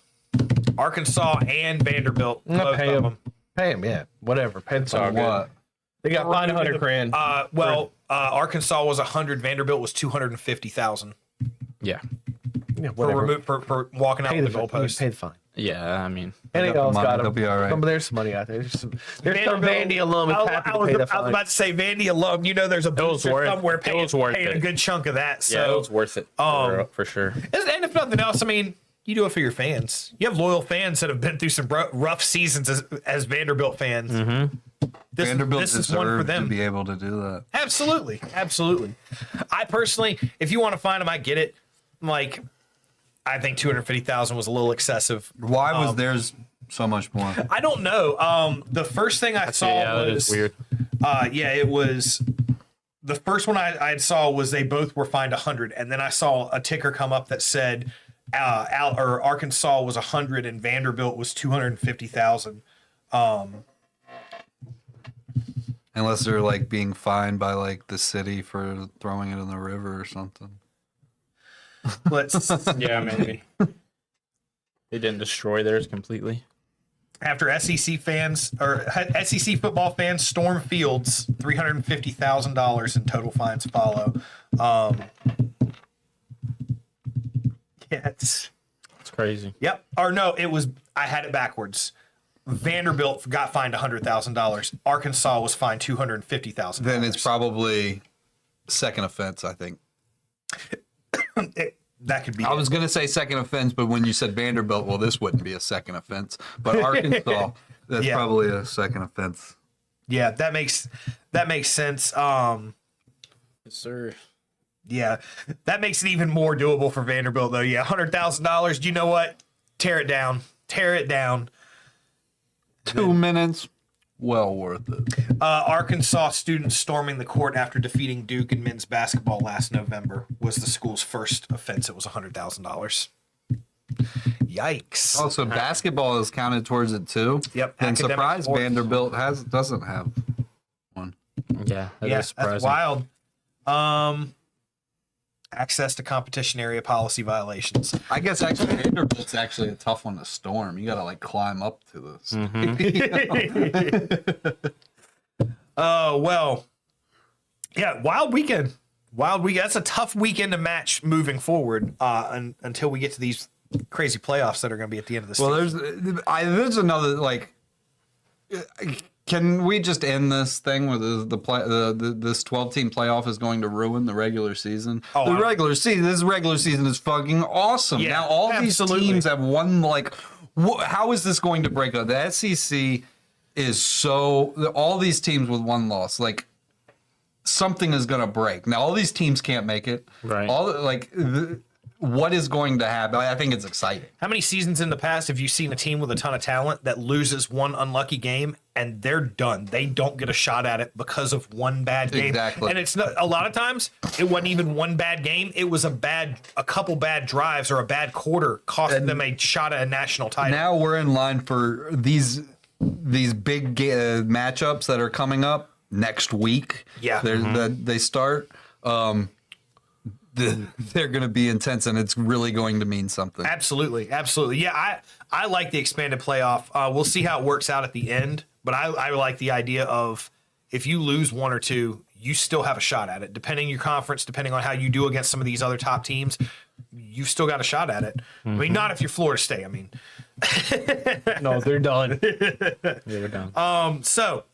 Speaker 2: Arkansas and Vanderbilt, both
Speaker 4: Pay
Speaker 2: of
Speaker 4: him.
Speaker 2: them.
Speaker 4: Pay him, yeah. Whatever. Pay the
Speaker 3: all
Speaker 4: fine.
Speaker 3: good.
Speaker 5: What?
Speaker 4: They got fined $100,000.
Speaker 2: Arkansas was 100. Vanderbilt was 250,000
Speaker 3: Yeah.
Speaker 4: Yeah,
Speaker 2: for
Speaker 4: whatever.
Speaker 2: for walking out
Speaker 4: Pay
Speaker 2: with
Speaker 4: the
Speaker 2: the goalpost.
Speaker 4: Pay the fine.
Speaker 3: Yeah. I mean,
Speaker 4: Anything
Speaker 5: got the
Speaker 4: else
Speaker 5: money,
Speaker 4: got
Speaker 5: they'll
Speaker 4: them.
Speaker 5: be all right.
Speaker 4: There's some money out there. There's some Vandy alum is happy to pay the
Speaker 2: I was
Speaker 4: fine.
Speaker 2: about to say Vandy alum. You know, there's a booster
Speaker 3: worth-
Speaker 2: somewhere
Speaker 3: it
Speaker 2: paying,
Speaker 3: was worth
Speaker 2: paying a
Speaker 3: it.
Speaker 2: good chunk of that. So,
Speaker 3: yeah, it was worth it for sure.
Speaker 2: and if nothing else, I mean, you do it for your fans. You have loyal fans that have been through some rough seasons as Vanderbilt fans.
Speaker 5: Vanderbilt
Speaker 2: this is one for
Speaker 5: deserved to
Speaker 2: them.
Speaker 5: be able to do that.
Speaker 2: Absolutely. I personally, if you want to find them, I get it. Like, I think 250,000 was a little excessive.
Speaker 5: Why was theirs so much more?
Speaker 2: I don't know. The first thing I saw
Speaker 3: Yeah, that
Speaker 2: was
Speaker 3: is weird.
Speaker 2: it was the first one I saw was they both were fined 100, and then I saw a ticker come up that said Arkansas was 100 and Vanderbilt was 250,000.
Speaker 5: Unless they're like being fined by like the city for throwing it in the river or something.
Speaker 2: Let's
Speaker 3: Yeah, maybe. They didn't destroy theirs completely.
Speaker 2: after SEC football fans storm fields, $350,000 in total fines follow. It's
Speaker 3: crazy.
Speaker 2: Yep. Or no, I had it backwards. Vanderbilt got fined $100,000. Arkansas was fined $250,000.
Speaker 5: Then it's probably second offense, I think.
Speaker 2: That could be.
Speaker 5: I was going to say second offense, but when you said Vanderbilt, well, this wouldn't be a second offense. But Arkansas, that's
Speaker 2: Yeah.
Speaker 5: probably a second offense.
Speaker 2: Yeah, that makes sense.
Speaker 3: Yes, sir.
Speaker 2: Yeah, that makes it even more doable for Vanderbilt, though. Yeah, $100,000. You know what? Tear it down.
Speaker 5: 2 minutes, well worth it.
Speaker 2: Arkansas students storming the court after defeating Duke in men's basketball last November was the school's first offense. It was $100,000. Yikes.
Speaker 5: Also, basketball is counted towards it too.
Speaker 2: Yep,
Speaker 5: And
Speaker 2: academic
Speaker 5: surprised
Speaker 2: sports.
Speaker 5: Vanderbilt doesn't have one.
Speaker 3: Yeah, that
Speaker 2: Yeah,
Speaker 3: is surprising.
Speaker 2: that's wild. Access to competition area policy violations.
Speaker 5: I guess actually Vanderbilt's actually a tough one to storm. You got to like climb up to this.
Speaker 2: Well, yeah, wild weekend. That's a tough weekend to match moving forward until we get to these crazy playoffs that are going to be at the end of the
Speaker 5: Well,
Speaker 2: season.
Speaker 5: there's another like. Can we just end this thing where this 12-team playoff is going to ruin the regular season?
Speaker 2: Oh,
Speaker 5: This regular season is fucking awesome.
Speaker 2: Yeah,
Speaker 5: Now all
Speaker 2: absolutely.
Speaker 5: these teams have won. Like, how is this going to break up? The SEC is all these teams with one loss. Like, something is going to break. Now all these teams can't make it.
Speaker 3: Right.
Speaker 5: What is going to happen? I think it's exciting.
Speaker 2: How many seasons in the past have you seen a team with a ton of talent that loses one unlucky game and they're done? They don't get a shot at it because of one bad game.
Speaker 5: Exactly.
Speaker 2: And it's not, a lot of times it wasn't even one bad game. It was a couple bad drives or a bad quarter cost them a shot at a national title.
Speaker 5: Now we're in line for these big matchups that are coming up next week.
Speaker 2: Yeah.
Speaker 5: They start. they're going to be intense, and it's really going to mean something.
Speaker 2: Absolutely. Yeah, I like the expanded playoff. We'll see how it works out at the end, but I like the idea of if you lose one or two, you still have a shot at it. Depending on your conference, depending on how you do against some of these other top teams, you've still got a shot at it. I mean, not if you're Florida State. I mean,
Speaker 4: No, they're done.
Speaker 3: They're done.
Speaker 2: So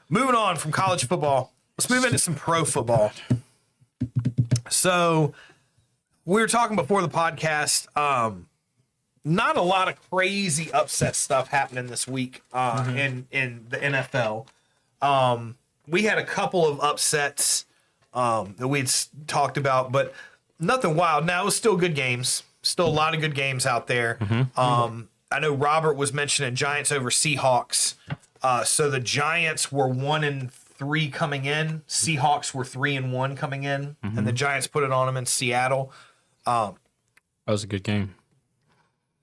Speaker 2: moving on from college football, let's move into some pro football. So we were talking before the podcast. Not a lot of crazy upset stuff happening this week in the NFL. We had a couple of upsets that we'd talked about, but nothing wild. Now, it was still good games. Still a lot of good games out there. I know Robert was mentioning Giants over Seahawks. So the Giants were 1-3 coming in. Seahawks were 3-1 coming in, and the Giants put it on them in Seattle.
Speaker 3: That was a good game.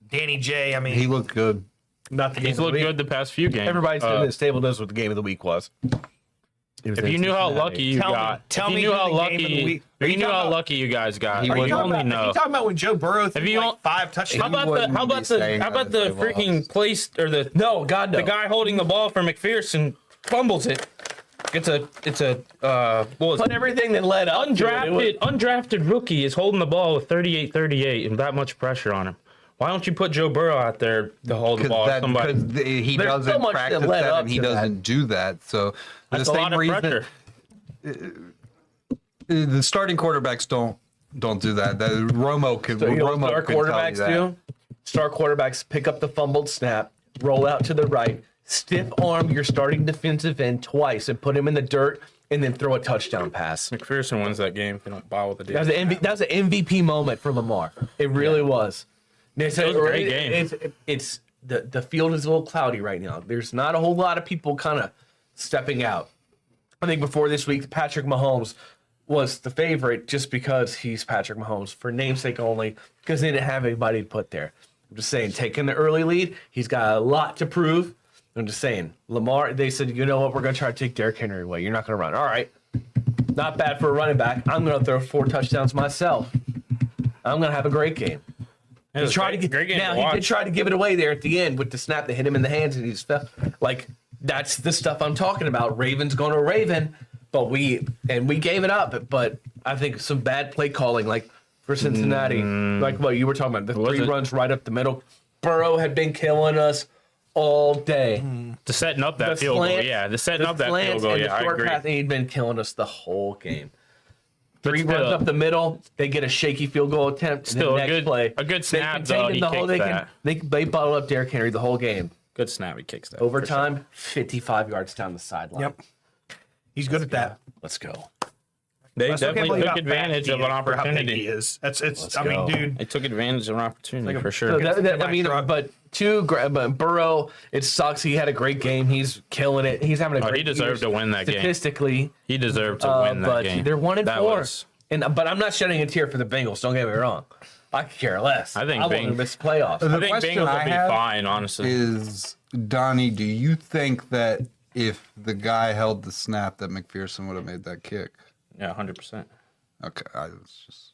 Speaker 2: Danny J, I mean,
Speaker 5: He looked good.
Speaker 4: Not the game
Speaker 3: He's
Speaker 4: of the
Speaker 3: looked
Speaker 4: week.
Speaker 3: good the past few games.
Speaker 4: Everybody sitting at this table knows what the game of the week was. It was
Speaker 3: If
Speaker 4: in
Speaker 3: you knew how
Speaker 4: Cincinnati.
Speaker 3: lucky you got,
Speaker 2: tell
Speaker 3: if you
Speaker 2: me
Speaker 3: knew
Speaker 2: who
Speaker 3: how
Speaker 2: the game of the
Speaker 3: lucky,
Speaker 2: week-
Speaker 3: if
Speaker 2: Are
Speaker 3: you
Speaker 2: you
Speaker 3: knew
Speaker 2: talking
Speaker 3: how
Speaker 2: about-
Speaker 3: lucky you guys got,
Speaker 5: He
Speaker 3: you
Speaker 5: wouldn't-
Speaker 3: only
Speaker 2: Are
Speaker 3: know.
Speaker 2: you talking about when Joe Burrow threw
Speaker 3: you
Speaker 2: like
Speaker 3: don't-
Speaker 2: 5
Speaker 3: How
Speaker 2: touchdowns?
Speaker 3: about the
Speaker 5: wouldn't
Speaker 3: how
Speaker 5: be
Speaker 3: about the
Speaker 5: saying
Speaker 3: how
Speaker 5: that
Speaker 3: about
Speaker 5: if
Speaker 3: the
Speaker 5: they
Speaker 3: freaking
Speaker 5: lost.
Speaker 3: place or the
Speaker 4: No, God, no.
Speaker 3: the guy holding the ball for McPherson fumbles it. It's a what was
Speaker 4: Put
Speaker 3: it?
Speaker 4: everything that led up to it.
Speaker 3: Undrafted rookie is holding the ball with 38 and that much pressure on him. Why don't you put Joe Burrow out there to hold the ball? Somebody.
Speaker 5: Because he
Speaker 4: There's so
Speaker 5: doesn't
Speaker 4: much that
Speaker 5: practice
Speaker 4: led
Speaker 5: that,
Speaker 4: up
Speaker 5: and he
Speaker 4: to that.
Speaker 5: doesn't do that. So
Speaker 3: That's
Speaker 5: the
Speaker 3: a
Speaker 5: same
Speaker 3: lot of
Speaker 5: reason
Speaker 3: pressure.
Speaker 5: the starting quarterbacks don't do that. Romo could.
Speaker 4: So, you know,
Speaker 5: Romo
Speaker 4: star
Speaker 5: could tell you
Speaker 4: quarterbacks
Speaker 5: that.
Speaker 4: do? Star quarterbacks pick up the fumbled snap, roll out to the right, stiff arm your starting defensive end twice, and put him in the dirt, and then throw a touchdown pass.
Speaker 3: McPherson wins that game if they don't bobble the
Speaker 4: That was an MVP moment for Lamar. It really was. It's
Speaker 3: It was a great game.
Speaker 4: It's the field is a little cloudy right now. There's not a whole lot of people kind of stepping out. I think before this week, Patrick Mahomes was the favorite just because he's Patrick Mahomes for namesake only, because they didn't have anybody to put there. I'm just saying, taking the early lead, he's got a lot to prove. I'm just saying, Lamar, they said, you know what, we're going to try to take Derrick Henry away. You're not going to run. All right. Not bad for a running back. I'm going to throw 4 touchdowns myself. I'm going to have a great game.
Speaker 3: It was
Speaker 4: He tried
Speaker 3: great,
Speaker 4: to
Speaker 3: great game
Speaker 4: now
Speaker 3: to
Speaker 4: he
Speaker 3: watch.
Speaker 4: did try to give it away there at the end with the snap that hit him in the hands, and he just fell. Like, that's the stuff I'm talking about. Ravens going to Raven, but we gave it up. But I think some bad play calling, like for Cincinnati, like what you were talking about, the
Speaker 3: Was
Speaker 4: 3
Speaker 3: it?
Speaker 4: runs right up the middle. Burrow had been killing us all day.
Speaker 3: To setting up that
Speaker 4: The
Speaker 3: field goal,
Speaker 4: slants-
Speaker 3: yeah. The setting up that field
Speaker 4: slants
Speaker 3: goal,
Speaker 4: and
Speaker 3: yeah.
Speaker 4: the
Speaker 3: I
Speaker 4: short
Speaker 3: agree.
Speaker 4: pass, he'd been killing us the whole game.
Speaker 3: But
Speaker 4: 3 runs up the middle, they get a shaky field goal attempt. And
Speaker 3: Still
Speaker 4: the
Speaker 3: a
Speaker 4: next
Speaker 3: good-
Speaker 4: play,
Speaker 3: a good
Speaker 4: they
Speaker 3: snap,
Speaker 4: contained
Speaker 3: though,
Speaker 4: him
Speaker 3: he
Speaker 4: the whole.
Speaker 3: kicks
Speaker 4: They bottled up Derrick Henry the whole game.
Speaker 3: Good snap. He kicks that. for
Speaker 4: Overtime, 55 yards down the sideline.
Speaker 2: Yep. He's good at that.
Speaker 4: Let's go.
Speaker 3: sure. They
Speaker 2: I still can't
Speaker 3: definitely
Speaker 2: believe
Speaker 3: took
Speaker 2: how
Speaker 3: advantage
Speaker 2: fast
Speaker 3: of an
Speaker 2: he is for how big he
Speaker 3: opportunity.
Speaker 2: is. It's. I
Speaker 4: go.
Speaker 2: mean, dude.
Speaker 3: They took advantage of an opportunity for
Speaker 4: So
Speaker 3: sure.
Speaker 4: I mean, but Burrow, it sucks. He had a great game. He's killing it. He's having a great
Speaker 3: he deserved
Speaker 4: year
Speaker 3: to win that game.
Speaker 4: statistically.
Speaker 3: He deserved to win that
Speaker 4: But
Speaker 3: game.
Speaker 4: they're 1-4.
Speaker 3: That was-
Speaker 4: But I'm not shedding a tear for the Bengals. Don't get me wrong. I could care less.
Speaker 3: I think
Speaker 4: I want them to miss the playoffs.
Speaker 3: I think
Speaker 5: question
Speaker 3: Bengals
Speaker 5: I
Speaker 3: will be
Speaker 5: have
Speaker 3: fine, honestly.
Speaker 5: Is Donnie? Do you think that if the guy held the snap, that McPherson would have made that kick?
Speaker 3: Yeah, 100%.
Speaker 5: Okay, I was just.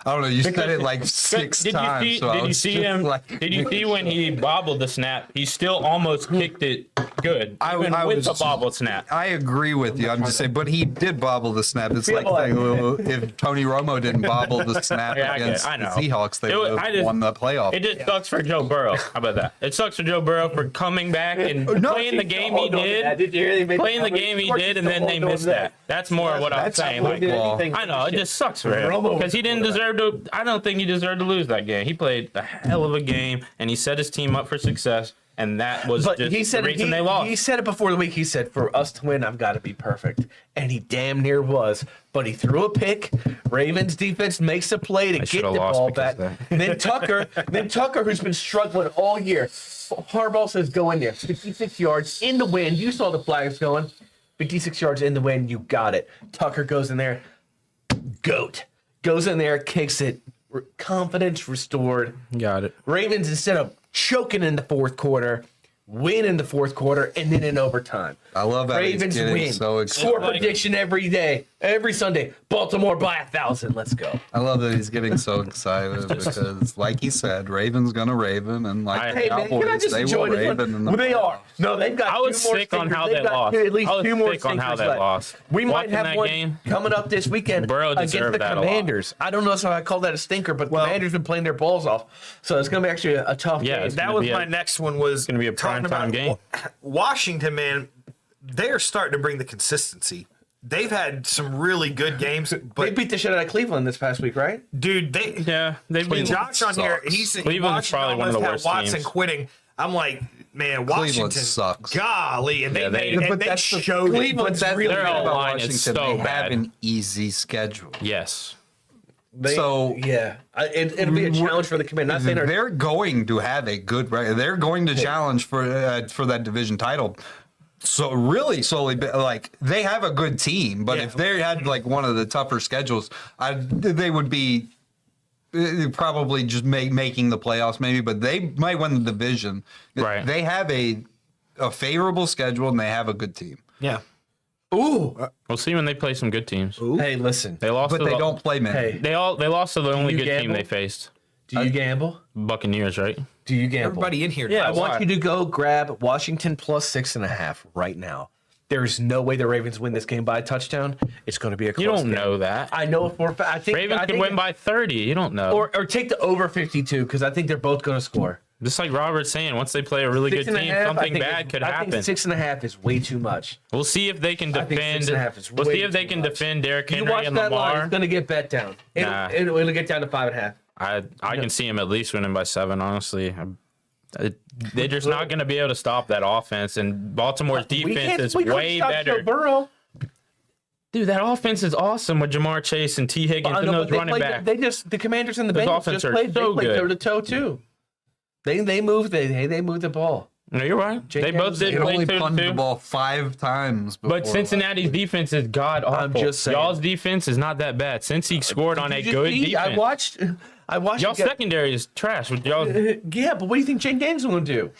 Speaker 5: I don't know. You said it like 6 times.
Speaker 3: Did you see,
Speaker 5: so I
Speaker 3: did you
Speaker 5: was
Speaker 3: see
Speaker 5: just
Speaker 3: him?
Speaker 5: like-
Speaker 3: Did you see when he bobbled the snap? He still almost kicked it good, even
Speaker 5: I
Speaker 3: with
Speaker 5: was
Speaker 3: the
Speaker 5: just-
Speaker 3: bobbled snap.
Speaker 5: I agree with you. I'm just saying, but he did bobble the snap. It's like saying, well, if Tony Romo didn't bobble the snap
Speaker 3: Yeah, I get it.
Speaker 5: against
Speaker 3: I know.
Speaker 5: the Seahawks, they
Speaker 3: It was-
Speaker 5: would
Speaker 3: I
Speaker 5: have
Speaker 3: just-
Speaker 5: won the playoff.
Speaker 3: It just sucks for Joe Burrow. How about that? It sucks for Joe Burrow for coming back and playing the game he did.
Speaker 4: Did you hear they made
Speaker 3: Playing the game he did, and then they missed that. That's more what I'm saying. Like, I know it just sucks for him because he didn't deserve to. I don't think he deserved to lose that game. He played a hell of a game, and he set his team up for success, and that was
Speaker 4: But
Speaker 3: just
Speaker 4: he said
Speaker 3: the reason they lost.
Speaker 4: He said it before the week. He said, "For us to win, I've got to be perfect," and he damn near was. But he threw a pick. Ravens defense makes a play to get the
Speaker 3: should've lost
Speaker 4: ball
Speaker 3: because
Speaker 4: back.
Speaker 3: of that.
Speaker 4: Then Tucker, who's been struggling all year, Harbaugh says, "Go in there, 56 yards in the wind." You saw the flags going, 56 yards in the wind. You got it. Tucker goes in there, goat goes in there, kicks it. Confidence restored.
Speaker 3: Got it.
Speaker 4: Ravens, instead of choking in the fourth quarter, win in the fourth quarter and then in overtime.
Speaker 5: I love how he's
Speaker 4: Ravens
Speaker 5: getting
Speaker 4: win.
Speaker 5: so excited.
Speaker 4: Score prediction every day. Every Sunday, Baltimore by 1,000. Let's go.
Speaker 5: I love that he's getting so excited because, like he said, Raven's gonna Raven, and like the
Speaker 4: Hey, man, can I
Speaker 5: Cowboys,
Speaker 4: just
Speaker 5: they
Speaker 4: enjoy
Speaker 5: will
Speaker 4: this one?
Speaker 5: Raven. In the
Speaker 4: Well, they are. No, they've got
Speaker 3: I was
Speaker 4: two more
Speaker 3: sick on
Speaker 4: stinkers.
Speaker 3: how
Speaker 4: They've
Speaker 3: they
Speaker 4: got
Speaker 3: lost.
Speaker 4: At least
Speaker 3: I was
Speaker 4: two more
Speaker 3: sick on how
Speaker 4: stinkers
Speaker 3: they
Speaker 4: left.
Speaker 3: lost.
Speaker 4: We might
Speaker 3: Watching
Speaker 4: have
Speaker 3: that
Speaker 4: one
Speaker 3: game,
Speaker 4: coming up this weekend
Speaker 3: Burrow
Speaker 4: against
Speaker 3: deserved
Speaker 4: the
Speaker 3: that a lot.
Speaker 4: Commanders. I don't know if I call that a stinker, but the Commanders been playing their balls off, so it's going to be actually a tough
Speaker 3: Yeah,
Speaker 4: game.
Speaker 3: it's
Speaker 2: That
Speaker 3: gonna
Speaker 2: was
Speaker 3: be
Speaker 2: my next one. Was
Speaker 3: gonna be a
Speaker 2: talking
Speaker 3: primetime
Speaker 2: about
Speaker 3: game.
Speaker 2: Washington, man, they're starting to bring the consistency. They've had some really good games,
Speaker 4: They
Speaker 2: but
Speaker 4: beat the shit out of Cleveland this past week, right?
Speaker 2: dude, they
Speaker 3: Yeah, they've been.
Speaker 2: Josh on here.
Speaker 5: sucks.
Speaker 2: He said
Speaker 3: Cleveland's
Speaker 2: Washington
Speaker 3: probably one of the
Speaker 2: almost
Speaker 3: worst
Speaker 2: had Watson
Speaker 3: teams.
Speaker 2: quitting. I'm like, man,
Speaker 5: Cleveland
Speaker 2: Washington
Speaker 5: sucks.
Speaker 2: Golly, and they
Speaker 3: Yeah,
Speaker 2: made
Speaker 3: they-
Speaker 2: and they showed it.
Speaker 5: But that's
Speaker 2: really
Speaker 5: the
Speaker 3: Their
Speaker 5: thing
Speaker 3: whole
Speaker 5: about
Speaker 3: line is
Speaker 5: Washington.
Speaker 3: so
Speaker 5: They have
Speaker 3: bad.
Speaker 5: an easy schedule.
Speaker 3: Yes.
Speaker 5: So
Speaker 4: yeah, it'll be a challenge for the Commanders. Not saying
Speaker 5: they're going to have a good record. They're going to challenge for that division title. So really solely like they have a good team, but
Speaker 2: Yeah.
Speaker 5: if they had like one of the tougher schedules, they would be probably just making the playoffs maybe, but they might win the division.
Speaker 3: Right.
Speaker 5: They have a favorable schedule and they have a good team.
Speaker 2: Yeah.
Speaker 4: ooh,
Speaker 3: We'll see when they play some good teams.
Speaker 4: hey, listen,
Speaker 3: They lost,
Speaker 5: But
Speaker 3: to
Speaker 5: they
Speaker 3: the,
Speaker 5: don't play many.
Speaker 4: hey,
Speaker 3: They lost to the only
Speaker 4: you
Speaker 3: good team
Speaker 4: gamble?
Speaker 3: they faced.
Speaker 4: do you gamble?
Speaker 3: Buccaneers, right?
Speaker 4: Do you gamble?
Speaker 2: Everybody in here.
Speaker 3: Yeah,
Speaker 2: does.
Speaker 4: I want
Speaker 3: why?
Speaker 4: you to go grab Washington plus 6.5 right now. There's no way the Ravens win this game by a touchdown. It's going to be a close
Speaker 3: You don't
Speaker 4: game.
Speaker 3: know that.
Speaker 4: I know it for a fact. I think
Speaker 3: Ravens
Speaker 4: I
Speaker 3: can
Speaker 4: think
Speaker 3: win by 30. You don't know.
Speaker 4: or take the over 52 because I think they're both going to score.
Speaker 3: Just like Robert's saying, once they play a really good
Speaker 4: 6.5,
Speaker 3: team,
Speaker 4: I
Speaker 3: something
Speaker 4: think
Speaker 3: bad
Speaker 4: is-
Speaker 3: could
Speaker 4: I
Speaker 3: happen.
Speaker 4: think 6.5 is way too much.
Speaker 3: We'll see if they can
Speaker 4: I think
Speaker 3: defend.
Speaker 4: 6.5 is
Speaker 3: We'll
Speaker 4: way
Speaker 3: see if they
Speaker 4: too
Speaker 3: can
Speaker 4: much.
Speaker 3: defend Derrick
Speaker 4: You
Speaker 3: Henry
Speaker 4: watch
Speaker 3: and
Speaker 4: that line;
Speaker 3: Lamar.
Speaker 4: it's going to get bet down.
Speaker 3: Nah.
Speaker 4: It'll get down to 5.5.
Speaker 3: I can see him at least winning by 7. Honestly, they're just not going to be able to stop that offense. And Baltimore's defense is way better.
Speaker 4: Burrow.
Speaker 3: Dude, that offense is awesome with Jamar Chase and T. Higgins and those running backs.
Speaker 4: The Commanders and the
Speaker 3: Those
Speaker 4: Bengals
Speaker 3: offense
Speaker 4: just
Speaker 3: are
Speaker 4: played.
Speaker 3: so
Speaker 4: They played
Speaker 3: good.
Speaker 4: toe to toe too. They moved. They moved the ball.
Speaker 3: No, you're right.
Speaker 4: Jake
Speaker 3: They both
Speaker 4: Evans-
Speaker 3: did
Speaker 5: They
Speaker 3: play
Speaker 5: only punted the
Speaker 3: 2-2.
Speaker 5: ball 5 times. Before
Speaker 3: But Cincinnati's defense is god awful.
Speaker 4: I'm just saying.
Speaker 3: Y'all's defense is not that bad. Since he scored on a
Speaker 4: Did you
Speaker 3: good
Speaker 4: see?
Speaker 3: defense.
Speaker 4: I watched.
Speaker 3: Y'all secondary is trash. With y'all,
Speaker 4: Yeah, but what do you think Jane Daniels going to do?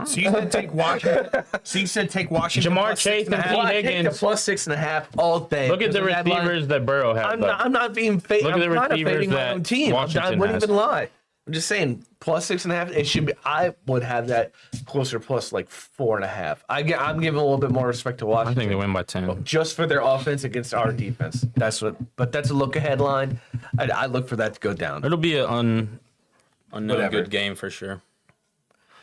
Speaker 2: So you said take Washington. So you said take Washington.
Speaker 3: Jamar
Speaker 2: plus
Speaker 3: Chase and
Speaker 2: 6.5?
Speaker 3: T.
Speaker 4: Well, I take the
Speaker 3: Higgins.
Speaker 4: plus 6.5 all day.
Speaker 3: Look at the
Speaker 4: Because of that line.
Speaker 3: receivers that Burrow has.
Speaker 4: I'm
Speaker 3: though.
Speaker 4: not being
Speaker 3: Look
Speaker 4: fading.
Speaker 3: at
Speaker 4: I'm
Speaker 3: the
Speaker 4: kind of
Speaker 3: receivers
Speaker 4: fading my
Speaker 3: that
Speaker 4: own team. I
Speaker 3: Washington
Speaker 4: wouldn't
Speaker 3: has.
Speaker 4: even lie. I'm just saying plus 6.5. It should be. I would have that closer plus like 4.5. I'm giving a little bit more respect to
Speaker 3: I
Speaker 4: Washington.
Speaker 3: think they win by 10.
Speaker 4: Just for their offense against our defense. That's a look ahead line. I look for that to go down.
Speaker 3: It'll be an unknown
Speaker 4: Whatever.
Speaker 3: good game for sure.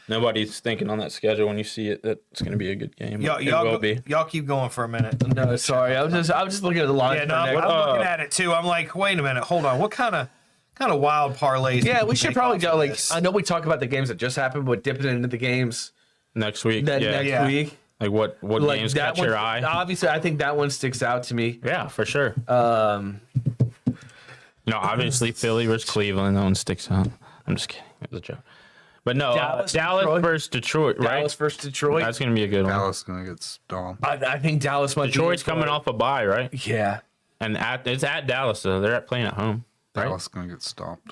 Speaker 3: Nobody's thinking on that schedule when you see it that it's going to be a good game. It will be.
Speaker 2: Y'all keep going for a minute.
Speaker 4: No, sorry. I was just looking at the line.
Speaker 2: Yeah, no, I'm looking at it too. I'm like, wait a minute, hold on. What kind of wild parlays?
Speaker 4: Yeah,
Speaker 2: did
Speaker 4: we should
Speaker 2: take
Speaker 4: probably
Speaker 2: off
Speaker 4: go.
Speaker 2: of
Speaker 4: Like,
Speaker 2: this?
Speaker 4: I know we talk about the games that just happened, but dipping into the games
Speaker 3: Next week.
Speaker 4: that
Speaker 3: yeah.
Speaker 4: next
Speaker 2: Yeah.
Speaker 4: week.
Speaker 3: Like what
Speaker 4: Like
Speaker 3: games
Speaker 4: that
Speaker 3: catch
Speaker 4: one,
Speaker 3: your eye?
Speaker 4: obviously, I think that one sticks out to me.
Speaker 3: Yeah, for sure.
Speaker 4: Um,
Speaker 3: Obviously Philly versus Cleveland. That one sticks out. I'm just kidding. It was a joke. But no,
Speaker 4: Dallas,
Speaker 3: Dallas
Speaker 4: Detroit.
Speaker 3: versus Detroit, right?
Speaker 4: Dallas versus Detroit.
Speaker 3: That's going to be a good one.
Speaker 5: Dallas is going to get stomped.
Speaker 4: I think Dallas might.
Speaker 3: Detroit's
Speaker 4: be
Speaker 3: coming off a bye, right?
Speaker 4: Yeah,
Speaker 3: And it's at Dallas, though. They're playing at home, right?
Speaker 5: Dallas is going to get stomped.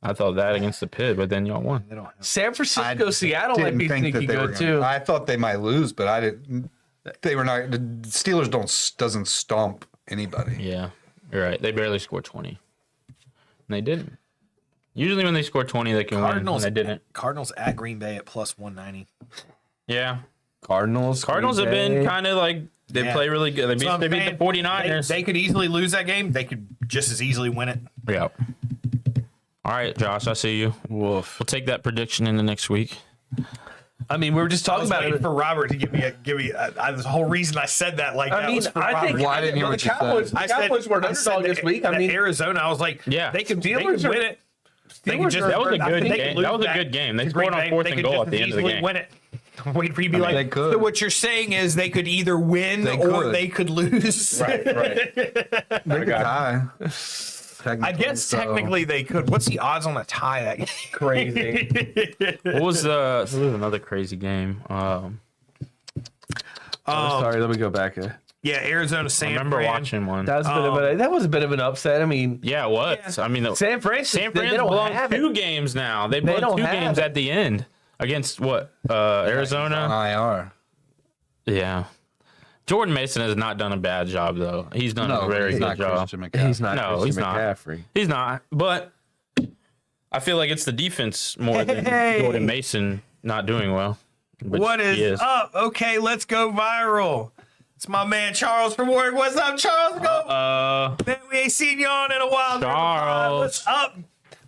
Speaker 3: I thought that against the Pit, but then y'all won.
Speaker 4: San Francisco, Seattle might
Speaker 5: Didn't
Speaker 4: be
Speaker 5: think that
Speaker 4: sneaky
Speaker 5: they were
Speaker 4: good
Speaker 5: gonna-
Speaker 4: too.
Speaker 5: I thought they might lose, but I didn't. They were not. The Steelers doesn't stomp anybody.
Speaker 3: Yeah, you're right. They barely scored 20. And they didn't. Usually when they score 20, they can win. And they didn't.
Speaker 2: Cardinals at Green Bay at plus 190.
Speaker 3: Yeah.
Speaker 4: Cardinals
Speaker 3: Have been kind of like, they
Speaker 2: Yeah.
Speaker 3: play really good.
Speaker 2: So I'm
Speaker 3: They beat
Speaker 2: saying
Speaker 3: the 49ers.
Speaker 2: They could easily lose that game. They could just as easily win it.
Speaker 3: Yeah. All right, Josh, I see you.
Speaker 4: Woof.
Speaker 3: We'll take that prediction into next week.
Speaker 4: I mean, we were just
Speaker 2: I
Speaker 4: talking
Speaker 2: was
Speaker 4: about
Speaker 2: waiting
Speaker 4: it.
Speaker 2: for Robert to give me the whole reason I said that like
Speaker 4: I
Speaker 2: that
Speaker 4: mean,
Speaker 2: was for
Speaker 4: I think
Speaker 2: Robert.
Speaker 5: Why didn't you
Speaker 4: the
Speaker 5: hear what you
Speaker 4: Cowboys,
Speaker 5: said?
Speaker 4: the Cowboys were an
Speaker 2: I said
Speaker 4: underdog this week. I
Speaker 2: that
Speaker 4: mean,
Speaker 2: Arizona. I was like,
Speaker 3: Yeah.
Speaker 2: they could
Speaker 4: Steelers
Speaker 2: win it. They could
Speaker 4: Steelers
Speaker 2: just
Speaker 4: are-
Speaker 3: That was a
Speaker 2: I
Speaker 3: good
Speaker 2: think they
Speaker 3: game.
Speaker 2: could lose
Speaker 3: That was a good game. They
Speaker 2: to
Speaker 3: scored
Speaker 2: Green
Speaker 3: on
Speaker 2: Bay.
Speaker 3: 4th
Speaker 2: They
Speaker 3: and
Speaker 2: could
Speaker 3: goal
Speaker 2: just
Speaker 3: at the end of the
Speaker 2: easily
Speaker 3: game.
Speaker 2: Win it. Wait for you to be like,
Speaker 5: they could.
Speaker 2: so what you're saying is they could either win
Speaker 5: They
Speaker 2: or
Speaker 5: could.
Speaker 2: they could lose.
Speaker 3: Right.
Speaker 5: They could tie.
Speaker 2: I guess
Speaker 5: So-
Speaker 2: technically they could. What's the odds on a tie that game?
Speaker 4: crazy.
Speaker 3: What was there was another crazy game.
Speaker 4: Sorry, let me go back.
Speaker 2: Yeah, Arizona,
Speaker 3: I
Speaker 2: San
Speaker 3: remember
Speaker 2: Fran.
Speaker 3: watching one.
Speaker 4: That was a bit of an upset. I mean,
Speaker 3: Yeah, it was. I mean,
Speaker 4: San Francisco,
Speaker 3: San
Speaker 4: they
Speaker 3: Fran's
Speaker 4: don't
Speaker 3: blown
Speaker 4: have
Speaker 3: 2
Speaker 4: it.
Speaker 3: games now. They've
Speaker 4: They
Speaker 3: blown
Speaker 4: don't
Speaker 3: 2
Speaker 4: have
Speaker 3: games
Speaker 4: it.
Speaker 3: at the end against what? Arizona.
Speaker 5: On IR.
Speaker 3: Yeah. Jordan Mason has not done a bad job, though. He's done a very
Speaker 5: he's
Speaker 3: good
Speaker 5: not
Speaker 3: job.
Speaker 5: Christian McCaffrey.
Speaker 4: He's not.
Speaker 3: No,
Speaker 4: Christian
Speaker 3: he's not.
Speaker 4: McCaffrey.
Speaker 3: He's not. But I feel like it's the defense more than
Speaker 2: Hey.
Speaker 3: Jordan Mason not doing well. which
Speaker 2: What
Speaker 3: he
Speaker 2: is up? Okay, let's go viral. It's my man Charles from work. What's up, Charles? Go. Man, we ain't seen you on in a while.
Speaker 3: Charles.
Speaker 2: What's up?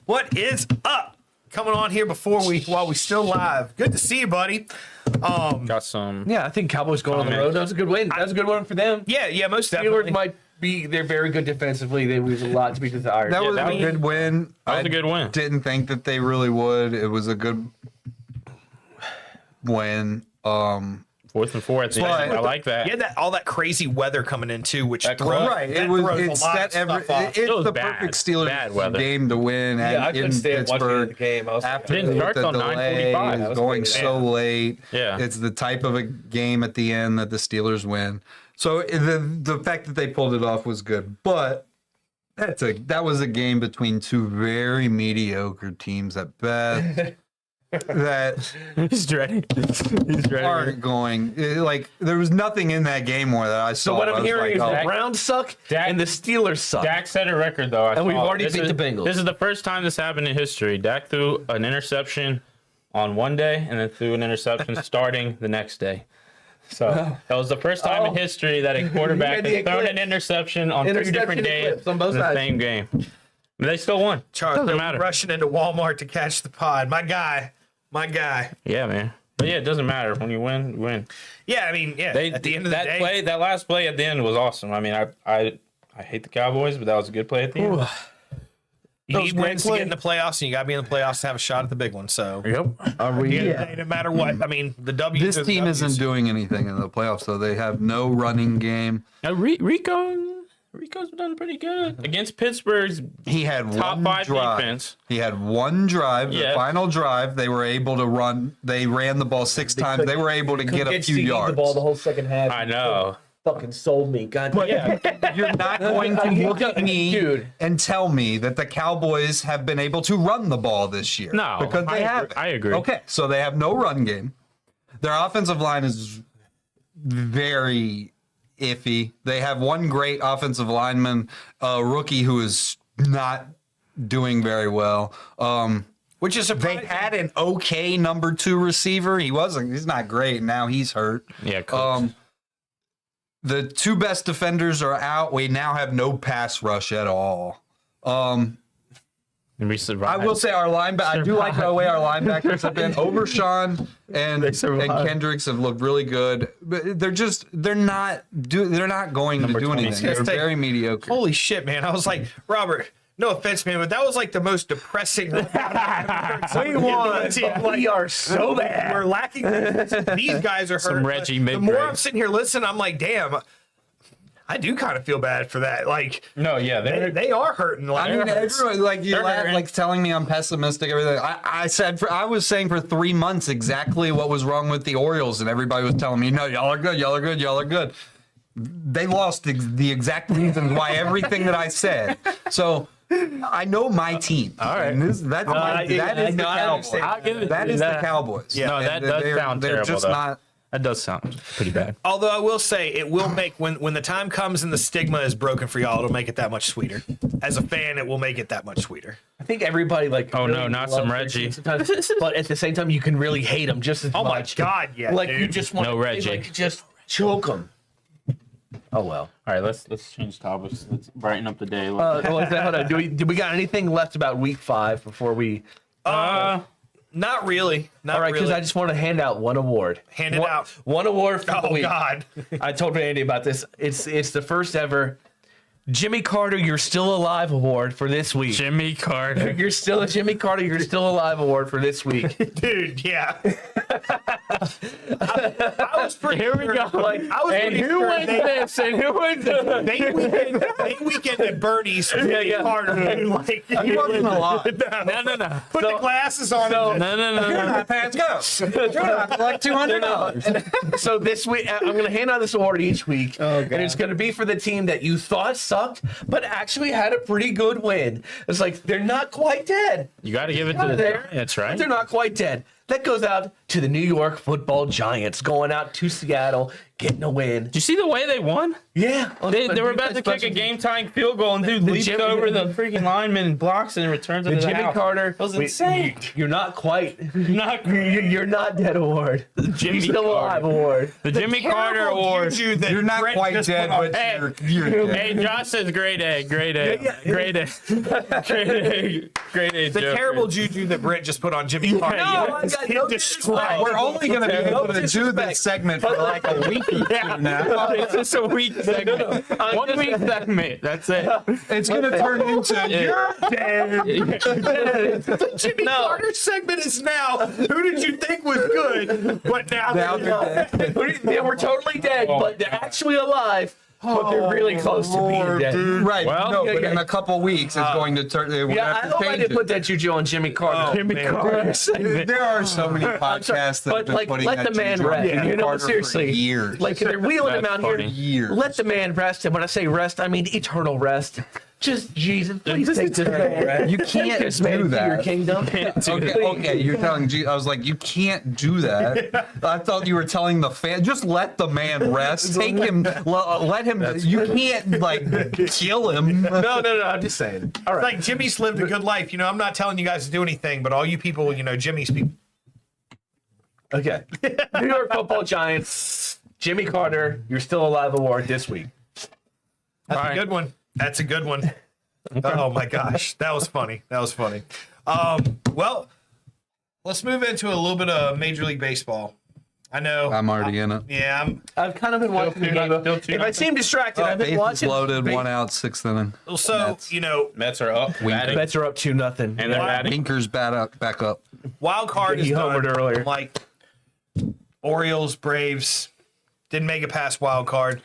Speaker 2: What is up? Coming on here while we still live. Good to see you, buddy.
Speaker 3: Got some.
Speaker 4: Yeah, I think Cowboys going on the
Speaker 3: Comment.
Speaker 4: road. That was a good win. That was a good one for them.
Speaker 2: Yeah, most
Speaker 4: Steelers
Speaker 2: definitely.
Speaker 4: might be. They're very good defensively. They leave a lot to be desired.
Speaker 5: That was
Speaker 3: that
Speaker 5: a
Speaker 3: was-
Speaker 5: good win.
Speaker 3: That was a good win.
Speaker 5: Didn't think that they really would. It was a good win.
Speaker 3: 4th and 4 at the end. I like that.
Speaker 2: You had all that crazy weather coming in too, which
Speaker 3: That
Speaker 2: throws,
Speaker 5: Right,
Speaker 2: that
Speaker 5: it was.
Speaker 2: throws a
Speaker 5: It's
Speaker 2: lot
Speaker 5: set
Speaker 2: of stuff
Speaker 5: every.
Speaker 2: off.
Speaker 5: It's
Speaker 3: was
Speaker 5: the
Speaker 3: bad.
Speaker 5: perfect Steelers
Speaker 3: Bad weather.
Speaker 5: game to win.
Speaker 4: Yeah, I couldn't
Speaker 5: in
Speaker 4: stay and watch
Speaker 5: Pittsburgh.
Speaker 4: the game. I was
Speaker 5: After
Speaker 3: Didn't
Speaker 5: the
Speaker 3: start till
Speaker 5: delay
Speaker 3: 9:45.
Speaker 5: is
Speaker 4: That was
Speaker 5: going
Speaker 4: crazy.
Speaker 5: so late.
Speaker 3: Yeah.
Speaker 5: It's the type of a game at the end that the Steelers win. So the fact that they pulled it off was good, but that was a game between two very mediocre teams at best. That
Speaker 3: He's dreading. He's dreading.
Speaker 5: aren't going like there was nothing in that game more that I saw.
Speaker 4: So what
Speaker 5: I
Speaker 4: I'm
Speaker 5: was
Speaker 4: hearing
Speaker 5: like,
Speaker 4: is
Speaker 5: oh,
Speaker 4: the Browns suck
Speaker 3: Dak-
Speaker 4: and the Steelers suck.
Speaker 3: Dak set a record, though.
Speaker 4: And we've already beat the Bengals.
Speaker 3: This is the first time this happened in history. Dak threw an interception on one day and then threw an interception starting the next day. So that was the first time in history that a quarterback
Speaker 4: You
Speaker 3: has
Speaker 4: had the
Speaker 3: thrown an
Speaker 4: eclipse.
Speaker 3: interception on 3
Speaker 4: Interception
Speaker 3: different days
Speaker 4: eclipse on both
Speaker 3: in the
Speaker 4: sides.
Speaker 3: same game. But they still won.
Speaker 2: Charles,
Speaker 3: Doesn't
Speaker 2: they're
Speaker 3: matter.
Speaker 2: rushing into Walmart to catch the pod. My guy.
Speaker 3: Yeah, man. But yeah, it doesn't matter. When you win, you win.
Speaker 2: Yeah, I mean, yeah.
Speaker 3: They,
Speaker 2: at the end of the
Speaker 3: that
Speaker 2: day,
Speaker 3: play, that last play at the end was awesome. I mean, I hate the Cowboys, but that was a good play at the end.
Speaker 2: you need wins to get in the playoffs, and you got to be in the playoffs to have a shot at the big one. So,
Speaker 3: Yep.
Speaker 4: Are we?
Speaker 2: no matter what, I mean, the W.
Speaker 5: this team isn't doing anything in the playoffs, though. They have no running game.
Speaker 3: Rico's done pretty good against Pittsburgh's
Speaker 5: He had
Speaker 3: top
Speaker 5: one
Speaker 3: 5
Speaker 5: drive.
Speaker 3: defense.
Speaker 5: He had one drive, the
Speaker 3: Yeah.
Speaker 5: final drive. They were able to run. They ran the ball 6 times. They were able to get a few yards.
Speaker 4: The ball the whole second half.
Speaker 3: I know.
Speaker 4: Fucking sold me. God damn.
Speaker 5: You're not going to look at me
Speaker 4: Dude.
Speaker 5: and tell me that the Cowboys have been able to run the ball this year.
Speaker 3: No,
Speaker 5: because they have.
Speaker 3: I agree.
Speaker 5: Okay, so they have no run game. Their offensive line is very iffy. They have one great offensive lineman, a rookie who is not doing very well.
Speaker 2: which is
Speaker 5: They
Speaker 2: surprising.
Speaker 5: had an okay number 2 receiver. He's not great. Now he's hurt.
Speaker 3: Yeah, coach.
Speaker 5: The 2 best defenders are out. We now have no pass rush at all.
Speaker 3: And we survived.
Speaker 5: I will say our linebacker. I do like the way our linebackers have been. Overshawn and Kendricks have looked really good, but they're not going
Speaker 3: Number
Speaker 5: to do
Speaker 3: 26.
Speaker 5: anything. They're very mediocre.
Speaker 2: Holy shit, man! I was like, Robert. No offense, man, but that was like the most depressing. We
Speaker 4: We are so bad.
Speaker 2: We're lacking. These guys are hurt.
Speaker 3: Some Reggie
Speaker 2: The more
Speaker 3: mid-grade.
Speaker 2: I'm sitting here listening, I'm like, damn. I do kind of feel bad for that. Like,
Speaker 3: No, yeah,
Speaker 2: they are hurting. Like,
Speaker 5: I mean, everyone
Speaker 3: They're hurting.
Speaker 5: like telling me I'm pessimistic. Everything. I was saying for 3 months exactly what was wrong with the Orioles, and everybody was telling me, no, y'all are good, y'all are good, y'all are good. They lost the exact reasons why everything that I said. So I know my team. All right, that is the Cowboys.
Speaker 3: I'll give it
Speaker 5: That
Speaker 3: to
Speaker 5: is
Speaker 3: you.
Speaker 5: the Cowboys.
Speaker 3: No, that does sound
Speaker 5: They're
Speaker 3: terrible,
Speaker 5: just
Speaker 3: though.
Speaker 5: not.
Speaker 3: That does sound pretty bad.
Speaker 2: although I will say, it will make when the time comes and the stigma is broken for y'all, it'll make it that much sweeter. As a fan, it will make it that much sweeter.
Speaker 4: I think everybody like.
Speaker 3: Oh, no,
Speaker 4: really
Speaker 3: not
Speaker 4: loves
Speaker 3: some
Speaker 4: their
Speaker 3: Reggie.
Speaker 4: team sometimes, but at the same time, you can really hate them just as
Speaker 2: Oh my
Speaker 4: much.
Speaker 2: God, yeah,
Speaker 4: Like
Speaker 2: dude.
Speaker 4: you just want
Speaker 3: No Reggie.
Speaker 4: like just choke them. Oh well.
Speaker 3: All right, let's change topics. Let's brighten up the day.
Speaker 4: Hold on. Do we got anything left about week 5 before we?
Speaker 2: Not really. Not
Speaker 4: All right, because
Speaker 2: really.
Speaker 4: I just want to hand out one award.
Speaker 2: Hand it out.
Speaker 4: One award for the
Speaker 2: Oh
Speaker 4: week.
Speaker 2: God.
Speaker 4: I told Andy about this. It's the first ever Jimmy Carter You're Still Alive award for this week.
Speaker 3: Jimmy Carter.
Speaker 4: You're still a Jimmy Carter You're Still Alive award for this week.
Speaker 2: Dude, yeah. I was pretty
Speaker 3: Here we
Speaker 2: sure,
Speaker 3: go.
Speaker 2: Like, I was
Speaker 3: And
Speaker 2: pretty
Speaker 3: who
Speaker 2: sure
Speaker 3: wins
Speaker 2: they,
Speaker 3: this? And who wins this?
Speaker 2: they weekend at Bernie's.
Speaker 4: yeah.
Speaker 2: Harder, dude. Like,
Speaker 5: He wasn't alive.
Speaker 3: No.
Speaker 2: put the glasses on. and
Speaker 3: No.
Speaker 5: Let's go. Like $200.
Speaker 4: So this week, I'm going to hand out this award each week, and it's going to be for the team that you thought sucked, but actually had a pretty good win. It's like they're not quite dead.
Speaker 3: You got to give it to the Giants,
Speaker 4: But
Speaker 3: right?
Speaker 4: they're not quite dead. That goes out to the New York Football Giants, going out to Seattle, getting a win.
Speaker 3: Did you see the way they won?
Speaker 4: Yeah.
Speaker 3: They were about to kick a game-tying field goal, and dude leaped over the freaking lineman and blocks and returns it to the
Speaker 4: Jimmy
Speaker 3: house.
Speaker 4: Carter.
Speaker 3: That was insane.
Speaker 4: You're not quite.
Speaker 3: You're
Speaker 4: Not dead award.
Speaker 3: Jimmy
Speaker 4: You're still alive award.
Speaker 3: The Jimmy Carter
Speaker 2: Terrible
Speaker 3: Award.
Speaker 2: juju that
Speaker 5: You're not
Speaker 2: Brent
Speaker 5: quite
Speaker 2: just
Speaker 5: dead,
Speaker 2: put on.
Speaker 5: but
Speaker 3: Hey,
Speaker 5: you're dead.
Speaker 3: Hey, Josh says great A, great A, great A, great A.
Speaker 2: The terrible juju that Brent just put on Jimmy Carter.
Speaker 4: No, I got no disrespect.
Speaker 5: We're only going to be able to do
Speaker 4: disrespect.
Speaker 5: this segment for like a week or two now.
Speaker 3: It's just a week segment. 1 week segment. That's it.
Speaker 5: It's going to turn into you're dead.
Speaker 2: The Jimmy Carter segment is now. Who did you think was good? But now they're dead.
Speaker 4: They were totally dead, but they're actually alive. But they're really close to being dead.
Speaker 5: Right.
Speaker 3: Well,
Speaker 5: no, but in a couple weeks, it's going to turn. We're
Speaker 4: Yeah,
Speaker 5: gonna
Speaker 4: I
Speaker 5: have
Speaker 4: hope
Speaker 5: to
Speaker 4: I
Speaker 5: change
Speaker 4: didn't
Speaker 5: it.
Speaker 4: put that juju on Jimmy Carter.
Speaker 3: Jimmy Carter segment.
Speaker 5: There are so many podcasts that have been
Speaker 4: Like,
Speaker 5: putting
Speaker 4: let
Speaker 5: that
Speaker 4: the man
Speaker 5: juju on
Speaker 4: rest.
Speaker 5: Jimmy
Speaker 4: You know,
Speaker 5: Carter for
Speaker 4: seriously.
Speaker 5: years.
Speaker 4: Like, they're wheeling him
Speaker 3: That's
Speaker 4: out
Speaker 3: funny.
Speaker 4: here.
Speaker 5: Years.
Speaker 4: Let the man rest. And when I say rest, I mean eternal rest. Just Jesus, please take this man rest.
Speaker 5: You can't
Speaker 4: This man
Speaker 5: do
Speaker 4: to your
Speaker 5: that.
Speaker 4: kingdom.
Speaker 5: Okay, you're telling I was like, you can't do that. I thought you were telling the fan, just let the man rest. Take him, let him. You can't like kill him.
Speaker 4: No, I'm just saying. All right.
Speaker 2: Like Jimmy's lived a good life. You know, I'm not telling you guys to do anything, but all you people, you know, Jimmy's people.
Speaker 4: Okay. New York Football Giants, Jimmy Carter, you're still alive award this week.
Speaker 2: That's
Speaker 3: All
Speaker 2: a
Speaker 3: right.
Speaker 2: good one. That's a good one. Oh my gosh, that was funny. That was funny. Well, let's move into a little bit of Major League Baseball. I know.
Speaker 5: I'm already in it.
Speaker 2: Yeah,
Speaker 4: I've kind of been watching the game. If I seem distracted, I've been
Speaker 5: Bases
Speaker 4: watching.
Speaker 5: loaded, 1 out, 6th inning.
Speaker 2: so you know,
Speaker 3: Mets are up. batting,
Speaker 4: Bets are up 2-0.
Speaker 3: and they're batting.
Speaker 5: Winkers back up.
Speaker 2: wild card is
Speaker 4: He
Speaker 2: done.
Speaker 4: homered earlier.
Speaker 2: Like Orioles, Braves didn't make it past wild card.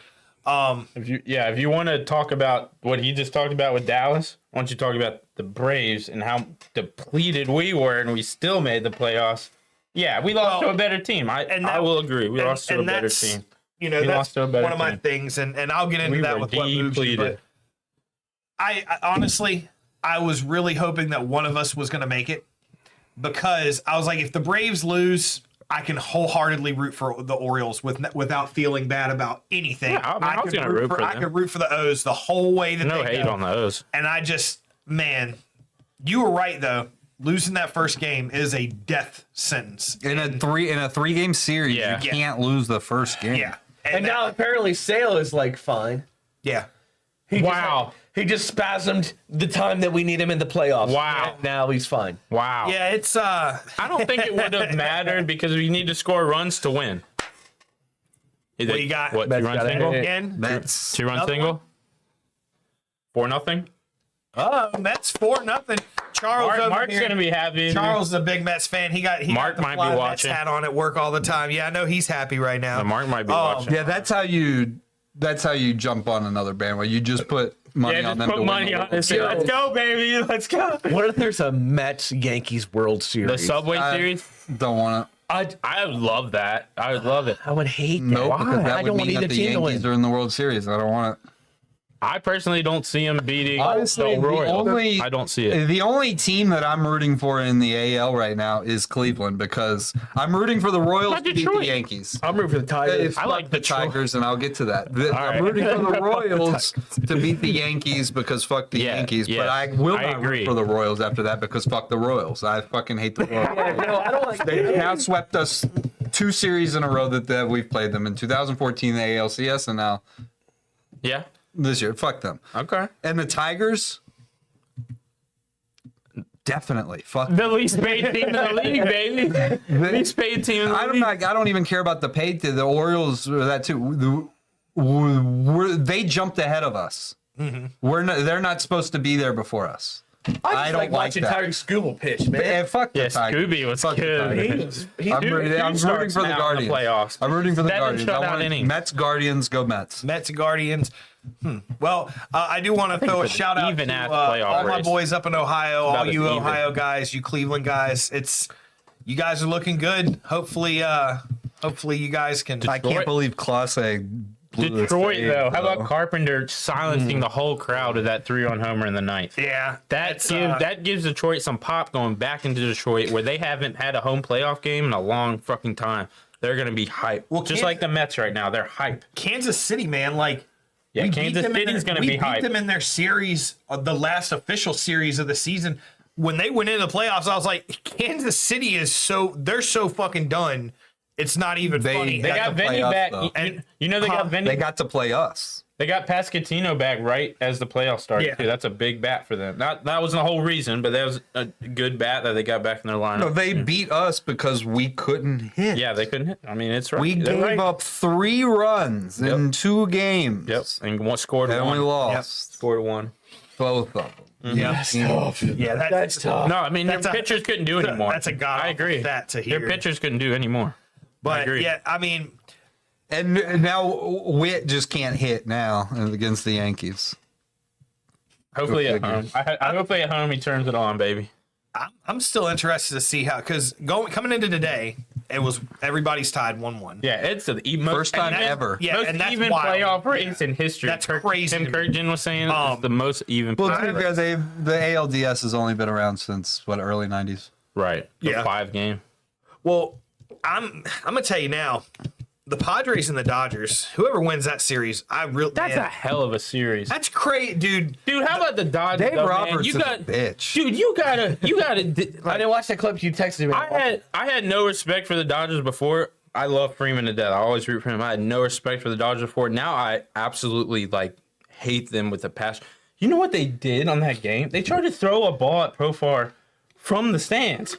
Speaker 3: If you want to talk about what he just talked about with Dallas, why don't you talk about the Braves and how depleted we were, and we still made the playoffs. Yeah, we lost to a better team. I will agree. We lost to a better
Speaker 2: that's,
Speaker 3: team.
Speaker 2: You know,
Speaker 3: We
Speaker 2: that's
Speaker 3: lost to a better
Speaker 2: one of my
Speaker 3: team.
Speaker 2: things, and I'll get into
Speaker 3: We
Speaker 2: that
Speaker 3: were
Speaker 2: with what moves you, but
Speaker 3: depleted.
Speaker 2: I honestly, I was really hoping that one of us was going to make it, because I was like, if the Braves lose, I can wholeheartedly root for the Orioles without feeling bad about anything.
Speaker 3: Yeah, I was
Speaker 2: could
Speaker 3: gonna root for
Speaker 2: I
Speaker 3: them.
Speaker 2: could root for the O's the whole way that
Speaker 3: No
Speaker 2: they
Speaker 3: hate
Speaker 2: go.
Speaker 3: on those.
Speaker 2: And I just, man, you were right though. Losing that first game is a death sentence.
Speaker 5: In a 3-game series,
Speaker 3: Yeah.
Speaker 5: you can't lose the first game.
Speaker 2: Yeah,
Speaker 4: And now apparently Sale is like fine.
Speaker 2: yeah.
Speaker 3: Wow.
Speaker 4: He just spasmed the time that we need him in the playoffs.
Speaker 3: Wow.
Speaker 4: And now he's fine.
Speaker 3: Wow.
Speaker 2: Yeah, it's
Speaker 3: I don't think it would have mattered because we need to score runs to win.
Speaker 2: Well, you got-
Speaker 3: what?
Speaker 4: Mets
Speaker 3: 2-run
Speaker 4: got a
Speaker 3: single?
Speaker 4: hit.
Speaker 2: again.
Speaker 5: That's
Speaker 3: 2-run
Speaker 2: Another
Speaker 3: single? 4-0.
Speaker 2: Oh, Mets 4-0. Charles over
Speaker 3: Mark's
Speaker 2: here.
Speaker 3: gonna be happy.
Speaker 2: Charles is a big Mets fan. He got
Speaker 3: Mark
Speaker 2: the
Speaker 3: might be
Speaker 2: fly Mets
Speaker 3: watching.
Speaker 2: hat on at work all the time. Yeah, I know he's happy right now.
Speaker 3: Mark might be watching.
Speaker 5: yeah. That's how you jump on another bandwagon. You just put money
Speaker 3: Yeah,
Speaker 5: on
Speaker 3: just
Speaker 5: them
Speaker 3: put
Speaker 5: to win
Speaker 3: money
Speaker 5: the
Speaker 3: on
Speaker 5: World
Speaker 3: this.
Speaker 5: Series.
Speaker 3: Let's go, baby. Let's go.
Speaker 4: What if there's a Mets Yankees World Series?
Speaker 3: The Subway
Speaker 5: I
Speaker 3: Series.
Speaker 5: Don't want it.
Speaker 3: I would love that. I would love it.
Speaker 4: I would hate that.
Speaker 5: No, because
Speaker 4: I
Speaker 5: that
Speaker 4: don't
Speaker 5: would
Speaker 4: want
Speaker 5: mean
Speaker 4: either
Speaker 5: that the
Speaker 4: team to
Speaker 5: Yankees
Speaker 4: win.
Speaker 5: are in the World Series. I don't want it.
Speaker 3: I personally don't see him beating
Speaker 5: Honestly,
Speaker 3: the
Speaker 5: the
Speaker 3: Royals.
Speaker 5: only-
Speaker 3: I don't see it.
Speaker 5: The only team that I'm rooting for in the AL right now is Cleveland, because I'm rooting for the Royals
Speaker 3: Not
Speaker 5: to beat
Speaker 3: Detroit.
Speaker 5: the Yankees.
Speaker 4: I'm rooting for the Tigers.
Speaker 3: I like
Speaker 5: the
Speaker 3: Detroit.
Speaker 5: Tigers, and I'll get to that.
Speaker 3: right.
Speaker 5: I'm rooting for the Royals to beat the Yankees because fuck the
Speaker 3: Yeah,
Speaker 5: Yankees.
Speaker 3: yeah.
Speaker 5: But I will
Speaker 3: I
Speaker 5: not
Speaker 3: agree.
Speaker 5: root for the Royals after that because fuck the Royals. I fucking hate the Royals.
Speaker 4: No, I don't like
Speaker 5: They've now swept us 2 series in a row that we've played them in 2014, the ALCS, and now
Speaker 3: Yeah.
Speaker 5: this year. Fuck them.
Speaker 3: Okay.
Speaker 5: And the Tigers, definitely fuck.
Speaker 3: The least paid team in the league, baby. Least paid team in the league.
Speaker 5: I don't even care about the paid. The Orioles are that too. They jumped ahead of us. They're not supposed to be there before us. I don't like
Speaker 4: watching
Speaker 5: that.
Speaker 4: Tiger Scuba pitch, man.
Speaker 5: And fuck the
Speaker 3: Yeah,
Speaker 5: Tigers.
Speaker 3: Scooby was
Speaker 5: Fuck the
Speaker 3: good.
Speaker 5: Tigers. I'm rooting
Speaker 3: starts
Speaker 5: for the
Speaker 3: now in
Speaker 5: Guardians.
Speaker 3: the playoffs.
Speaker 5: I'm rooting for the
Speaker 3: 7
Speaker 5: Guardians. I
Speaker 3: shutout
Speaker 5: want
Speaker 3: innings.
Speaker 5: Mets, Guardians, go Mets.
Speaker 2: Mets and Guardians. Well, I do want to throw a
Speaker 3: it's
Speaker 2: shout out
Speaker 3: even
Speaker 2: to
Speaker 3: at the playoff
Speaker 2: all my
Speaker 3: race.
Speaker 2: boys up in Ohio, all
Speaker 3: about as
Speaker 2: you
Speaker 3: even.
Speaker 2: Ohio guys, you Cleveland guys. You guys are looking good. Hopefully you guys can.
Speaker 5: I can't believe Clase blew this
Speaker 3: Detroit,
Speaker 5: save,
Speaker 3: though. How about Carpenter silencing the whole crowd with that 3-run homer in the ninth?
Speaker 2: Yeah,
Speaker 3: That gives Detroit some pop going back into Detroit, where they haven't had a home playoff game in a long fucking time. they're going to be hype.
Speaker 2: Well,
Speaker 3: just like the Mets right now, they're hype.
Speaker 2: Kansas City, man, like
Speaker 3: Yeah,
Speaker 2: we
Speaker 3: Kansas City's going to be
Speaker 2: We beat
Speaker 3: hype.
Speaker 2: them in their series, the last official series of the season. When they went into the playoffs, I was like, Kansas City is they're so fucking done. It's not even funny.
Speaker 3: They got
Speaker 5: to play
Speaker 3: Vinny
Speaker 5: us,
Speaker 3: back.
Speaker 5: though.
Speaker 3: You know they got Vinny.
Speaker 5: They got to play us.
Speaker 3: They got Pascatino back right as the playoffs started
Speaker 2: Yeah.
Speaker 3: too. That's a big bat for them. That wasn't the whole reason, but that was a good bat that they got back in their lineup.
Speaker 5: No, they beat us because we couldn't hit.
Speaker 3: Yeah, they couldn't hit. I mean, it's right.
Speaker 5: We
Speaker 3: They're
Speaker 5: gave
Speaker 3: right.
Speaker 5: up 3 runs in 2 games.
Speaker 3: Yep, and one scored
Speaker 5: And
Speaker 3: one.
Speaker 5: we lost
Speaker 3: Scored one.
Speaker 5: both of them.
Speaker 2: Yeah, yeah, that's tough.
Speaker 3: No, I mean their
Speaker 2: That's a-
Speaker 3: pitchers couldn't do anymore.
Speaker 2: That's a god.
Speaker 3: I agree.
Speaker 2: That to hear.
Speaker 3: Their pitchers couldn't do anymore.
Speaker 2: But
Speaker 3: agree.
Speaker 2: yeah, I mean,
Speaker 5: And now Witt just can't hit now against the Yankees.
Speaker 3: Hopefully
Speaker 5: Go
Speaker 3: at home. Hopefully at home he turns it on, baby.
Speaker 2: I'm still interested to see how, because coming into today, it was everybody's tied 1-1.
Speaker 3: Yeah, it's the most
Speaker 5: First time
Speaker 3: even-
Speaker 5: ever.
Speaker 2: Yeah,
Speaker 3: most
Speaker 2: and that's
Speaker 3: even
Speaker 2: wild.
Speaker 3: playoff race in history.
Speaker 2: That's crazy
Speaker 3: Tim
Speaker 2: to me.
Speaker 3: Kurkjian was saying it's the most even.
Speaker 5: Well,
Speaker 3: playoff
Speaker 5: too,
Speaker 3: race.
Speaker 5: because the ALDS has only been around since, early 90s?
Speaker 3: Right. The
Speaker 2: Yeah.
Speaker 3: 5 game.
Speaker 2: Well, I'm gonna tell you now, the Padres and the Dodgers, whoever wins that series,
Speaker 3: That's a hell of a series.
Speaker 2: that's crazy, dude.
Speaker 3: Dude, how about the Dodgers?
Speaker 5: Dave
Speaker 3: though,
Speaker 5: Roberts
Speaker 3: man?
Speaker 5: is a bitch.
Speaker 3: Dude, you gotta.
Speaker 4: I didn't watch that clip you texted me.
Speaker 3: I had no respect for the Dodgers before. I love Freeman to death. I always root for him. I had no respect for the Dodgers before. Now I absolutely hate them with a passion. You know what they did on that game? They tried to throw a ball at Profar from the stands,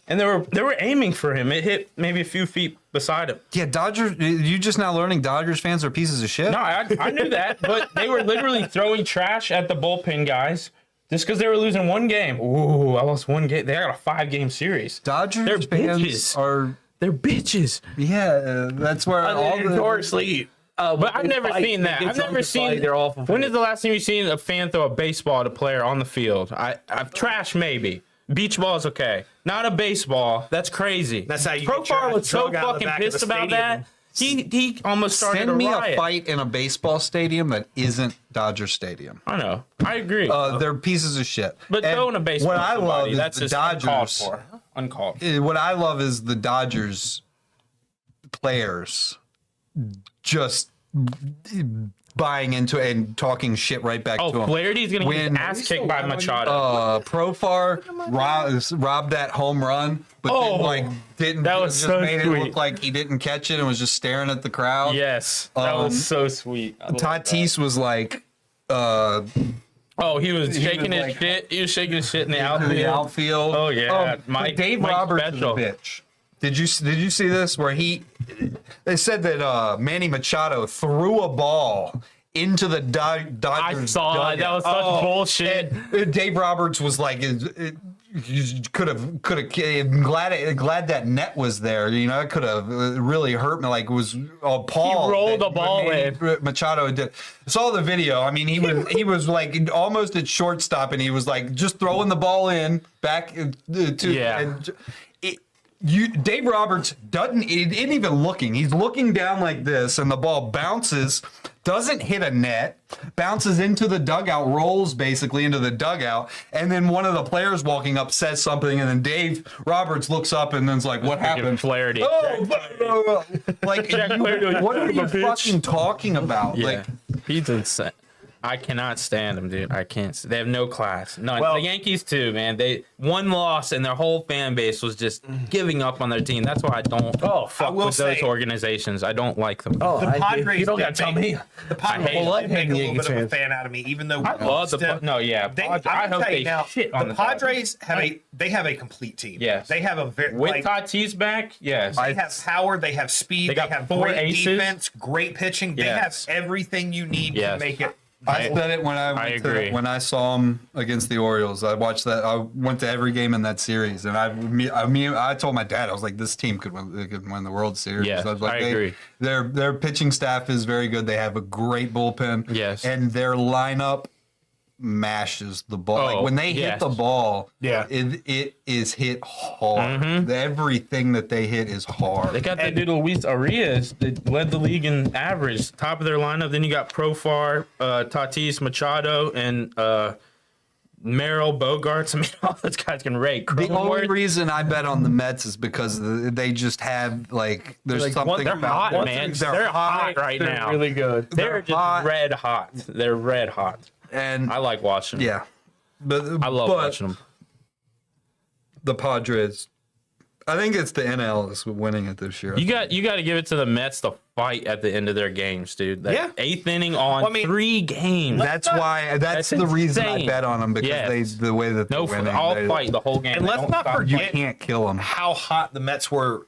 Speaker 3: and they were aiming for him. It hit maybe a few feet beside him.
Speaker 5: Yeah, Dodgers. You just now learning Dodgers fans are pieces of shit?
Speaker 3: No, I knew that, but they were literally throwing trash at the bullpen guys just because they were losing one game. Ooh, I lost one game. They got a 5-game series.
Speaker 5: Dodgers
Speaker 3: They're
Speaker 5: fans
Speaker 3: bitches.
Speaker 5: are.
Speaker 3: They're bitches.
Speaker 5: Yeah, that's where all the.
Speaker 4: notoriously.
Speaker 3: But I've never seen that. I've never seen.
Speaker 4: They're awful.
Speaker 3: When is the last time you've seen a fan throw a baseball at a player on the field? I've trash maybe. Beach ball is okay. Not a baseball. That's crazy.
Speaker 2: That's how you get
Speaker 3: Profar was so
Speaker 2: drug out of the
Speaker 3: fucking
Speaker 2: back of
Speaker 3: pissed
Speaker 2: the
Speaker 3: about
Speaker 2: stadium.
Speaker 3: that. He almost started
Speaker 5: Send
Speaker 3: a
Speaker 5: me
Speaker 3: riot.
Speaker 5: a fight in a baseball stadium that isn't Dodger Stadium.
Speaker 3: I know. I agree.
Speaker 5: They're pieces of shit.
Speaker 3: but
Speaker 5: And
Speaker 3: throwing a baseball
Speaker 5: What
Speaker 3: at
Speaker 5: I love
Speaker 3: somebody,
Speaker 5: is
Speaker 3: that's
Speaker 5: the
Speaker 3: just uncalled
Speaker 5: Dodgers.
Speaker 3: for. Uncalled.
Speaker 5: What I love is the Dodgers players just buying into it and talking shit right back
Speaker 3: Oh,
Speaker 5: to him.
Speaker 3: Flaherty's gonna get
Speaker 5: When-
Speaker 3: his ass kicked by Machado.
Speaker 5: Profar robbed that home run, but then didn't
Speaker 3: that was
Speaker 5: just
Speaker 3: so
Speaker 5: made it
Speaker 3: sweet.
Speaker 5: look like he didn't catch it and was just staring at the crowd.
Speaker 3: Yes, that was so sweet. I love that.
Speaker 5: Tatis was like
Speaker 3: Oh, he was shaking his
Speaker 5: like-
Speaker 3: shit. He was shaking his shit in the
Speaker 5: in
Speaker 3: outfield.
Speaker 5: the outfield.
Speaker 3: Oh, yeah.
Speaker 5: but
Speaker 3: Mike-
Speaker 5: Dave
Speaker 3: Mike
Speaker 5: Roberts
Speaker 3: Special.
Speaker 5: is a bitch. Did you see this where they said that Manny Machado threw a ball into the Dodgers?
Speaker 3: I saw that. That was such bullshit.
Speaker 5: And Dave Roberts was like, you could have. Glad that net was there. You know, it could have really hurt me. Like, was appalled.
Speaker 3: He rolled
Speaker 5: that
Speaker 3: the ball in.
Speaker 5: Machado did. Saw the video. I mean, he was like almost at shortstop, and he was like just throwing the ball in back to.
Speaker 3: Yeah.
Speaker 5: And Dave Roberts isn't even looking. He's looking down like this, and the ball bounces, doesn't hit a net, bounces into the dugout, rolls basically into the dugout, and then one of the players walking up says something, and then Dave Roberts looks up and then's like, "What happened?"
Speaker 3: Flaherty.
Speaker 5: Oh, like,
Speaker 3: Flaherty,
Speaker 5: what are you
Speaker 3: bitch.
Speaker 5: fucking talking about?
Speaker 3: Yeah,
Speaker 5: Like,
Speaker 3: he's insane. I cannot stand him, dude. I can't. They have no class. No,
Speaker 2: Well-
Speaker 3: the Yankees too, man. They one loss and their whole fan base was just giving up on their team. That's why I don't fuck
Speaker 2: will
Speaker 3: with those
Speaker 2: say-
Speaker 3: organizations. I don't like them.
Speaker 4: Oh,
Speaker 2: The Padres.
Speaker 4: you don't got to tell me.
Speaker 2: The Padres
Speaker 3: hate
Speaker 2: did make a little
Speaker 4: Yankees
Speaker 2: bit of a
Speaker 4: fans.
Speaker 2: fan out of me, even though
Speaker 3: I love the
Speaker 2: still-
Speaker 3: no, yeah.
Speaker 2: They,
Speaker 3: I
Speaker 2: I
Speaker 3: hope
Speaker 2: tell
Speaker 3: they
Speaker 2: you now,
Speaker 3: shit on
Speaker 2: the
Speaker 3: the
Speaker 2: Padres have a complete team.
Speaker 3: Yes.
Speaker 2: they have a very
Speaker 3: With
Speaker 2: like,
Speaker 3: Tatis back, yes.
Speaker 2: they have power, they have speed,
Speaker 3: They
Speaker 2: they,
Speaker 3: got
Speaker 2: have
Speaker 3: 4
Speaker 2: great
Speaker 3: aces.
Speaker 2: defense, great pitching.
Speaker 3: Yes.
Speaker 2: They have everything you need to
Speaker 3: Yes.
Speaker 2: make it.
Speaker 5: I said it when
Speaker 3: I agree.
Speaker 5: when I saw him against the Orioles. I watched that. I went to every game in that series, and I told my dad, I was like, this team could win the World Series.
Speaker 3: Yes,
Speaker 5: I was like,
Speaker 3: I agree.
Speaker 5: Their pitching staff is very good. They have a great bullpen.
Speaker 3: Yes.
Speaker 5: and their lineup mashes the ball. Like when they hit
Speaker 3: yes.
Speaker 5: the ball,
Speaker 2: Yeah.
Speaker 5: it is hit hard. Everything that they hit is hard.
Speaker 3: They got that dude Luis Arias that led the league in average, top of their lineup. Then you got Profar, Tatis, Machado, and Merrill, Bogarts. I mean, all those guys can rake.
Speaker 5: The only
Speaker 3: Cronenworth.
Speaker 5: reason I bet on the Mets is because they just have like there's
Speaker 4: Like,
Speaker 5: something
Speaker 3: They're hot,
Speaker 5: about
Speaker 3: man.
Speaker 5: them.
Speaker 3: They're hot right
Speaker 4: They're
Speaker 3: now.
Speaker 4: really good.
Speaker 3: They're just
Speaker 5: hot.
Speaker 3: red hot. They're red hot.
Speaker 5: And
Speaker 3: I like watching them.
Speaker 5: yeah, but
Speaker 3: I love watching them.
Speaker 5: the Padres. I think it's the NL is winning it this year.
Speaker 3: You got to give it to the Mets to fight at the end of their games, dude. That
Speaker 2: Yeah.
Speaker 3: 8th inning on
Speaker 2: Well, I mean,
Speaker 3: 3 games.
Speaker 5: That's why. That's
Speaker 3: That's
Speaker 5: the reason I
Speaker 3: insane.
Speaker 5: bet on them because
Speaker 3: Yes.
Speaker 5: the way that they're
Speaker 3: No,
Speaker 5: winning.
Speaker 3: I'll
Speaker 5: they-
Speaker 3: fight the whole game.
Speaker 2: And
Speaker 3: They
Speaker 2: let's
Speaker 3: don't
Speaker 2: not
Speaker 3: stop.
Speaker 2: forget-
Speaker 5: You can't kill them.
Speaker 2: How hot the Mets were.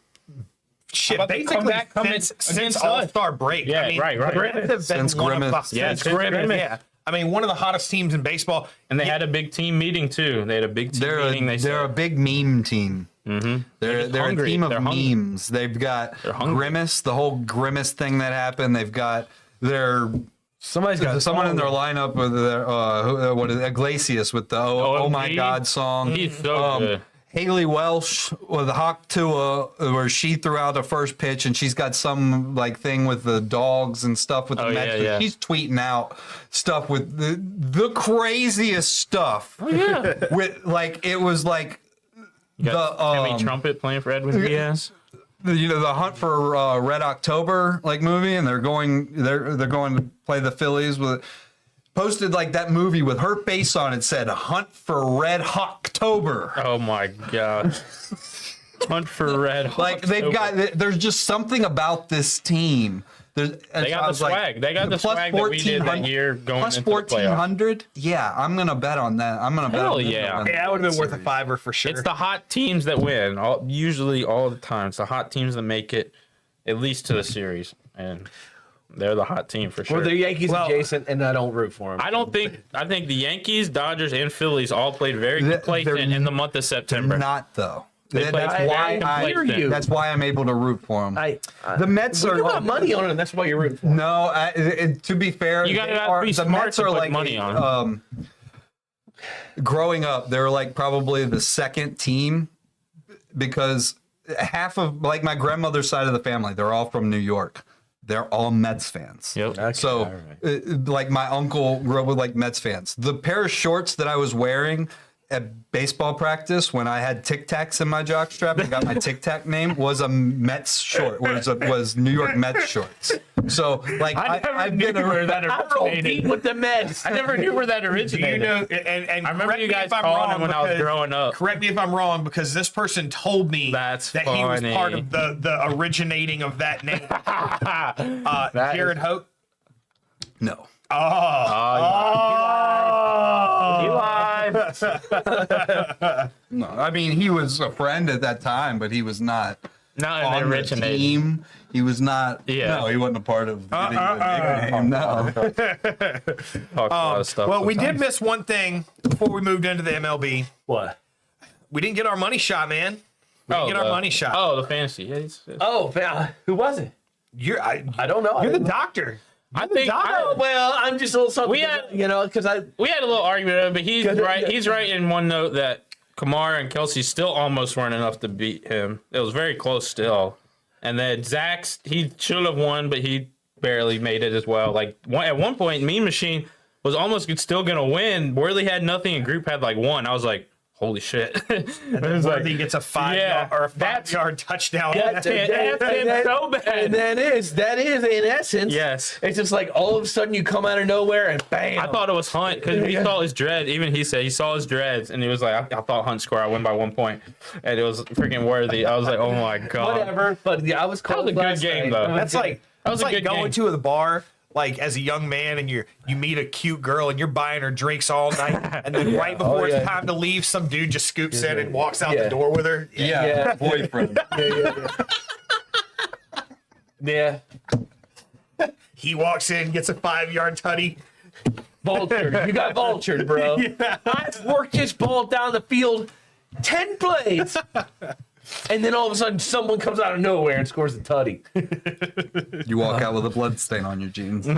Speaker 2: Shit,
Speaker 3: How about the
Speaker 2: basically
Speaker 3: comeback coming
Speaker 2: since
Speaker 3: against us?
Speaker 2: All-Star break.
Speaker 3: Yeah,
Speaker 2: I mean,
Speaker 3: right.
Speaker 2: the Mets have been
Speaker 5: Since
Speaker 2: one of
Speaker 5: Grimace.
Speaker 2: the-
Speaker 3: Yeah,
Speaker 2: since
Speaker 3: since
Speaker 2: Grimace,
Speaker 3: Grimace.
Speaker 2: yeah. I mean, one of the hottest teams in baseball.
Speaker 3: And they had a big team meeting too. They had a big team meeting.
Speaker 5: They're a big meme team. Mm-hmm. They're
Speaker 3: just hungry.
Speaker 5: a team of
Speaker 3: They're hungry.
Speaker 5: memes. They've got
Speaker 3: hungry.
Speaker 5: Grimace, the whole Grimace thing that happened. They've got their
Speaker 4: Somebody's got
Speaker 5: someone in their lineup with their what is it, Iglesias with the oh my
Speaker 3: OMG?
Speaker 5: God song.
Speaker 3: He's so good.
Speaker 5: Haley Welsh with the Hawk Tua, where she threw out a first pitch and she's got some like thing with the dogs and stuff with the
Speaker 3: Oh,
Speaker 5: Mets.
Speaker 3: yeah, yeah.
Speaker 5: She's tweeting out stuff with the craziest stuff.
Speaker 3: Oh, yeah.
Speaker 5: With like it was like
Speaker 3: You got
Speaker 5: the,
Speaker 3: Timmy Trumpet playing for Edwin Diaz.
Speaker 5: the Hunt for Red October like movie, and they're going to play the Phillies with. Posted like that movie with her face on it said Hunt for Red October.
Speaker 3: Oh my god. Hunt for Red.
Speaker 5: Like they've got, there's just something about this team. They
Speaker 3: got the swag. They got the swag that we did that year going
Speaker 5: plus
Speaker 3: into the playoffs.
Speaker 5: 1400. Yeah, I'm gonna bet on that. I'm gonna bet
Speaker 3: Hell
Speaker 5: on them
Speaker 3: yeah.
Speaker 5: to win
Speaker 2: Yeah, that would have been worth a
Speaker 5: series.
Speaker 2: fiver for sure.
Speaker 3: It's the hot teams that win. Usually all the time. It's the hot teams that make it at least to the series. And they're the hot team for sure.
Speaker 4: Well, the Yankees adjacent, and I don't root for them.
Speaker 3: I think the Yankees, Dodgers, and Phillies all played very
Speaker 5: They're
Speaker 3: complacent in the month of September.
Speaker 5: Not though.
Speaker 3: They
Speaker 5: That's
Speaker 3: played
Speaker 5: why
Speaker 3: very
Speaker 5: I.
Speaker 3: complacent.
Speaker 5: That's why I'm able to root for them. The Mets
Speaker 4: you
Speaker 5: are.
Speaker 4: got money on them. That's why you're rooting for them.
Speaker 5: No, to be fair,
Speaker 3: You gotta
Speaker 5: they
Speaker 3: have to
Speaker 5: are-
Speaker 3: be
Speaker 5: the
Speaker 3: smart
Speaker 5: Mets
Speaker 3: to
Speaker 5: are
Speaker 3: put
Speaker 5: like
Speaker 3: money on.
Speaker 5: Growing up, they were like probably the second team because half of like my grandmother's side of the family, they're all from New York. They're all Mets fans.
Speaker 3: Yep.
Speaker 5: So, like my uncle grew up with like Mets fans. The pair of shorts that I was wearing at baseball practice when I had Tic Tacs in my jockstrap and got my Tic Tac name was a Mets short. Was New York Mets shorts. So, like I've been
Speaker 3: where that
Speaker 4: I roll deep
Speaker 3: originated.
Speaker 4: with the Mets.
Speaker 3: I never knew where that originated.
Speaker 2: you know, and
Speaker 3: I remember
Speaker 2: correct
Speaker 3: you
Speaker 2: me
Speaker 3: guys
Speaker 2: if I'm
Speaker 3: calling
Speaker 2: wrong
Speaker 3: him when I was
Speaker 2: because-
Speaker 3: growing up.
Speaker 2: Correct me if I'm wrong, because this person told me
Speaker 3: That's
Speaker 2: that he was
Speaker 3: funny.
Speaker 2: part of the originating of that name. Jared Hope.
Speaker 5: no. No, I mean he was a friend at that time, but he was not
Speaker 3: Not in
Speaker 5: on
Speaker 3: the
Speaker 5: the
Speaker 3: originated.
Speaker 5: team. He was not.
Speaker 3: Yeah.
Speaker 5: No, he wasn't a part of getting the nickname. No.
Speaker 3: Talked a lot of stuff.
Speaker 2: Well, we did
Speaker 3: sometimes.
Speaker 2: miss one thing before we moved into the MLB.
Speaker 4: What?
Speaker 2: We didn't get our money shot, man. We didn't get our money shot.
Speaker 3: Oh, the fantasy. Yeah,
Speaker 4: Oh, who was it?
Speaker 2: I
Speaker 4: don't know.
Speaker 2: You're the doctor.
Speaker 3: I think
Speaker 4: Oh, well, I'm just a little something.
Speaker 3: We had-
Speaker 4: because I.
Speaker 3: we had a little argument, but he's
Speaker 4: 'Cause it-
Speaker 3: right. He's right in one note that Kamara and Kelsey still almost weren't enough to beat him. It was very close still. And then Zach's, he should have won, but he barely made it as well. Like at one point, Mean Machine was almost still gonna win. Worley had nothing, and Group had like one. I was like, holy shit! It was
Speaker 2: Worthy gets a 5 yard,
Speaker 3: that's-
Speaker 2: 5 yard touchdown.
Speaker 3: That's him so bad.
Speaker 4: And that is in essence.
Speaker 3: Yes.
Speaker 4: It's just like all of a sudden you come out of nowhere and bam.
Speaker 3: I thought it was Hunt because he saw his dread. Even he said he saw his dreads, and he was like, "I thought Hunt scored. I win by 1 point," and it was freaking Worthy. I was like, "Oh my god!"
Speaker 4: whatever. But yeah, I was
Speaker 3: That was
Speaker 4: close
Speaker 3: a good
Speaker 4: last
Speaker 3: game,
Speaker 4: night.
Speaker 3: though.
Speaker 2: That's like
Speaker 3: was
Speaker 2: that's
Speaker 3: a
Speaker 2: like
Speaker 3: good
Speaker 2: going
Speaker 3: game.
Speaker 2: to the bar like as a young man and you meet a cute girl and you're buying her drinks all night and then right before it's time to leave, some dude just scoops in and walks out the door with her.
Speaker 5: Yeah, boyfriend.
Speaker 4: Yeah.
Speaker 2: He walks in, gets a 5 yard tutty.
Speaker 4: Vultured. You got vultured, bro. I've worked this ball down the field 10 plays. And then all of a sudden someone comes out of nowhere and scores a tutty.
Speaker 5: You walk out with a blood stain on your jeans.
Speaker 2: Hold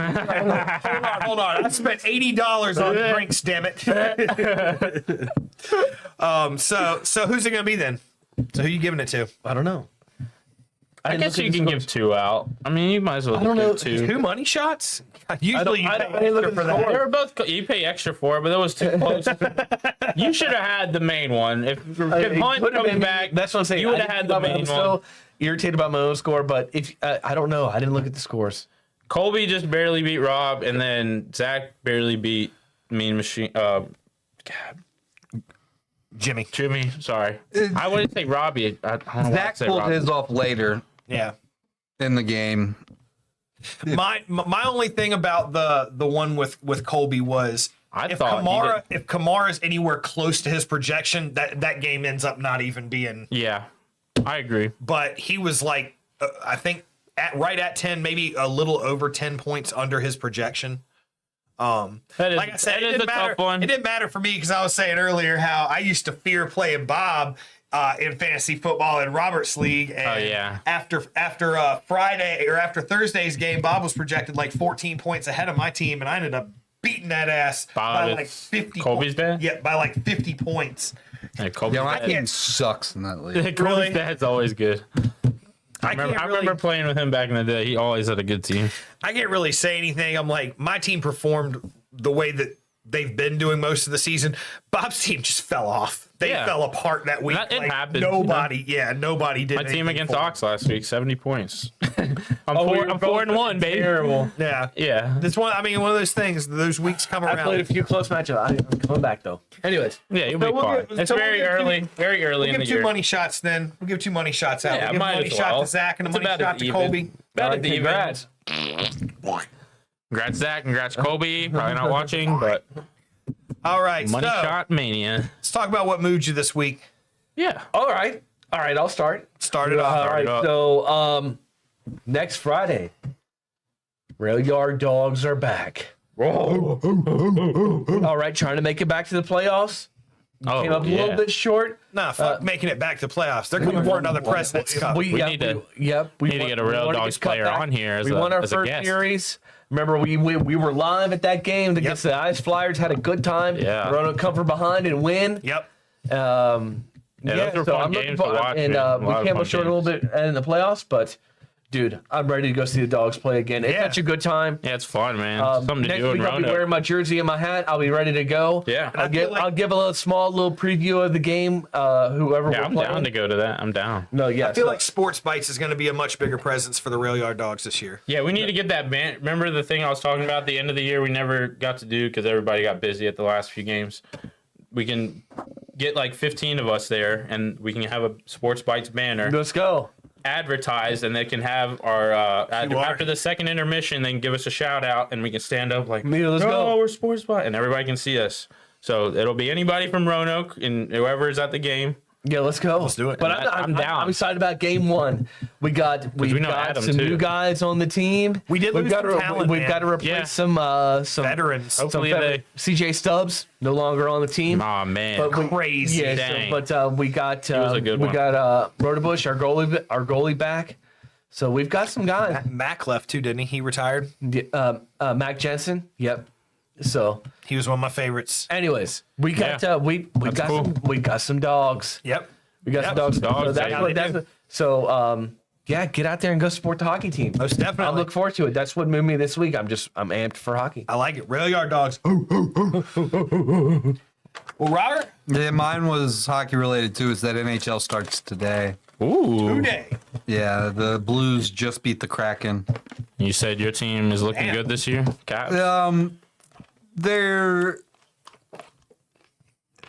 Speaker 2: on. I spent $80 on drinks, damn it. So who's it gonna be then? So who you giving it to?
Speaker 4: I don't know.
Speaker 3: I
Speaker 4: didn't
Speaker 3: guess
Speaker 4: look
Speaker 3: you
Speaker 4: at the
Speaker 3: can
Speaker 4: scores.
Speaker 3: give 2 out. I mean, you might as well
Speaker 4: I don't know.
Speaker 3: give 2.
Speaker 2: 2 money shots? Usually
Speaker 4: I
Speaker 2: you
Speaker 4: didn't
Speaker 2: pay
Speaker 4: look
Speaker 2: extra
Speaker 4: at
Speaker 2: for
Speaker 4: the
Speaker 2: that.
Speaker 3: They were both. You pay extra for it, but that was too close. You should have had the main one. If
Speaker 4: It
Speaker 3: Hunt
Speaker 4: could've
Speaker 3: comes
Speaker 4: been-
Speaker 3: back,
Speaker 4: That's what I'm saying.
Speaker 3: you would
Speaker 4: I
Speaker 3: have had
Speaker 4: didn't
Speaker 3: the
Speaker 4: think about
Speaker 3: main
Speaker 4: I'm
Speaker 3: one.
Speaker 4: still irritated about my own score, but if I don't know, I didn't look at the scores.
Speaker 3: Colby just barely beat Rob, and then Zach barely beat Mean Machine.
Speaker 2: Jimmy.
Speaker 3: Jimmy, sorry. I wouldn't say Robbie. I don't know why I
Speaker 5: Zach
Speaker 3: say
Speaker 5: pulled
Speaker 3: Robbie.
Speaker 5: his off later
Speaker 2: Yeah.
Speaker 5: in the game.
Speaker 2: My only thing about the one with Colby was if Kamara's anywhere close to his projection, that game ends up not even being.
Speaker 3: Yeah, I agree.
Speaker 2: But he was like, I think right at 10, maybe a little over 10 points under his projection.
Speaker 3: That is,
Speaker 2: Like I said,
Speaker 3: that
Speaker 2: it
Speaker 3: is
Speaker 2: didn't
Speaker 3: a
Speaker 2: matter.
Speaker 3: tough one.
Speaker 2: It didn't matter for me because I was saying earlier how I used to fear playing Bob in fantasy football in Robert's league. And
Speaker 3: yeah.
Speaker 2: After Friday or after Thursday's game, Bob was projected like 14 points ahead of my team, and I ended up beating that ass
Speaker 3: Bob
Speaker 2: by
Speaker 3: is
Speaker 2: like 50.
Speaker 3: Colby's dad?
Speaker 2: Yeah, by like 50 points.
Speaker 3: Yeah, Colby's
Speaker 5: Yeah, my
Speaker 3: dad.
Speaker 5: team sucks in that league.
Speaker 3: Colby's
Speaker 2: Really?
Speaker 3: dad's always good. I
Speaker 2: can't
Speaker 3: remember playing with him back in the day. He always had a good team.
Speaker 2: I can't really say anything. I'm like, my team performed the way that they've been doing most of the season. Bob's team just fell off. They
Speaker 3: Yeah.
Speaker 2: fell apart that week.
Speaker 3: It happens,
Speaker 2: Nobody did.
Speaker 3: My team
Speaker 2: anything
Speaker 3: against
Speaker 2: for them.
Speaker 3: Ox last week, 70 points. I'm
Speaker 4: we were
Speaker 3: 4-1, baby.
Speaker 4: Terrible.
Speaker 2: Yeah.
Speaker 3: Yeah.
Speaker 2: That's one. I mean, one of those things. Those weeks come
Speaker 4: I played a
Speaker 2: around.
Speaker 4: few close matchups. I'm coming back though. Anyways,
Speaker 3: Yeah, you'll be
Speaker 2: So we'll
Speaker 3: fine.
Speaker 2: give-
Speaker 3: It's
Speaker 2: so we'll
Speaker 3: very
Speaker 2: give
Speaker 3: early, very early
Speaker 2: We'll
Speaker 3: in
Speaker 2: give
Speaker 3: the
Speaker 2: 2
Speaker 3: year.
Speaker 2: money shots then. We'll give 2 money shots out.
Speaker 3: Yeah,
Speaker 2: we'll give
Speaker 3: might
Speaker 2: a money
Speaker 3: as
Speaker 2: shot
Speaker 3: well.
Speaker 2: to Zach and a
Speaker 3: It's
Speaker 2: money
Speaker 3: about
Speaker 2: shot
Speaker 3: as
Speaker 2: to
Speaker 3: even.
Speaker 2: Colby.
Speaker 3: About as even.
Speaker 4: congrats.
Speaker 3: Congrats, Zach. Congrats, Kobe. Probably not watching, but
Speaker 2: All right.
Speaker 3: money
Speaker 2: so,
Speaker 3: shot mania.
Speaker 2: let's talk about what moved you this week.
Speaker 3: Yeah.
Speaker 4: All right. I'll start.
Speaker 2: Start it off.
Speaker 4: All right.
Speaker 3: up.
Speaker 4: So, next Friday, Rail Yard Dogs are back. All right, trying to make it back to the playoffs.
Speaker 3: Oh,
Speaker 4: Came up a
Speaker 3: yeah.
Speaker 4: little bit short.
Speaker 2: Nah, fuck making it back to playoffs. They're coming for another President's Cup.
Speaker 3: We need to
Speaker 4: need
Speaker 3: to get a Rail Dogs player on here as
Speaker 4: we
Speaker 3: a-
Speaker 4: won our
Speaker 3: as a
Speaker 4: first
Speaker 3: guest.
Speaker 4: series. Remember, we were live at that game against the Ice Flyers. Had a good time.
Speaker 3: Yeah.
Speaker 4: Run and come from behind and win.
Speaker 2: Yep.
Speaker 3: those were fun
Speaker 4: I'm looking
Speaker 3: games to watch,
Speaker 4: and
Speaker 3: man. A lot
Speaker 4: we
Speaker 3: of
Speaker 4: came
Speaker 3: fun
Speaker 4: up short a little bit in the playoffs, but dude, I'm ready to go see the Dogs play again. It's
Speaker 2: Yeah.
Speaker 4: such a good time.
Speaker 3: Yeah, it's fun, man. Something to
Speaker 4: Next
Speaker 3: do in
Speaker 4: week I'll be
Speaker 3: Roanoke.
Speaker 4: wearing my jersey and my hat. I'll be ready to go.
Speaker 3: Yeah.
Speaker 2: I feel like-
Speaker 4: I'll give a little preview of the game. Whoever
Speaker 3: Yeah,
Speaker 4: we're
Speaker 3: I'm
Speaker 4: playing.
Speaker 3: down to go to that. I'm down.
Speaker 4: No, yeah.
Speaker 2: I feel like Sports Bites is going to be a much bigger presence for the Rail Yard Dogs this year.
Speaker 3: Yeah, we need to get that band. Remember the thing I was talking about at the end of the year we never got to do because everybody got busy at the last few games? We can get like 15 of us there, and we can have a Sports Bites banner
Speaker 4: let's go.
Speaker 3: advertised, and they can have our after the second intermission, they can give us a shout out, and we can stand up like,
Speaker 4: Let's go.
Speaker 3: we're Sports Bites, and everybody can see us. So it'll be anybody from Roanoke and whoever is at the game.
Speaker 4: Yeah, let's go. Let's
Speaker 2: do it.
Speaker 4: But
Speaker 3: And I'm down.
Speaker 4: I'm excited about game one. We got
Speaker 3: we know Adam,
Speaker 4: some
Speaker 3: too.
Speaker 4: new guys on the team.
Speaker 2: We did
Speaker 4: We've
Speaker 2: lose
Speaker 4: got
Speaker 2: some
Speaker 4: to
Speaker 2: talent,
Speaker 4: we've
Speaker 2: man.
Speaker 4: got to replace
Speaker 3: Yeah.
Speaker 4: some
Speaker 2: Veterans.
Speaker 3: Hopefully they.
Speaker 4: CJ Stubbs no longer on the team.
Speaker 3: Aw, man.
Speaker 4: But we-
Speaker 2: Crazy.
Speaker 4: Yeah,
Speaker 3: Dang.
Speaker 4: we got
Speaker 3: was a good
Speaker 4: we
Speaker 3: one.
Speaker 4: got Rodebush, our goalie back. So we've got some guys.
Speaker 2: Mac left too, didn't he? He retired.
Speaker 4: Mac Jensen. Yep. So,
Speaker 2: He was one of my favorites.
Speaker 4: anyways, we got
Speaker 3: Yeah.
Speaker 4: we got
Speaker 3: cool.
Speaker 4: we got some dogs.
Speaker 2: Yep.
Speaker 4: We got
Speaker 2: Yep.
Speaker 4: some dogs.
Speaker 3: Dogs,
Speaker 4: So that's
Speaker 3: yeah,
Speaker 4: what
Speaker 2: they
Speaker 4: that's
Speaker 2: do.
Speaker 4: what, so yeah, get out there and go support the hockey team.
Speaker 2: Most definitely.
Speaker 4: I look forward to it. That's what moved me this week. I'm amped for hockey.
Speaker 2: I like it. Rail Yard Dogs. Well, Robert,
Speaker 5: Yeah, mine was hockey related too. Is that NHL starts today?
Speaker 3: Ooh.
Speaker 2: today.
Speaker 5: Yeah, the Blues just beat the Kraken.
Speaker 3: You said your team is looking
Speaker 2: Damn.
Speaker 3: good this year? Caps?
Speaker 5: They're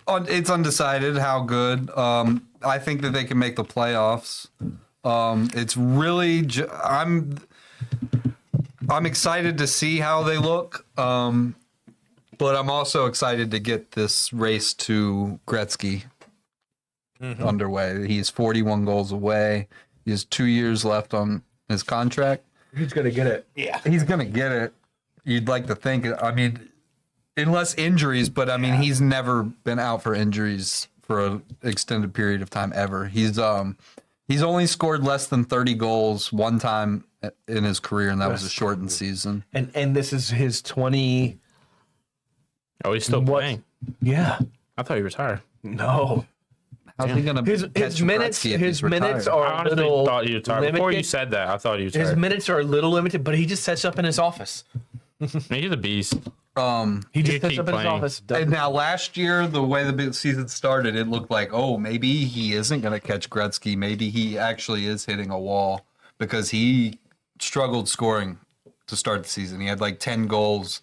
Speaker 5: it's undecided how good. I think that they can make the playoffs. It's really I'm excited to see how they look. But I'm also excited to get this race to Gretzky underway. He's 41 goals away. He has 2 years left on his contract.
Speaker 4: Who's gonna get it?
Speaker 2: Yeah.
Speaker 5: He's gonna get it. You'd like to think. I mean, unless injuries, but I mean, he's never been out for injuries for an extended period of time ever. He's only scored less than 30 goals one time in his career, and that was a shortened season.
Speaker 4: And this is his 20.
Speaker 3: Oh, he's still
Speaker 4: What?
Speaker 3: playing.
Speaker 4: Yeah.
Speaker 3: I thought he retired.
Speaker 4: No.
Speaker 5: How's he gonna
Speaker 4: His
Speaker 5: catch
Speaker 4: minutes
Speaker 5: Gretzky if he's
Speaker 4: minutes
Speaker 5: retired?
Speaker 4: are
Speaker 3: I honestly
Speaker 4: little
Speaker 3: thought he was tired. Before you
Speaker 4: limited.
Speaker 3: said that, I thought he was
Speaker 4: His
Speaker 3: tired.
Speaker 4: minutes are a little limited, but he just sets up in his office.
Speaker 3: I mean, he's a beast.
Speaker 4: He just
Speaker 3: He
Speaker 4: sets
Speaker 3: keep
Speaker 4: up in his
Speaker 3: playing.
Speaker 4: office.
Speaker 5: And now last year, the way the season started, it looked like, oh, maybe he isn't going to catch Gretzky. Maybe he actually is hitting a wall because he struggled scoring to start the season. He had like 10 goals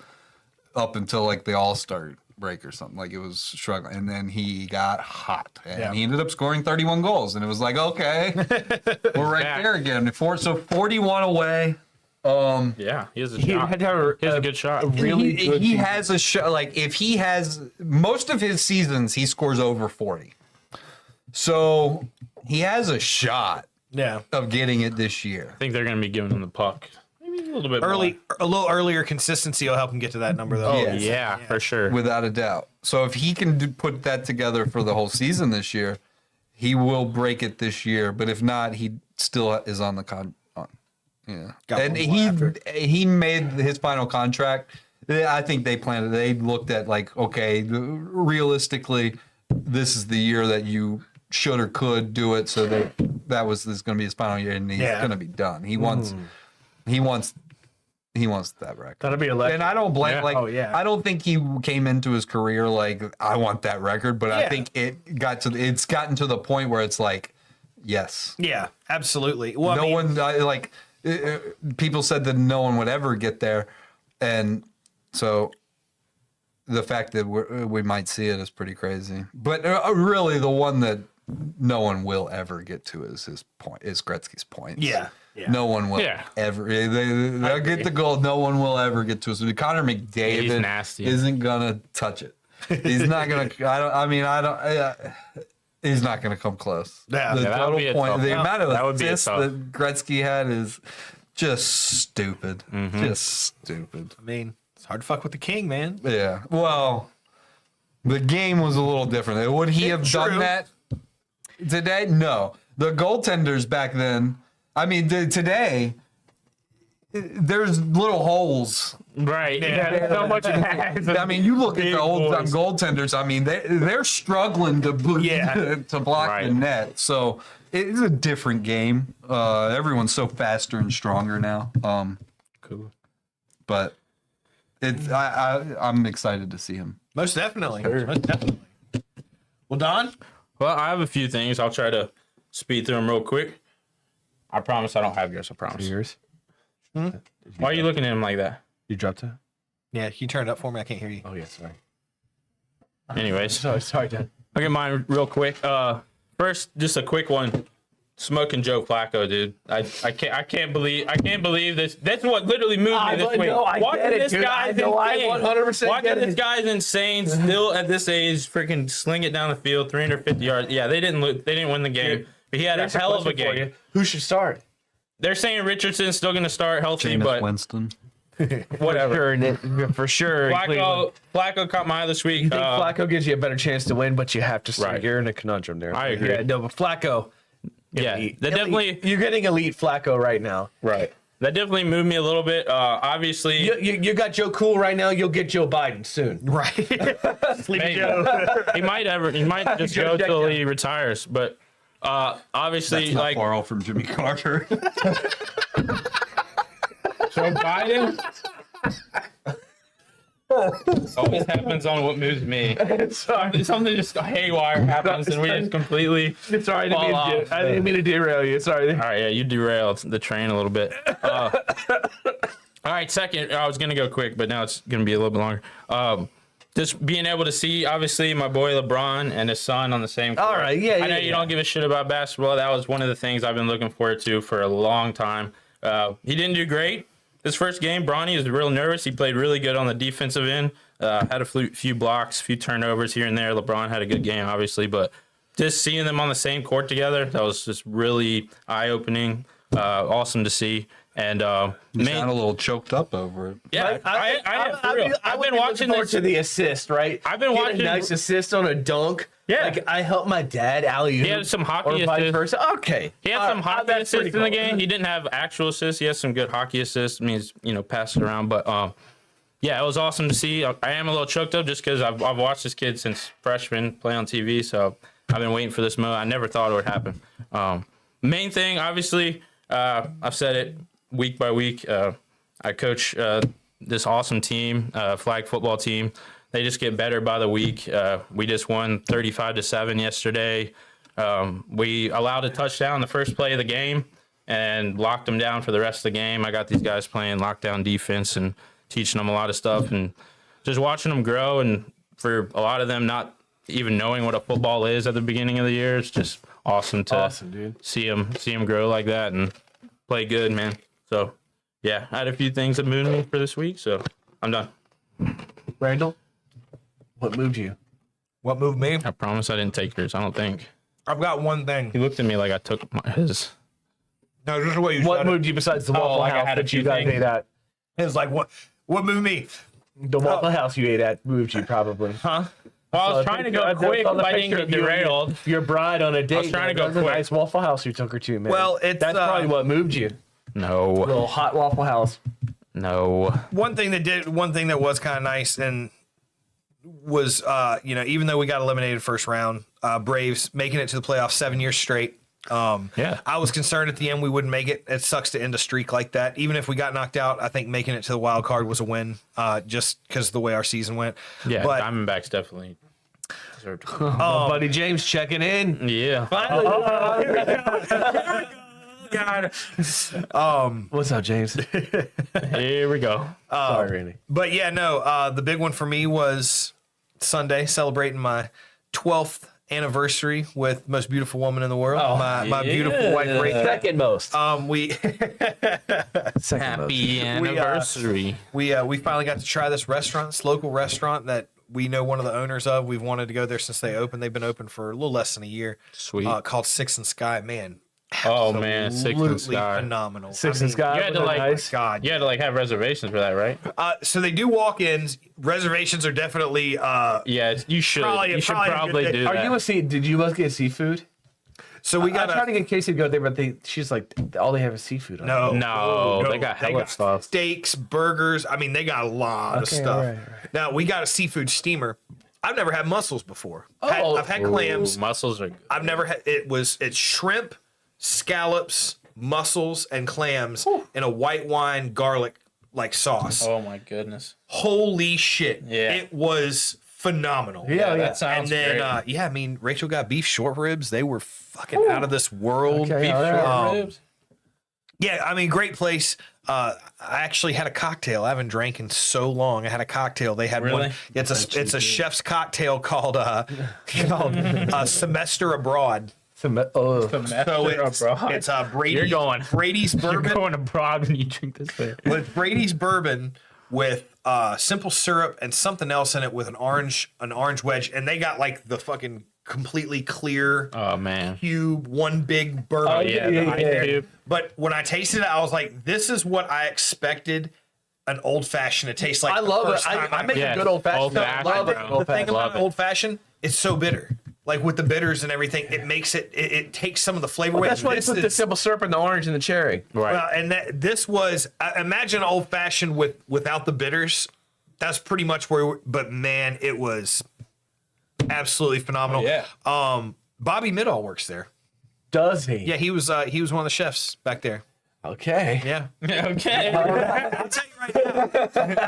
Speaker 5: up until like the All-Star break or something. Like it was struggling. And then he got hot and he ended up scoring 31 goals. And it was like, okay, we're right there again. So 41 away.
Speaker 3: Yeah, he has a
Speaker 4: He
Speaker 3: shot.
Speaker 4: had
Speaker 3: He has a good shot.
Speaker 4: really good
Speaker 5: he
Speaker 4: season.
Speaker 5: has a shot. Like if he has most of his seasons, he scores over 40. So he has a shot
Speaker 2: Yeah.
Speaker 5: of getting it this year.
Speaker 3: I think they're going to be giving him the puck. Maybe a little bit more.
Speaker 2: A little earlier consistency will help him get to that number, though.
Speaker 3: Oh,
Speaker 5: Yes.
Speaker 3: yeah, for sure.
Speaker 5: Without a doubt. So if he can put that together for the whole season this year, he will break it this year. But if not, he still is on the yeah.
Speaker 2: Got
Speaker 5: And
Speaker 2: one more
Speaker 5: he made his final contract. I think they planned it. They looked at like, okay, realistically, this is the year that you should or could do it. So this is going to be his final year, and he's going to be done. He wants that record.
Speaker 4: That'll be electric.
Speaker 5: And I don't blame.
Speaker 3: Yeah.
Speaker 5: Like,
Speaker 4: Oh, yeah.
Speaker 5: I don't think he came into his career like I want that record, but I think it's gotten to the point where it's like, yes,
Speaker 2: Yeah, absolutely. Well,
Speaker 5: no one like people said that no one would ever get there, and so the fact that we might see it is pretty crazy. But really, the one that no one will ever get to is Gretzky's points.
Speaker 2: Yeah.
Speaker 5: No one will ever. They'll get the goal. No one will ever get to us. Connor
Speaker 3: He's
Speaker 5: McDavid
Speaker 3: nasty.
Speaker 5: isn't gonna touch it. He's not gonna. He's not gonna come close.
Speaker 2: Yeah.
Speaker 5: The
Speaker 3: Yeah, that would
Speaker 5: total
Speaker 3: be a
Speaker 5: point,
Speaker 3: tough-
Speaker 5: the amount
Speaker 3: that would
Speaker 5: of
Speaker 3: be a
Speaker 5: assists
Speaker 3: tough.
Speaker 5: that Gretzky had is just stupid.
Speaker 3: Mm-hmm.
Speaker 5: Just stupid.
Speaker 2: I mean, it's hard to fuck with the king, man.
Speaker 5: Yeah. Well, the game was a little different. Would he have
Speaker 2: True.
Speaker 5: done that today? No. The goaltenders back then. I mean, today there's little holes.
Speaker 3: Right. Yeah. So much.
Speaker 5: I mean, you look at
Speaker 3: Big
Speaker 5: the old
Speaker 3: boys.
Speaker 5: goaltenders. I mean, they're struggling to to block
Speaker 3: Right.
Speaker 5: the net. So it's a different game. Everyone's so faster and stronger now.
Speaker 3: Cool.
Speaker 5: But I'm excited to see him.
Speaker 2: Most definitely. Most definitely. Well, Don?
Speaker 3: Well, I have a few things. I'll try to speed through them real quick. I promise I don't have yours. I promise.
Speaker 4: Yours?
Speaker 3: Why are you looking at him like that?
Speaker 4: You dropped it?
Speaker 2: Yeah, can you turn it up for me? I can't hear you.
Speaker 4: Oh, yeah, sorry.
Speaker 3: Anyways,
Speaker 4: Sorry, Dan.
Speaker 3: I'll get mine real quick. First, just a quick one. Smoking Joe Flacco, dude. I can't believe this. That's what literally moved me this week.
Speaker 4: Watching
Speaker 3: this guy's insane.
Speaker 4: I 100%
Speaker 3: Watching
Speaker 4: get
Speaker 3: this
Speaker 4: it.
Speaker 3: guy's insane. Still at this age, freaking sling it down the field, 350 yards. Yeah, they didn't win the game, but he had a
Speaker 4: Here's
Speaker 3: hell of a
Speaker 4: question for
Speaker 3: game.
Speaker 4: you. Who should start?
Speaker 3: They're saying Richardson's still going to start healthy,
Speaker 5: Jameis
Speaker 3: but
Speaker 5: Winston.
Speaker 3: whatever.
Speaker 4: For sure.
Speaker 3: Flacco caught my eye this week.
Speaker 4: You think Flacco gives you a better chance to win, but you have to start.
Speaker 3: Right.
Speaker 4: You're in a conundrum there.
Speaker 3: I agree.
Speaker 4: Yeah, no, but Flacco.
Speaker 3: Yeah,
Speaker 4: elite.
Speaker 3: that definitely
Speaker 4: You're getting elite Flacco right now.
Speaker 3: right. That definitely moved me a little bit. Obviously,
Speaker 4: You got Joe Cool right now. You'll get Joe Biden soon.
Speaker 2: Right. Sleepy
Speaker 3: maybe.
Speaker 2: Joe.
Speaker 3: he might just
Speaker 4: Joe
Speaker 3: go
Speaker 4: Jack
Speaker 3: till
Speaker 4: down.
Speaker 3: he retires. But obviously,
Speaker 5: That's not
Speaker 3: like
Speaker 5: far off from Jimmy Carter.
Speaker 3: Joe Biden. Always happens on what moves me.
Speaker 4: Sorry.
Speaker 3: Something just haywire happens, and we just completely.
Speaker 4: Sorry,
Speaker 3: fall off.
Speaker 4: I didn't mean to derail you. Sorry.
Speaker 3: All right, yeah, you derailed the train a little bit. All right, second, I was gonna go quick, but now it's gonna be a little bit longer. Just being able to see, obviously, my boy LeBron and his son on the same court.
Speaker 4: All right, yeah,
Speaker 3: I know
Speaker 4: yeah,
Speaker 3: you don't give a shit about basketball. That was one of the things I've been looking forward to for a long time. He didn't do great this first game. Bronny was real nervous. He played really good on the defensive end. Had a few blocks, a few turnovers here and there. LeBron had a good game, obviously, but just seeing them on the same court together, that was just really eye-opening, awesome to see. And
Speaker 5: He sounded a little choked up over it.
Speaker 3: yeah, I've been watching this.
Speaker 4: to the assist, right?
Speaker 3: I've been
Speaker 4: Get
Speaker 3: watching-
Speaker 4: a nice assist on a dunk.
Speaker 3: Yeah.
Speaker 4: Like I helped my dad alley.
Speaker 3: He had some hockey
Speaker 4: or vice
Speaker 3: assists.
Speaker 4: versa. Okay.
Speaker 3: He had some hockey assists in the game. He didn't have actual assists. He has some good hockey assists. I mean, he's passed it around. But yeah, it was awesome to see. I am a little choked up just because I've watched this kid since freshman play on TV. So I've been waiting for this moment. I never thought it would happen. Main thing, obviously, I've said it week by week. I coach this awesome team, flag football team. They just get better by the week. We just won 35-7 yesterday. We allowed a touchdown the first play of the game and locked them down for the rest of the game. I got these guys playing lockdown defense and teaching them a lot of stuff and just watching them grow. And for a lot of them not even knowing what a football is at the beginning of the year, it's just awesome to see them grow like that and play good, man. So, yeah, I had a few things that moved me for this week, so I'm done.
Speaker 4: Randall, what moved you?
Speaker 2: What moved me?
Speaker 3: I promise I didn't take yours. I don't think.
Speaker 2: I've got one thing.
Speaker 3: He looked at me like I took his.
Speaker 2: No, just the way you
Speaker 4: What
Speaker 2: said it.
Speaker 4: moved you besides the Waffle
Speaker 3: like I
Speaker 4: House
Speaker 3: had a
Speaker 4: that you
Speaker 3: few
Speaker 4: guys
Speaker 3: things.
Speaker 4: ate at?
Speaker 2: It's like, what moved me?
Speaker 4: The Waffle House you ate at moved you probably.
Speaker 2: Huh?
Speaker 3: Well, I was trying to go quick, but I didn't get derailed.
Speaker 4: Your bride on a date.
Speaker 3: was trying to go
Speaker 4: That was a
Speaker 3: quick.
Speaker 4: nice Waffle House you took her to, man.
Speaker 2: Well, it's,
Speaker 4: that's probably what moved you.
Speaker 3: No,
Speaker 4: Little hot Waffle House.
Speaker 3: no.
Speaker 2: One thing that was kind of nice and was, even though we got eliminated first round, Braves making it to the playoffs 7 years straight.
Speaker 3: Yeah.
Speaker 2: I was concerned at the end we wouldn't make it. It sucks to end a streak like that. Even if we got knocked out, I think making it to the wild card was a win, just because of the way our season went.
Speaker 3: Yeah,
Speaker 2: but
Speaker 3: Diamondbacks definitely deserved to win.
Speaker 4: Buddy James checking in.
Speaker 3: Yeah.
Speaker 4: What's up, James?
Speaker 3: Here we go.
Speaker 4: Sorry, Randy.
Speaker 2: But yeah, no, the big one for me was Sunday, celebrating my 12th anniversary with the most beautiful woman in the world, my beautiful wife, Rachel.
Speaker 4: Second most.
Speaker 2: We
Speaker 4: Second most.
Speaker 3: Happy anniversary.
Speaker 2: we finally got to try this restaurant, this local restaurant that we know one of the owners of. We've wanted to go there since they opened. They've been open for a little less than a year.
Speaker 3: Sweet.
Speaker 2: Called Six and Sky. Man,
Speaker 3: Oh man, Six and
Speaker 2: absolutely
Speaker 3: Sky.
Speaker 2: phenomenal.
Speaker 4: Six and Sky.
Speaker 3: You had to
Speaker 4: was
Speaker 3: like,
Speaker 4: nice.
Speaker 2: God,
Speaker 3: you had to like have reservations for that, right?
Speaker 2: so they do walk-ins. Reservations are definitely.
Speaker 3: Yeah, you should.
Speaker 2: Probably-
Speaker 3: you should
Speaker 2: probably a
Speaker 3: probably
Speaker 2: good
Speaker 3: do
Speaker 2: day.
Speaker 3: that.
Speaker 4: Are you a sea? Did you both get seafood?
Speaker 2: So we
Speaker 4: I
Speaker 2: got
Speaker 4: tried to get Casey to go there, but she's like, all they have is seafood.
Speaker 3: No, they got hella stuff.
Speaker 2: Steaks, burgers. I mean, they got a lot of
Speaker 4: Okay,
Speaker 2: stuff.
Speaker 4: all right.
Speaker 2: Now we got a seafood steamer. I've never had mussels before.
Speaker 4: Oh.
Speaker 2: I've had clams.
Speaker 3: Ooh, mussels are good.
Speaker 2: I've never had. It's shrimp, scallops, mussels, and clams in a white wine garlic like sauce.
Speaker 3: Oh my goodness.
Speaker 2: Holy shit!
Speaker 3: Yeah.
Speaker 2: It was phenomenal.
Speaker 4: Yeah,
Speaker 3: that sounds
Speaker 2: And then,
Speaker 3: great.
Speaker 2: Rachel got beef short ribs. They were fucking out of this world.
Speaker 4: Okay,
Speaker 2: Beef
Speaker 4: all right.
Speaker 2: short
Speaker 3: Ribs.
Speaker 2: Yeah, I mean, great place. I actually had a cocktail. I haven't drank in so long. I had a cocktail. They had
Speaker 3: Really?
Speaker 2: one. It's a chef's cocktail called Semester Abroad. So it's Brady's, Brady's
Speaker 3: You're
Speaker 2: bourbon
Speaker 3: going abroad when you drink this beer.
Speaker 2: with Brady's bourbon with simple syrup and something else in it with an orange wedge, and they got like the fucking completely clear
Speaker 3: Oh man.
Speaker 2: cube, one big bourbon.
Speaker 4: Oh, yeah,
Speaker 3: the
Speaker 4: yeah,
Speaker 3: ice
Speaker 4: yeah.
Speaker 3: cube.
Speaker 2: But when I tasted it, I was like, "This is what I expected an old fashioned to taste like."
Speaker 4: I
Speaker 2: the
Speaker 4: love it.
Speaker 2: first time
Speaker 4: I make
Speaker 3: Yeah,
Speaker 4: a good old fashioned.
Speaker 3: old-fashioned,
Speaker 4: Love it.
Speaker 3: bro.
Speaker 2: The thing
Speaker 3: Love
Speaker 2: about
Speaker 3: it.
Speaker 2: old fashioned, it's so bitter. Like with the bitters and everything, it makes it takes some of the flavor away.
Speaker 4: That's why you
Speaker 2: This
Speaker 4: put the
Speaker 2: is-
Speaker 4: simple syrup and the orange and the cherry.
Speaker 3: Right.
Speaker 2: Well, and this was imagine old fashioned without the bitters. That's pretty much where. But man, it was absolutely phenomenal.
Speaker 3: Yeah.
Speaker 2: Bobby Middall works there.
Speaker 4: Does he?
Speaker 2: Yeah, he was one of the chefs back there.
Speaker 4: Okay.
Speaker 2: Yeah.
Speaker 3: Okay.
Speaker 2: I'll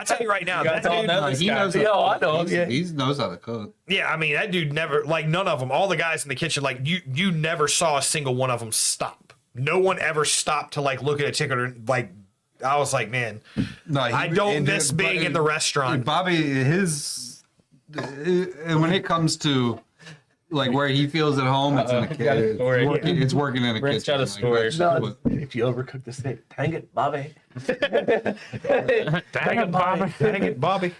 Speaker 2: tell you right now. That
Speaker 3: all
Speaker 2: dude,
Speaker 3: know this
Speaker 5: He
Speaker 3: guy.
Speaker 5: knows.
Speaker 4: Yeah, I know him, yeah.
Speaker 5: He knows how to cook.
Speaker 2: yeah, I mean that dude never like none of them. All the guys in the kitchen, like you never saw a single one of them stop. No one ever stopped to like look at a ticket or like. I was like, man,
Speaker 5: No,
Speaker 2: I don't miss being in the restaurant.
Speaker 5: Bobby, when it comes to like where he feels at home, it's in a
Speaker 3: got a story.
Speaker 5: kitchen. It's working in a
Speaker 3: Brent's
Speaker 5: kitchen.
Speaker 3: got a story.
Speaker 5: that's
Speaker 4: If you overcook the steak, dang it, Bobby.
Speaker 3: Dang it, Bobby.
Speaker 2: Dang it, Bobby.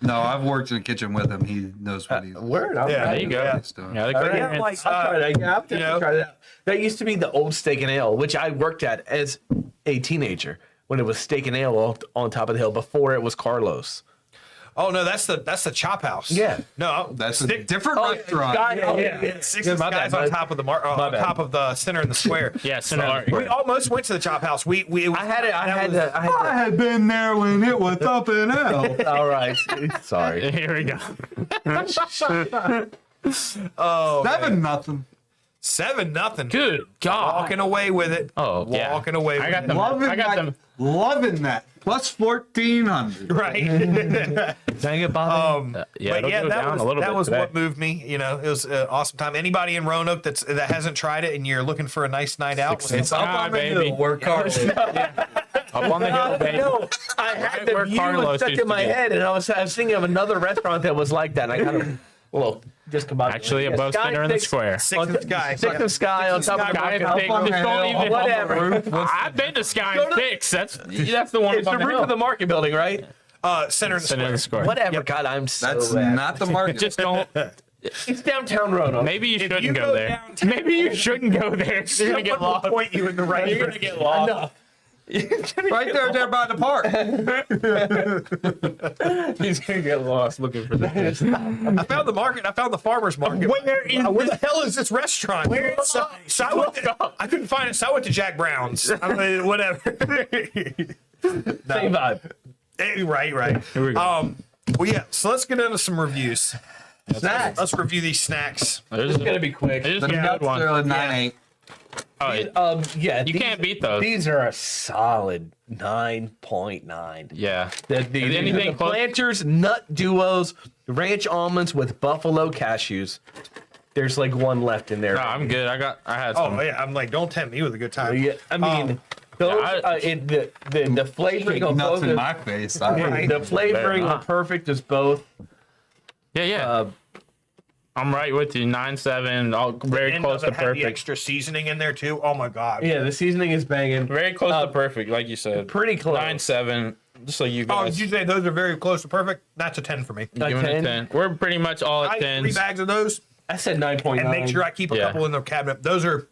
Speaker 5: no, I've worked in a kitchen with him. He knows what he's.
Speaker 4: Word.
Speaker 2: Yeah,
Speaker 3: There you go.
Speaker 2: Yeah.
Speaker 3: Yeah, the
Speaker 4: All right,
Speaker 3: great
Speaker 4: I'm like,
Speaker 3: Brent's-
Speaker 4: I'll try that. Yeah, I'll definitely
Speaker 2: you know?
Speaker 4: try that out. That used to be the old Steak and Ale, which I worked at as a teenager when it was Steak and Ale on top of the hill before it was Carlos.
Speaker 2: Oh no, that's the Chop House.
Speaker 4: Yeah.
Speaker 2: No,
Speaker 5: That's a
Speaker 2: stick,
Speaker 5: different restaurant.
Speaker 2: Six
Speaker 4: Yeah, my
Speaker 2: guys
Speaker 4: bad,
Speaker 2: on
Speaker 4: bud.
Speaker 2: top of the
Speaker 4: My bad.
Speaker 2: top of the center in the square.
Speaker 3: Yeah, so
Speaker 2: We almost went to the Chop House. We
Speaker 4: I had it. I
Speaker 2: that
Speaker 4: had
Speaker 2: was-
Speaker 4: to. I
Speaker 5: I
Speaker 4: had
Speaker 5: had been there when it was up and out.
Speaker 4: to. All right. Sorry.
Speaker 3: Here we go.
Speaker 2: Oh,
Speaker 5: 7-0.
Speaker 2: 7-0.
Speaker 3: Good God.
Speaker 2: Walking away with it.
Speaker 3: Oh, yeah.
Speaker 2: Walking away with
Speaker 3: I got
Speaker 2: it.
Speaker 3: them.
Speaker 5: Loving
Speaker 3: I got
Speaker 5: that.
Speaker 3: them.
Speaker 5: Loving that. Plus 1,400.
Speaker 2: Right.
Speaker 4: Dang it, Bobby.
Speaker 3: Yeah,
Speaker 2: but
Speaker 3: it'll
Speaker 2: yeah,
Speaker 3: go
Speaker 2: that
Speaker 3: down
Speaker 2: was,
Speaker 3: a little
Speaker 2: that
Speaker 3: bit
Speaker 2: was
Speaker 3: today.
Speaker 2: what moved me. You know, it was an awesome time. Anybody in Roanoke that hasn't tried it and you're looking for a nice night out,
Speaker 3: It's
Speaker 4: Up
Speaker 3: up
Speaker 4: on the
Speaker 3: baby.
Speaker 4: hill, work hard.
Speaker 3: Up on the hill, baby.
Speaker 4: No, I had
Speaker 3: Right
Speaker 4: the
Speaker 3: where
Speaker 4: view
Speaker 3: Carlos
Speaker 4: stuck
Speaker 3: used
Speaker 4: in
Speaker 3: to
Speaker 4: my
Speaker 3: be.
Speaker 4: head, and I was thinking of another restaurant that was like that. And I kind of, well, just come out.
Speaker 3: Actually, above center in the square.
Speaker 2: Six in Sky.
Speaker 4: Six of Sky on top of the
Speaker 3: Sky and
Speaker 4: mountain.
Speaker 3: Six.
Speaker 5: on the
Speaker 3: Just don't
Speaker 5: hill.
Speaker 3: even
Speaker 4: Whatever.
Speaker 3: I've been to Sky
Speaker 4: Go
Speaker 3: and
Speaker 4: to-
Speaker 3: Six. That's the one
Speaker 4: It's
Speaker 3: on
Speaker 4: the
Speaker 3: the
Speaker 4: roof
Speaker 3: hill.
Speaker 4: of the market building, right?
Speaker 2: Center in the
Speaker 3: Center in
Speaker 2: square.
Speaker 3: the square.
Speaker 4: Whatever. God, I'm so
Speaker 5: That's
Speaker 4: bad.
Speaker 5: not the market.
Speaker 3: Just don't.
Speaker 4: It's downtown Roanoke.
Speaker 3: Maybe you shouldn't
Speaker 2: you
Speaker 3: go
Speaker 2: go
Speaker 3: there.
Speaker 2: downtown-
Speaker 3: Maybe you shouldn't go there. You're gonna get
Speaker 2: Someone will
Speaker 3: lost.
Speaker 2: point you in the right
Speaker 3: You're gonna get lost.
Speaker 4: Enough.
Speaker 5: Right there by the park.
Speaker 3: He's gonna get lost looking for that.
Speaker 2: I found the market. I found the farmer's market. Where the hell is this restaurant? So I went I couldn't find it, so I went to Jack Brown's. I mean, whatever.
Speaker 4: Same vibe.
Speaker 2: Right.
Speaker 3: Here we go.
Speaker 2: Well, yeah. So let's get into some reviews.
Speaker 4: Snacks.
Speaker 2: Let's review these snacks.
Speaker 3: This
Speaker 4: It's gonna be quick.
Speaker 3: This is
Speaker 5: The
Speaker 3: a
Speaker 5: nuts
Speaker 3: good one.
Speaker 5: are 9-8.
Speaker 3: Oh,
Speaker 4: Yeah,
Speaker 3: you can't beat those.
Speaker 4: These are a solid 9.9.
Speaker 3: Yeah.
Speaker 4: The
Speaker 3: anything close?
Speaker 4: Planters Nut Duos Ranch Almonds with Buffalo Cashews. There's like one left in there.
Speaker 3: No, I'm good. I had some.
Speaker 2: Oh yeah. I'm like, don't tempt me with a good time.
Speaker 4: Yeah, I mean, those the flavoring of
Speaker 5: Nuts
Speaker 4: both.
Speaker 5: in
Speaker 4: Is,
Speaker 5: my face.
Speaker 4: the flavoring
Speaker 3: Better
Speaker 4: are perfect as both.
Speaker 3: Yeah. I'm right with you. 9-7, all very
Speaker 2: And
Speaker 3: close
Speaker 2: does
Speaker 3: to
Speaker 2: it have the
Speaker 3: perfect.
Speaker 2: extra seasoning in there too? Oh my god.
Speaker 4: Yeah, the seasoning is banging.
Speaker 3: Very close to perfect, like you said.
Speaker 4: Pretty close.
Speaker 3: 9-7. Just so you
Speaker 2: Oh,
Speaker 3: guys.
Speaker 2: did you say those are very close to perfect? That's a 10 for me.
Speaker 3: Give it a
Speaker 4: 10?
Speaker 3: 10. We're pretty much all
Speaker 2: I
Speaker 3: at
Speaker 2: eat 3
Speaker 3: 10s.
Speaker 2: bags of those
Speaker 4: I said 9.9.
Speaker 2: and make sure I keep a
Speaker 3: Yeah.
Speaker 2: couple in the cabinet. Those are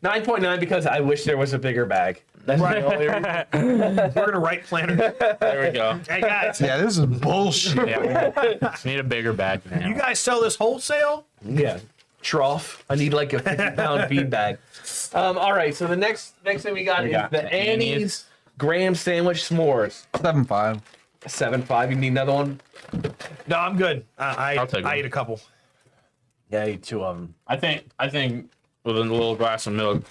Speaker 4: 9.9 because I wish there was a bigger bag. That's the only reason.
Speaker 2: we're gonna write planner.
Speaker 3: There we go.
Speaker 2: Hey guys,
Speaker 5: Yeah, this is bullshit.
Speaker 3: Yeah. Just need a bigger bag now.
Speaker 2: you guys sell this wholesale?
Speaker 4: Yeah. Trough. I need like a 50-pound feed bag. All right, so the next thing we got is
Speaker 3: got
Speaker 4: the
Speaker 3: the
Speaker 4: Annie's Graham Sandwich S'mores.
Speaker 5: 7-5.
Speaker 4: 7.5. You need another one?
Speaker 2: No, I'm good.
Speaker 3: I'll take
Speaker 2: I
Speaker 3: one.
Speaker 2: ate a couple.
Speaker 4: Yeah, I need 2 of them.
Speaker 3: I think with a little glass of milk,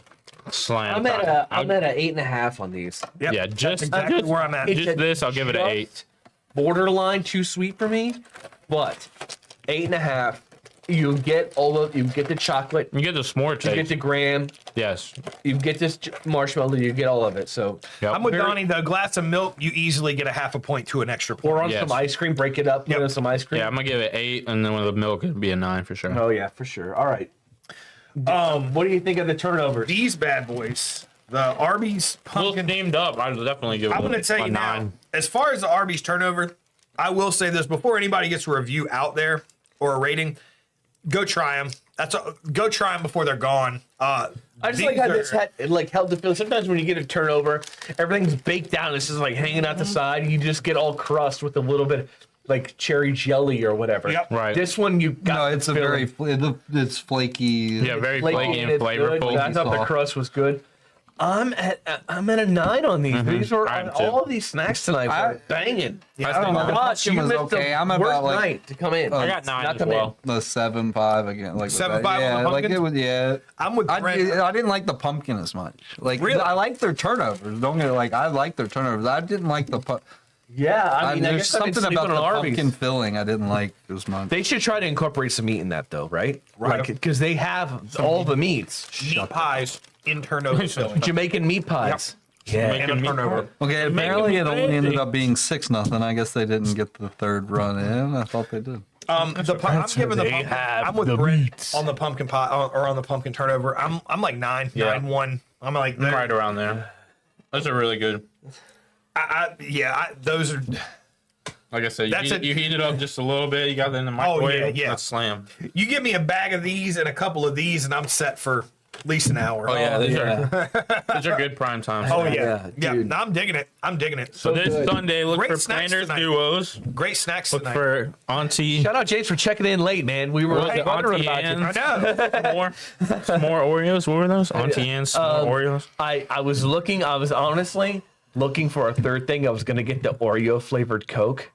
Speaker 3: slam.
Speaker 4: I'm at an 8.5 on these.
Speaker 2: Yep.
Speaker 3: Yeah,
Speaker 2: That's
Speaker 3: just
Speaker 2: exactly where I'm at.
Speaker 4: It's
Speaker 3: just
Speaker 4: a
Speaker 3: this, I'll give it an 8.
Speaker 4: just Borderline too sweet for me, but 8.5. You get you get the chocolate,
Speaker 3: You get the s'more
Speaker 4: you get
Speaker 3: taste.
Speaker 4: the graham,
Speaker 3: Yes.
Speaker 4: you get this marshmallow, you get all of it. So,
Speaker 3: Yep.
Speaker 2: I'm with
Speaker 4: Very-
Speaker 2: Donnie. The glass of milk, you easily get a half a point to an extra point.
Speaker 4: pour on
Speaker 3: Yes.
Speaker 4: some ice cream, break it up, put
Speaker 2: Yep.
Speaker 4: in some ice cream.
Speaker 3: Yeah, I'm gonna give it 8, and then with the milk, it'd be a 9 for sure.
Speaker 4: Oh yeah, for sure. All right. What do you think of the turnovers?
Speaker 2: These bad boys, the Arby's
Speaker 3: A little
Speaker 2: pumpkin.
Speaker 3: steamed up. I'd definitely give it
Speaker 2: I'm going to tell
Speaker 3: a
Speaker 2: you now,
Speaker 3: 9.
Speaker 2: as far as the Arby's turnover, I will say this before anybody gets a review out there or a rating, go try them. Go try them before they're gone.
Speaker 4: I just like how this held the feeling. Sometimes when you get a turnover, everything's baked down. It's just like hanging out the side. You just get all crust with a little bit like cherry jelly or whatever.
Speaker 2: Yep.
Speaker 3: Right.
Speaker 4: This one you got.
Speaker 5: No, it's a
Speaker 4: feeling.
Speaker 5: very it's flaky.
Speaker 3: Yeah, very flaky and
Speaker 4: it's good.
Speaker 3: flavorful.
Speaker 4: I thought the
Speaker 5: Soft.
Speaker 4: crust was good. I'm at a 9 on these. These were
Speaker 3: I am too.
Speaker 4: all of these snacks tonight were banging.
Speaker 3: I
Speaker 5: I don't know. The
Speaker 4: Gosh, you
Speaker 5: pumpkin was
Speaker 4: missed
Speaker 5: okay.
Speaker 4: the
Speaker 5: I'm
Speaker 4: worst
Speaker 5: about like
Speaker 4: night to come in.
Speaker 3: I got 9
Speaker 4: Not
Speaker 3: as
Speaker 4: come in.
Speaker 3: well.
Speaker 5: the 7-5 again. Like
Speaker 2: 7.5 on the
Speaker 5: yeah, like
Speaker 2: pumpkins?
Speaker 5: it was. Yeah,
Speaker 2: I'm with Brent.
Speaker 5: I didn't like the pumpkin as much. Like
Speaker 2: Really?
Speaker 5: I like their turnovers. Don't get it. Like I like their turnovers. I didn't like the.
Speaker 4: Yeah, I mean, I
Speaker 5: there's
Speaker 4: guess I've been
Speaker 5: something about
Speaker 4: sleeping
Speaker 5: the
Speaker 4: on Arby's.
Speaker 5: pumpkin filling I didn't like as much.
Speaker 4: They should try to incorporate some meat in that, though, right?
Speaker 2: Right.
Speaker 4: Because they have all the meats.
Speaker 2: meat pies in turnover filling.
Speaker 4: Jamaican meat pies. Yeah.
Speaker 2: And a turnover.
Speaker 5: Okay, apparently it only ended up being 6-0. I guess they didn't get the third run in. I thought they did.
Speaker 2: I'm giving the pumpkin. I'm with Brent on the pumpkin pie or on the pumpkin turnover. I'm like 9-1. I'm like
Speaker 3: I'm right around there. Those are really good.
Speaker 2: those are.
Speaker 3: Like I said,
Speaker 2: That's
Speaker 3: you heat it up just a little bit. You got it in the microwave.
Speaker 2: yeah.
Speaker 3: That's slam.
Speaker 2: You give me a bag of these and a couple of these, and I'm set for at least an hour.
Speaker 3: Oh yeah, these are good prime time.
Speaker 2: Oh
Speaker 3: snacks.
Speaker 2: yeah,
Speaker 4: Yeah, dude.
Speaker 2: No, I'm digging it. I'm digging it.
Speaker 3: So this
Speaker 4: good.
Speaker 3: Sunday, look
Speaker 2: Great
Speaker 3: for
Speaker 2: snacks
Speaker 3: Planners
Speaker 2: tonight.
Speaker 3: Duos.
Speaker 2: Great snacks
Speaker 3: Look
Speaker 2: tonight.
Speaker 3: for Auntie.
Speaker 4: Shout out James for checking in late, man. We were
Speaker 3: What was it,
Speaker 4: wondering
Speaker 3: Auntie
Speaker 4: about you.
Speaker 3: Anne's?
Speaker 2: I know.
Speaker 3: S'more Oreos. What were those? Auntie Anne's s'more Oreos.
Speaker 4: I was honestly looking for a third thing. I was going to get the Oreo flavored Coke.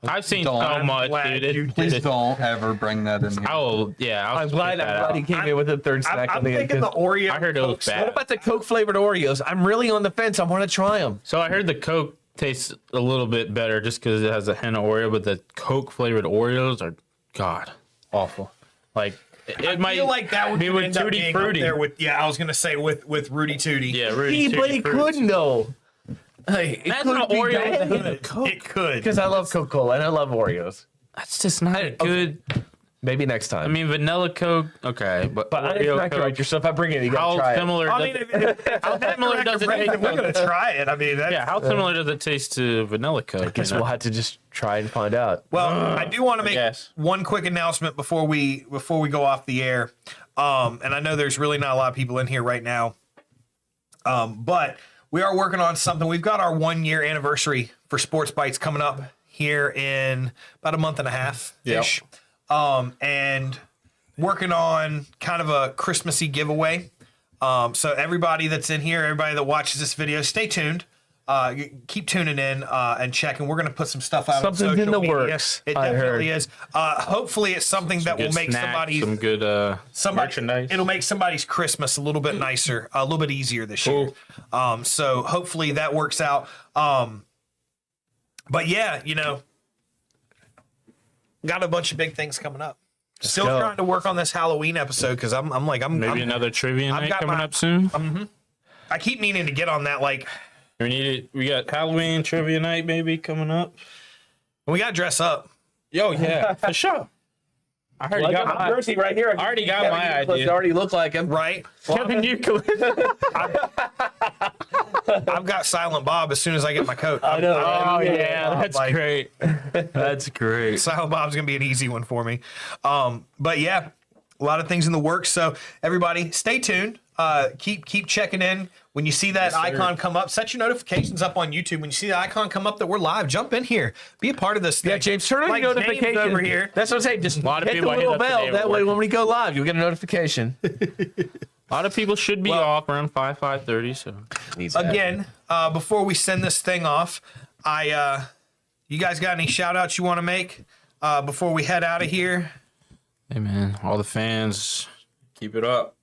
Speaker 3: I've seen
Speaker 5: Don't.
Speaker 3: so much,
Speaker 2: glad
Speaker 3: dude.
Speaker 2: you
Speaker 5: Please don't ever bring that in here.
Speaker 3: I'll
Speaker 4: I'm glad he came in with a third snack.
Speaker 2: I'm
Speaker 4: on the end,
Speaker 2: thinking the
Speaker 4: 'cause-
Speaker 2: Oreo.
Speaker 3: I heard it was
Speaker 2: Cokes.
Speaker 3: bad.
Speaker 4: What about the Coke flavored Oreos? I'm really on the fence. I want to try them.
Speaker 3: So I heard the Coke tastes a little bit better just because it has a hint of Oreo, but the Coke flavored Oreos are, God, awful. Like, it might
Speaker 2: I feel like that would
Speaker 3: be with
Speaker 2: end up
Speaker 3: Tutti
Speaker 2: being up
Speaker 3: Frutti.
Speaker 2: there with, I was gonna say with Rudy Tooty.
Speaker 3: Yeah, Rudy
Speaker 4: But it couldn't though. Like, it
Speaker 3: Imagine an
Speaker 4: couldn't be
Speaker 3: Oreo with a hint
Speaker 4: bad.
Speaker 3: of Coke.
Speaker 2: It could.
Speaker 4: Because I love Coca-Cola and I love Oreos.
Speaker 3: That's just not good.
Speaker 4: Maybe next time.
Speaker 3: I mean, vanilla Coke, okay, but
Speaker 4: but
Speaker 3: Oreo
Speaker 4: I
Speaker 3: Coke,
Speaker 4: right yourself. If I bring it, you
Speaker 3: how
Speaker 4: gotta try it.
Speaker 3: similar?
Speaker 2: I mean,
Speaker 3: how similar does it taste?
Speaker 2: we're gonna try it. I mean, that's,
Speaker 3: Yeah, how similar does it taste to vanilla Coke?
Speaker 4: I guess
Speaker 3: you know?
Speaker 4: we'll have to just try and find out.
Speaker 2: Well, I do want to make
Speaker 3: guess.
Speaker 2: one quick announcement before we go off the air. And I know there's really not a lot of people in here right now. But we are working on something. We've got our 1 year anniversary for Sports Bites coming up here in about a month and a half ish. And working on kind of a Christmassy giveaway. So everybody that's in here, everybody that watches this video, stay tuned. Keep tuning in and checking. We're going to put some stuff out.
Speaker 4: Something's
Speaker 2: on social
Speaker 4: in the
Speaker 2: media.
Speaker 4: works,
Speaker 2: It
Speaker 4: I
Speaker 2: definitely is. Hopefully, it's something that will
Speaker 3: Good
Speaker 2: make
Speaker 3: snacks, some good merchandise.
Speaker 2: It'll make somebody's Christmas a little bit nicer, a little bit easier this year. So hopefully that works out. But yeah, got a bunch of big things coming up. Still
Speaker 4: go.
Speaker 2: trying to work on this Halloween episode because I'm
Speaker 3: maybe another trivia night
Speaker 2: got
Speaker 3: coming
Speaker 2: my-
Speaker 3: up soon.
Speaker 2: I keep meaning to get on that. Like,
Speaker 3: We got Halloween trivia night maybe coming up.
Speaker 2: we got to dress up.
Speaker 3: Yo, yeah, for sure. I already got my
Speaker 4: jersey right here.
Speaker 3: I already got my idea.
Speaker 4: It already look like him.
Speaker 2: Right?
Speaker 3: Kevin Euclid.
Speaker 2: I've got Silent Bob as soon as I get my coat.
Speaker 4: I know.
Speaker 3: Oh yeah, that's
Speaker 2: Like-
Speaker 3: great. That's great.
Speaker 2: Silent Bob's gonna be an easy one for me. But yeah, a lot of things in the works. So everybody, stay tuned. Keep checking in. When you see that icon come up, set your notifications up on YouTube. When you see the icon come up that we're live, jump in here. Be a part of this thing.
Speaker 4: Yeah, James, turn on
Speaker 2: Like
Speaker 4: your
Speaker 2: James
Speaker 4: notifications
Speaker 2: over here.
Speaker 4: That's what I'm saying. Just
Speaker 3: A lot of
Speaker 4: hit the
Speaker 3: people I hit
Speaker 4: little
Speaker 3: up
Speaker 4: bell.
Speaker 3: today
Speaker 4: That
Speaker 3: were
Speaker 4: way,
Speaker 3: working.
Speaker 4: when we go live, you'll get a notification.
Speaker 3: A lot of people should be off around 5:30. So
Speaker 2: Again, before we send this thing off, you guys got any shout outs you want to make before we head out of here?
Speaker 3: hey man, all the fans, keep it up.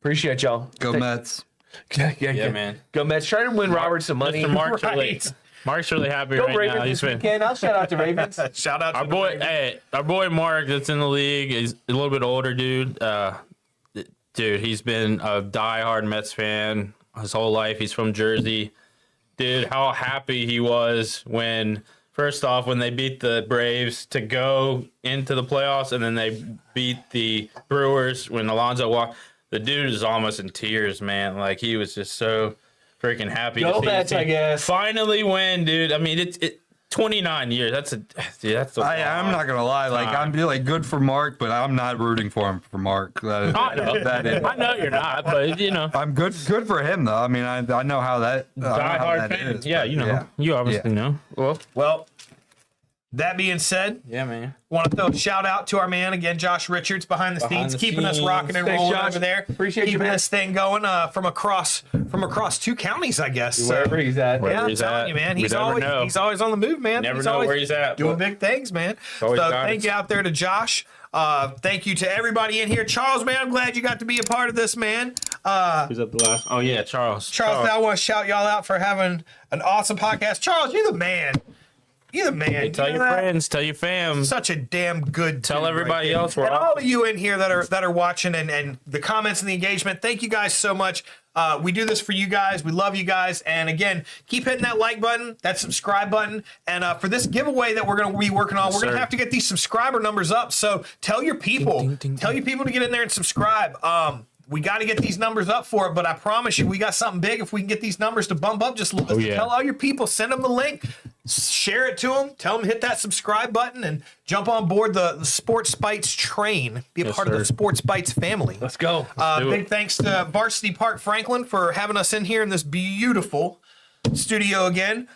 Speaker 4: Appreciate y'all.
Speaker 5: Go Mets.
Speaker 3: Yeah, man.
Speaker 4: Go Mets. Try to win Robert some money.
Speaker 3: Mr. Mark's
Speaker 2: Right.
Speaker 3: really happy
Speaker 4: Go
Speaker 3: right
Speaker 4: Ravens
Speaker 3: now. He's
Speaker 4: this
Speaker 3: been
Speaker 4: weekend. I'll shout out to Ravens.
Speaker 2: Shout out to
Speaker 3: our
Speaker 2: the
Speaker 3: boy.
Speaker 2: Ravens.
Speaker 3: Hey, our boy Mark that's in the league. He's a little bit older, dude. Dude, he's been a diehard Mets fan his whole life. He's from Jersey. Dude, how happy he was when, first off, when they beat the Braves to go into the playoffs, and then they beat the Brewers when Alonso walked. The dude is almost in tears, man. Like, he was just so freaking happy
Speaker 4: Go
Speaker 3: to see his
Speaker 4: Mets,
Speaker 3: team
Speaker 4: I guess.
Speaker 3: finally win, dude. I mean, it 29 years. That's a
Speaker 5: I'm not gonna lie. Like I'm like good for Mark, but I'm not rooting for him for Mark.
Speaker 3: I know. I know you're not, but
Speaker 5: I'm good for him though. I mean, I know how that
Speaker 3: diehard fan. Yeah, you obviously know.
Speaker 2: Well, that being said,
Speaker 3: Yeah, man.
Speaker 2: want to throw a shout out to our man again, Josh Richards, behind the scenes,
Speaker 3: the
Speaker 2: keeping us
Speaker 3: scenes.
Speaker 2: rocking and
Speaker 4: Thanks,
Speaker 2: rolling
Speaker 4: Josh.
Speaker 2: over there.
Speaker 4: Appreciate you,
Speaker 2: keeping
Speaker 4: man.
Speaker 2: this thing going from across 2 counties, I guess. So,
Speaker 4: Wherever he's at.
Speaker 3: Wherever
Speaker 2: yeah, I'm
Speaker 3: he's
Speaker 2: telling
Speaker 3: at.
Speaker 2: you, man.
Speaker 3: We
Speaker 2: He's
Speaker 3: never
Speaker 2: always
Speaker 3: know.
Speaker 2: on the move, man.
Speaker 3: Never
Speaker 2: he's
Speaker 3: know
Speaker 2: always
Speaker 3: where he's at,
Speaker 2: doing
Speaker 3: but
Speaker 2: big things, man. So
Speaker 3: always got
Speaker 2: thank
Speaker 3: it.
Speaker 2: you out there to Josh. Thank you to everybody in here. Charles, man, I'm glad you got to be a part of this, man.
Speaker 3: Who's up the last? Oh yeah, Charles.
Speaker 2: Charles, I want to shout y'all out for having an awesome podcast. Charles, you're the man. You're the man.
Speaker 3: Hey, tell
Speaker 2: You know
Speaker 3: your
Speaker 2: that?
Speaker 3: friends, tell your fam.
Speaker 2: Such a damn good.
Speaker 3: Tell
Speaker 2: dude
Speaker 3: everybody
Speaker 2: there.
Speaker 3: else we're
Speaker 2: and
Speaker 3: off.
Speaker 2: all of you in here that are watching and the comments and the engagement. Thank you guys so much. We do this for you guys. We love you guys. And again, keep hitting that like button, that subscribe button. And for this giveaway that we're going to be working on, we're going to
Speaker 3: sir.
Speaker 2: have to get these subscriber numbers up. So tell your people, tell your people to get in there and subscribe. We got to get these numbers up for it, but I promise you, we got something big if we can get these numbers to bump up just a little bit.
Speaker 3: yeah.
Speaker 2: Tell all your people, send them the link, share it to them, tell them to hit that subscribe button and jump on board the Sports Bites train. Be a
Speaker 3: Yes,
Speaker 2: part of the
Speaker 3: sir.
Speaker 2: Sports Bites family.
Speaker 4: Let's go.
Speaker 3: do
Speaker 2: Big
Speaker 3: it.
Speaker 2: thanks to Varsity Park Franklin for having us in here in this beautiful studio again.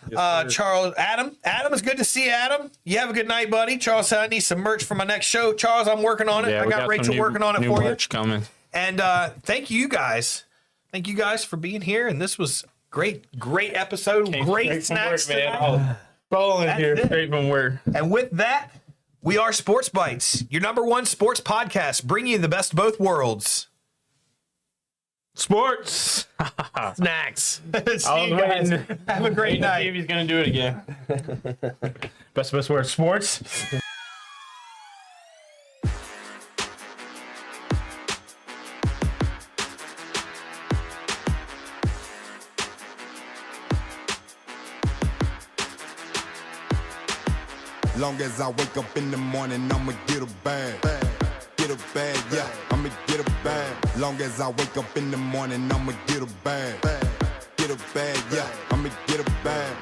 Speaker 2: Charles, Adam, it's good to see you, Adam. You have a good night, buddy. Charles said I need some merch for my next show. Charles, I'm working on it.
Speaker 3: Yeah,
Speaker 2: I
Speaker 3: we
Speaker 2: got
Speaker 3: some
Speaker 2: Rachel
Speaker 3: new-
Speaker 2: working on it
Speaker 3: new
Speaker 2: for you.
Speaker 3: merch coming.
Speaker 2: And thank you guys. Thank you guys for being here. And this was great episode. Great
Speaker 3: Straight from
Speaker 2: snacks
Speaker 3: work, man.
Speaker 2: tonight.
Speaker 3: Falling here
Speaker 2: it.
Speaker 3: straight from where.
Speaker 2: And with that, we are Sports Bites, your number one sports podcast, bringing you the best of both worlds.
Speaker 3: Sports.
Speaker 4: Snacks.
Speaker 2: See you guys. Have a great
Speaker 3: See
Speaker 2: night.
Speaker 3: if he's gonna do it again. best word, sports.
Speaker 1: Long as I wake up in the morning, I'ma get a bag. Get a bag, yeah, I'ma get a bag. Long as I wake up in the morning, I'ma get a bag. Get a bag, yeah, I'ma get a bag.